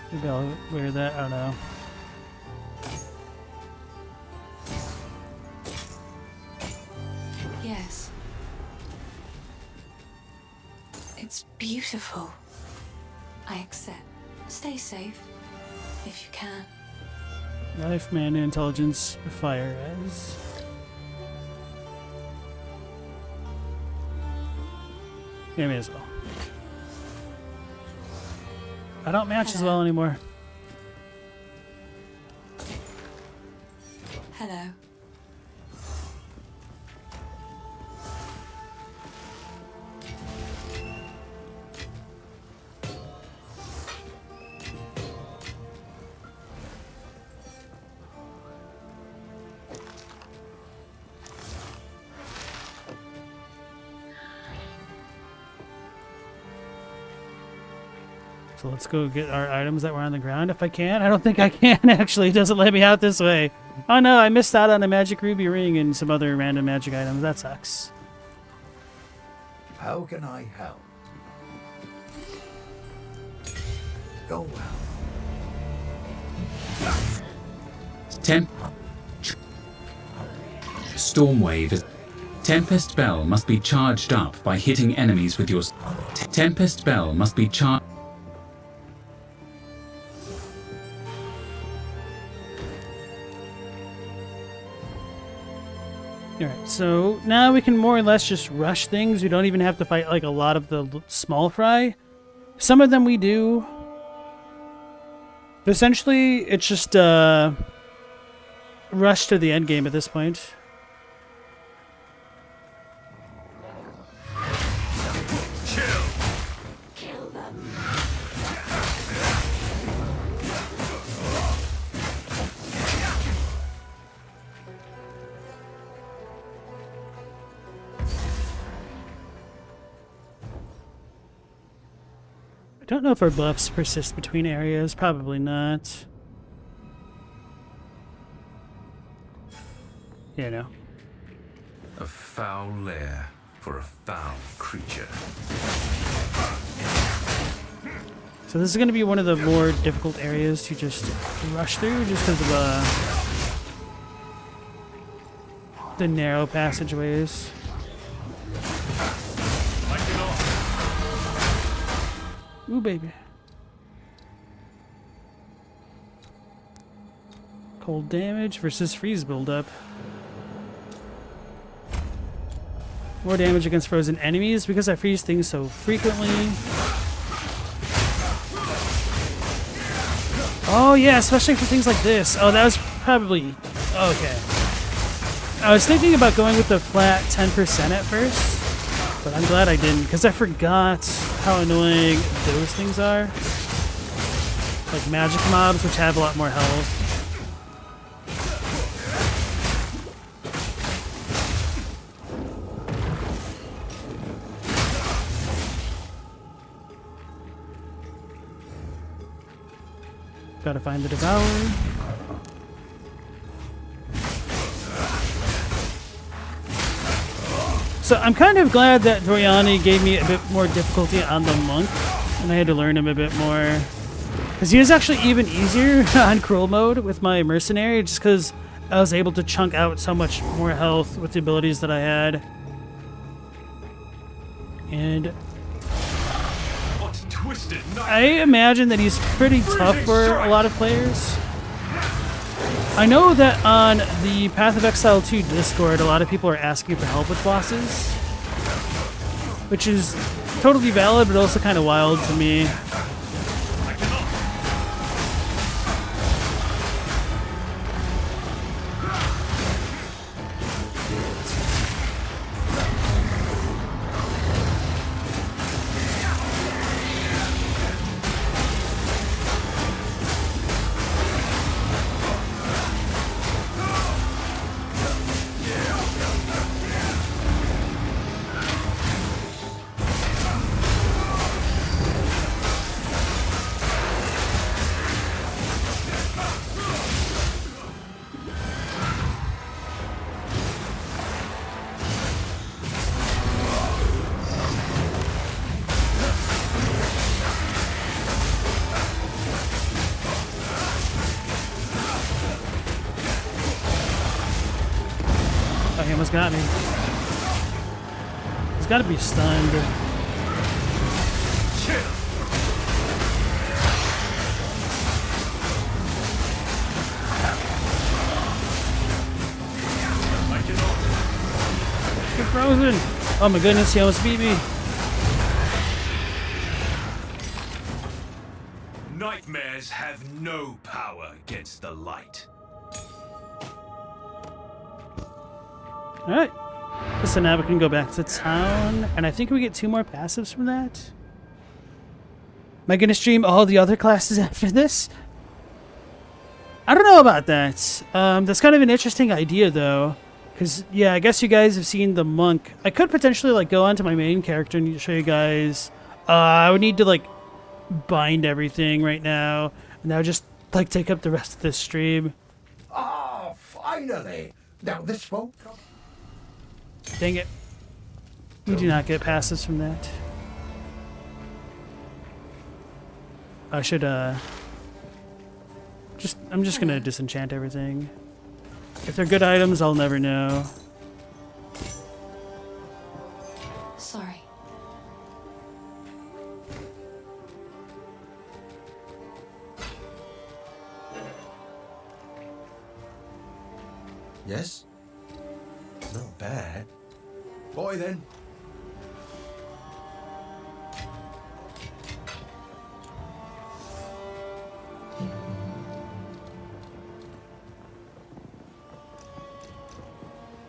Maybe I'll wear that, I don't know. Yes. It's beautiful. I accept. Stay safe, if you can. Life, mana, intelligence, fire res. Yeah, may as well. I don't match as well anymore. Hello. So let's go get our items that were on the ground if I can. I don't think I can, actually. It doesn't let me out this way. Oh no, I missed out on a magic ruby ring and some other random magic items. That sucks. How can I help? Go well. Stormwave is... Tempest Bell must be charged up by hitting enemies with your... Tempest Bell must be charged... Alright, so now we can more or less just rush things. We don't even have to fight like a lot of the small fry. Some of them we do. But essentially, it's just rush to the end game at this point. I don't know if our buffs persist between areas. Probably not. Yeah, no. A foul lair for a foul creature. So this is going to be one of the more difficult areas to just rush through, just because of the narrow passageways. Ooh, baby. Cold damage versus freeze buildup. More damage against frozen enemies because I freeze things so frequently. Oh yeah, especially for things like this. Oh, that was probably... Okay. I was thinking about going with the flat 10% at first, but I'm glad I didn't, because I forgot how annoying those things are. Like magic mobs, which have a lot more health. Gotta find the Devourer. So I'm kind of glad that Doriani gave me a bit more difficulty on the monk, and I had to learn him a bit more. Because he was actually even easier on cruel mode with my mercenary, just because I was able to chunk out so much more health with the abilities that I had. And I imagine that he's pretty tough for a lot of players. I know that on the Path of Exile 2 Discord, a lot of people are asking for help with bosses, which is totally valid, but also kind of wild to me. Oh, he almost got me. He's got to be stunned. You're frozen. Oh my goodness, he almost beat me. Nightmares have no power against the light. Alright. So now we can go back to town, and I think we get 2 more passives from that. Am I going to stream all the other classes after this? I don't know about that. That's kind of an interesting idea, though. Because, yeah, I guess you guys have seen the monk. I could potentially, like, go onto my main character and show you guys. I would need to, like, bind everything right now. And that would just, like, take up the rest of this stream. Ah, finally! Now this won't come. Dang it. We do not get passives from that. I should, I'm just gonna disenchant everything. If they're good items, I'll never know. Sorry. Yes? Not bad. Boy, then.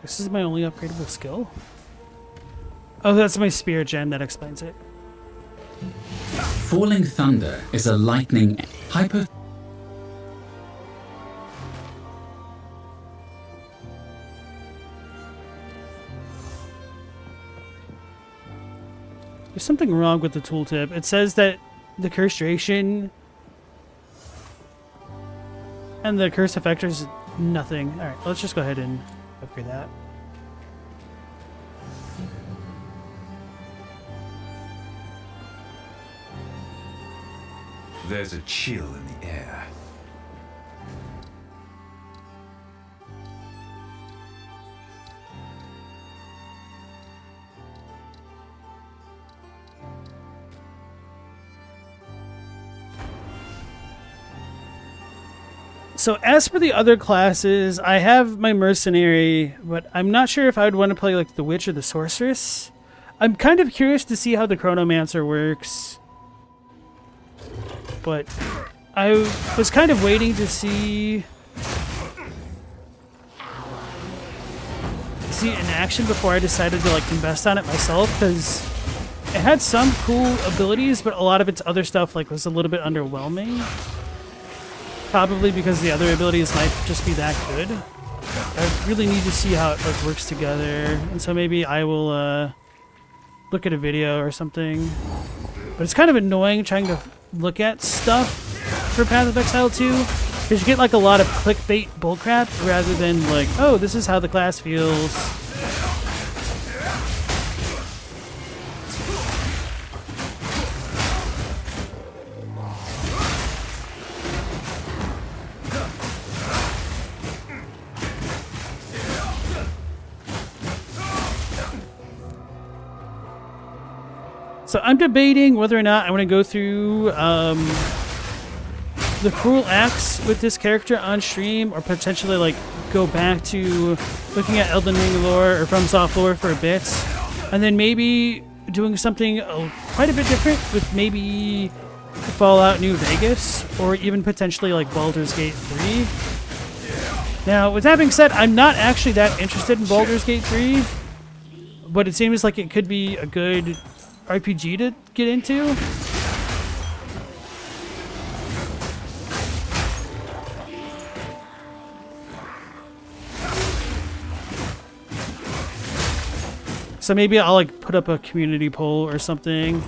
This is my only upgradable skill? Oh, that's my spirit gem. That explains it. Falling Thunder is a lightning hyper. There's something wrong with the tooltip. It says that the curse duration and the curse effector is nothing. Alright, let's just go ahead and upgrade that. There's a chill in the air. So as for the other classes, I have my mercenary, but I'm not sure if I would want to play like the witch or the sorceress. I'm kind of curious to see how the chronomancer works. But I was kind of waiting to see it in action before I decided to like invest on it myself, because it had some cool abilities, but a lot of its other stuff like was a little bit underwhelming. Probably because the other abilities might just be that good. I really need to see how it like works together, and so maybe I will look at a video or something. But it's kind of annoying trying to look at stuff for Path of Exile 2, because you get like a lot of clickbait bullcrap rather than like, oh, this is how the class feels. So I'm debating whether or not I want to go through the cruel acts with this character on stream, or potentially like go back to looking at Elden Ring lore or FromSoft lore for a bit, and then maybe doing something quite a bit different with maybe Fallout New Vegas, or even potentially like Baldur's Gate 3. Now, with that being said, I'm not actually that interested in Baldur's Gate 3, but it seems like it could be a good RPG to get into. So maybe I'll like put up a community poll or something.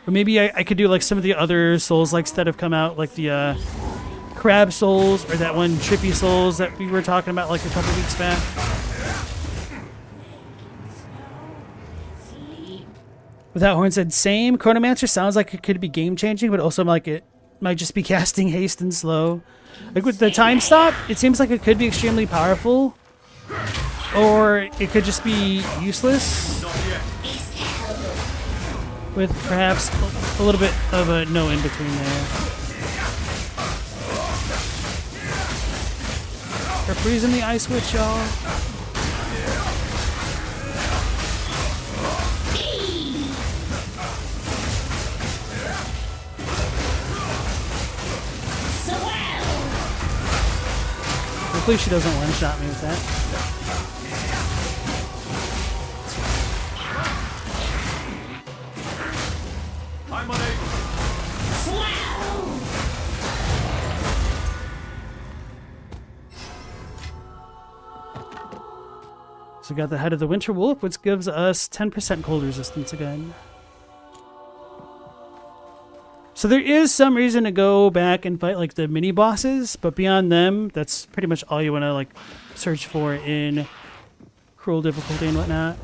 Or maybe I could do like some of the other Souls-likes that have come out, like the Crab Souls, or that one Trippy Souls that we were talking about like a couple weeks back. Without Horn said, same. Chronomancer sounds like it could be game-changing, but also like it might just be casting haste and slow. Like with the time stop, it seems like it could be extremely powerful. Or it could just be useless, with perhaps a little bit of a no in between there. We're freezing the ice witch, y'all. Hopefully she doesn't one-shot me with that. So we got the Head of the Winter Wolf, which gives us 10% cold resistance again. So there is some reason to go back and fight like the mini bosses, but beyond them, that's pretty much all you want to like search for in cruel difficulty and whatnot.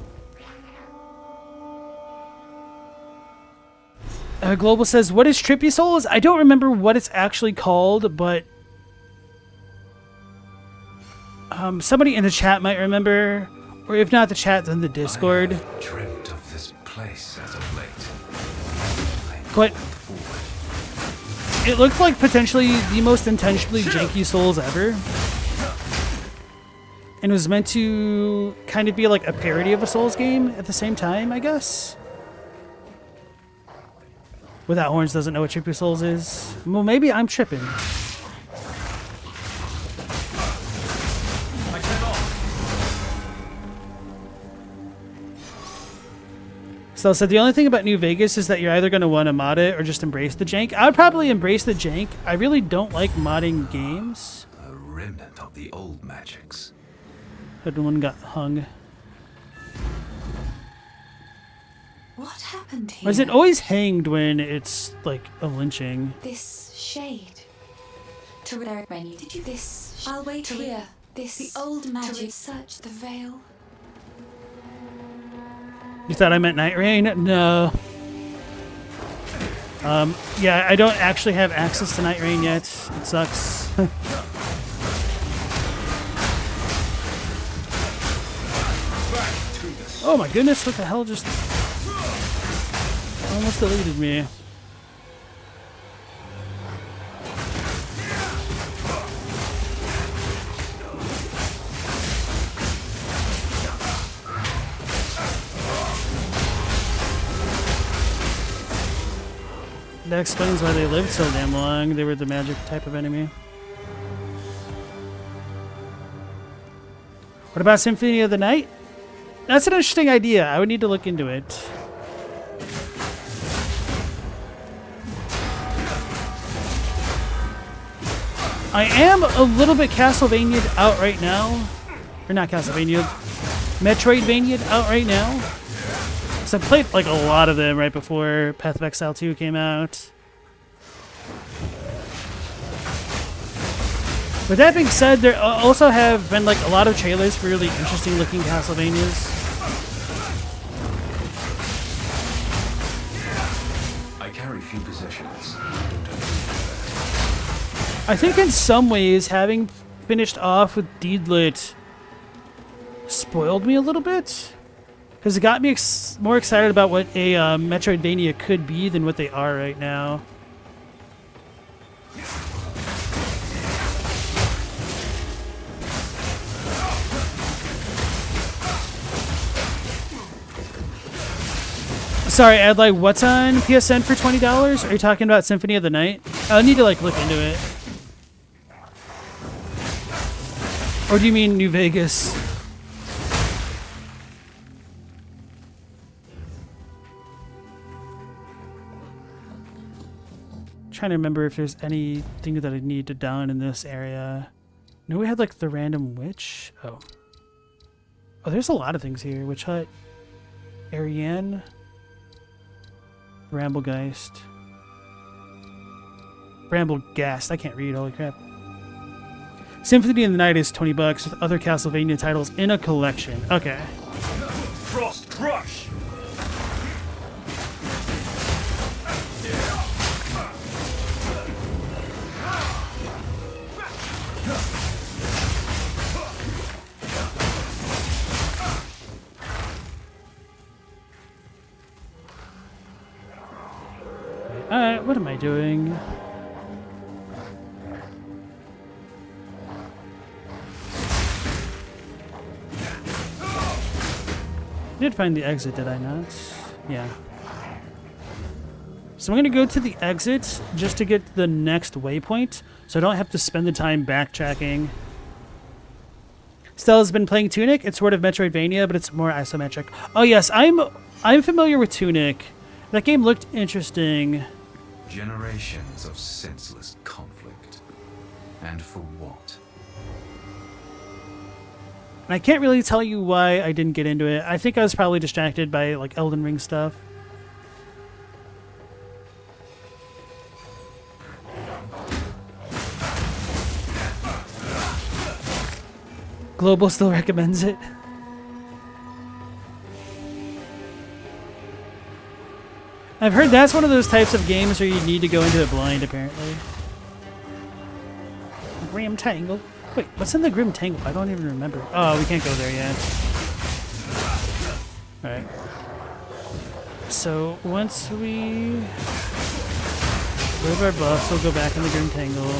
Global says, what is Trippy Souls? I don't remember what it's actually called, but somebody in the chat might remember, or if not the chat, then the Discord. I dreamt of this place as of late. But it looked like potentially the most intentionally janky Souls ever. And was meant to kind of be like a parody of a Souls game at the same time, I guess. Without Horns doesn't know what Trippy Souls is. Well, maybe I'm tripping. So the only thing about New Vegas is that you're either going to want to mod it or just embrace the jank. I would probably embrace the jank. I really don't like modding games. A remnant of the old magics. That one got hung. What happened here? Or is it always hanged when it's like a lynching? This shade. Menu. Did you this? I'll wait here. This the old magic. Search the veil. You thought I meant Night Rain? No. Yeah, I don't actually have access to Night Rain yet. It sucks. Oh my goodness, what the hell just almost deleted me. That explains why they lived so damn long. They were the magic type of enemy. What about Symphony of the Night? That's an interesting idea. I would need to look into it. I am a little bit Castlevania'd out right now. Or not Castlevania. Metroidvania'd out right now. I played like a lot of them right before Path of Exile 2 came out. With that being said, there also have been like a lot of trailers for really interesting looking Castlevanias. I carry few possessions. I think in some ways having finished off with Deedlit spoiled me a little bit. Because it got me more excited about what a Metroidvania could be than what they are right now. Sorry, I'd like what's on PSN for $20? Are you talking about Symphony of the Night? I need to like look into it. Or do you mean New Vegas? Trying to remember if there's anything that I need to down in this area. No, we had like the random witch. Oh, there's a lot of things here. Witch hut, Ariane, Bramblegeist, Brambleghast. I can't read. Holy crap! Symphony of the Night is $20 with other Castlevania titles in a collection. Okay. Frost Crush! What am I doing? Did find the exit, did I not? Yeah. So I'm going to go to the exit just to get to the next waypoint, so I don't have to spend the time backtracking. Stella's been playing Tunic. It's sort of Metroidvania, but it's more isometric. Oh yes, I'm familiar with Tunic. That game looked interesting. Generations of senseless conflict. And for what? And I can't really tell you why I didn't get into it. I think I was probably distracted by like Elden Ring stuff. Global still recommends it. I've heard that's one of those types of games where you need to go into it blind, apparently. Grim Tangle. Wait, what's in the Grim Tangle? I don't even remember. Oh, we can't go there yet. Alright. So, once we remove our buffs, we'll go back in the Grim Tangle.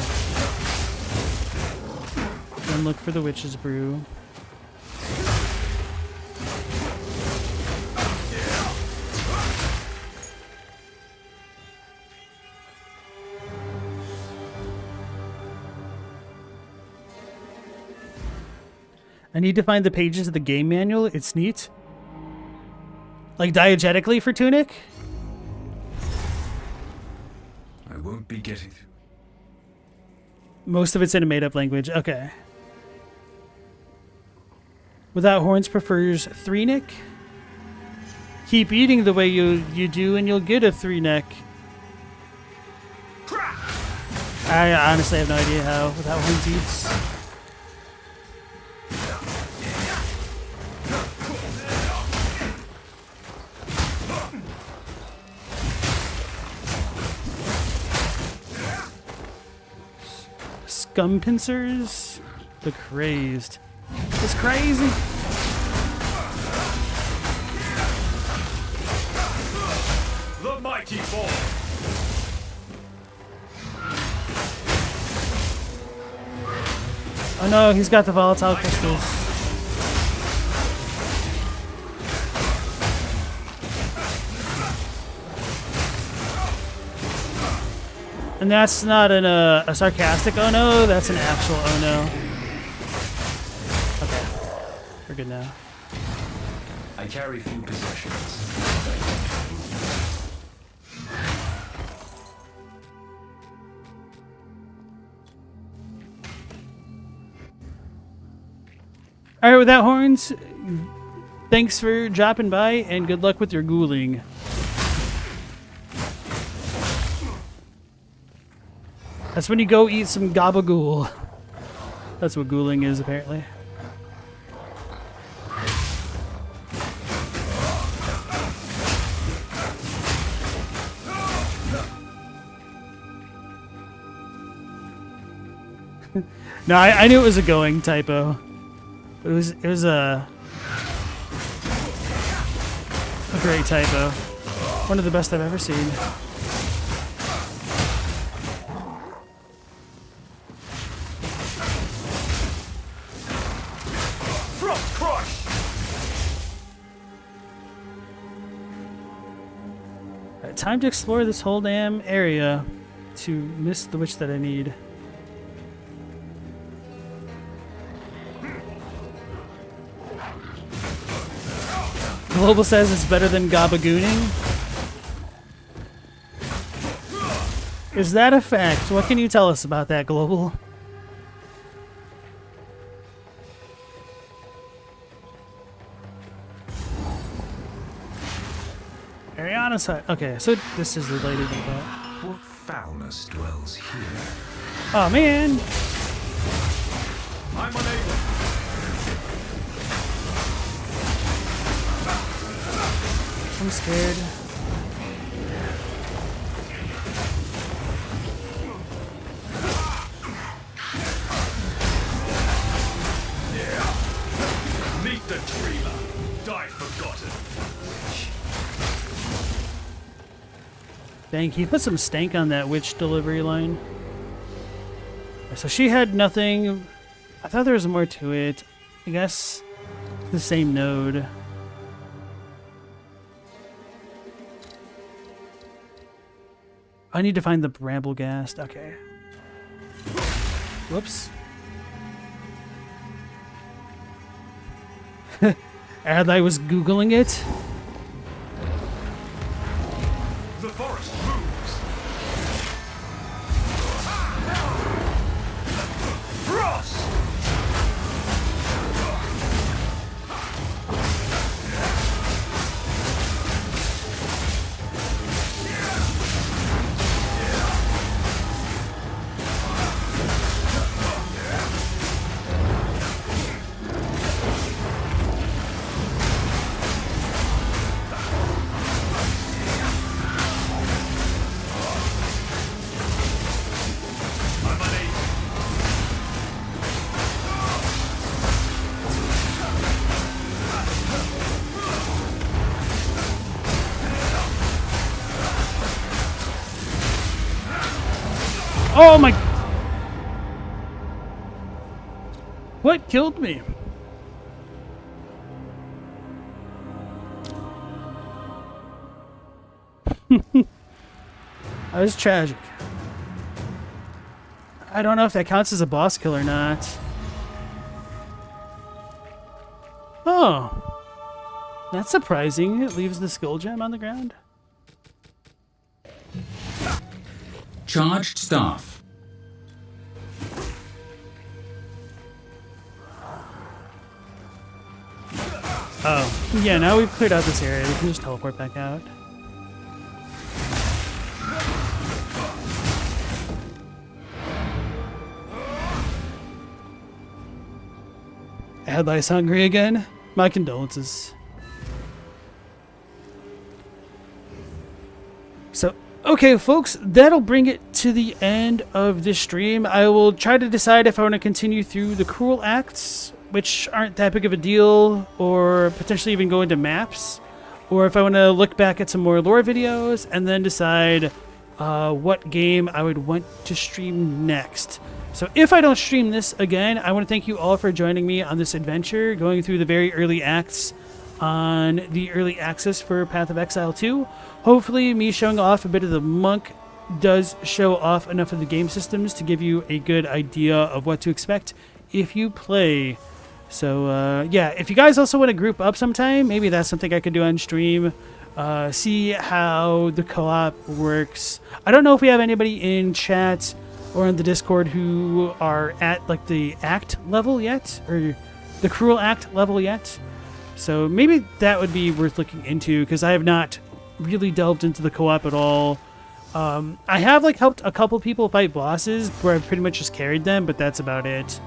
Then look for the Witch's Brew. I need to find the pages of the game manual. It's neat. Like diegetically for Tunic? I won't be getting through. Most of it's in a made-up language. Okay. Without Horns prefers 3-neck. Keep eating the way you do and you'll get a 3-neck. I honestly have no idea how Without Horns eats. Scum pincers? The crazed. It's crazy. The mighty fall. Oh no, he's got the volatile crystals. And that's not a sarcastic oh no, that's an actual oh no. Okay, we're good now. I carry few possessions. Alright, Without Horns, thanks for dropping by and good luck with your ghouling. That's when you go eat some gabagool. That's what ghouling is, apparently. No, I knew it was a going typo. It was a great typo. One of the best I've ever seen. time to explore this whole damn area to miss the witch that I need. Global says it's better than gabagooning. Is that a fact? What can you tell us about that, Global? Ariana's hut. Okay, so this is related to that. What foulness dwells here? Oh man! I'm unable. I'm scared. Meet the dreamer. Die forgotten. Dang, he put some stank on that witch delivery line. So she had nothing. I thought there was more to it. I guess the same node. I need to find the Bramblegast. Okay. Whoops. And I was Googling it. The forest moves. Frost. Oh my... What killed me? That was tragic. I don't know if that counts as a boss kill or not. Oh. That's surprising. It leaves the skill gem on the ground. Charged staff. Oh. Yeah, now we've cleared out this area. We can just teleport back out. Adlai's hungry again? My condolences. So, okay, folks, that'll bring it to the end of this stream. I will try to decide if I want to continue through the cruel acts, which aren't that big of a deal, or potentially even go into maps, or if I want to look back at some more lore videos and then decide what game I would want to stream next. So if I don't stream this again, I want to thank you all for joining me on this adventure, going through the very early acts on the early access for Path of Exile 2. Hopefully me showing off a bit of the monk does show off enough of the game systems to give you a good idea of what to expect if you play. So yeah, if you guys also want to group up sometime, maybe that's something I could do on stream. See how the co-op works. I don't know if we have anybody in chat or on the Discord who are at like the act level yet, or the cruel act level yet. So maybe that would be worth looking into, because I have not really delved into the co-op at all. I have like helped a couple people fight bosses where I've pretty much just carried them, but that's about it.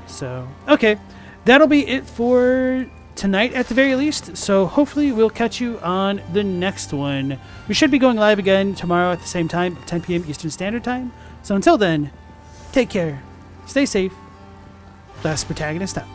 So, okay. That'll be it for tonight at the very least. So hopefully we'll catch you on the next one. We should be going live again tomorrow at the same time, 10 p.m. Eastern Standard Time. So until then, take care, stay safe, Last Protagonist out.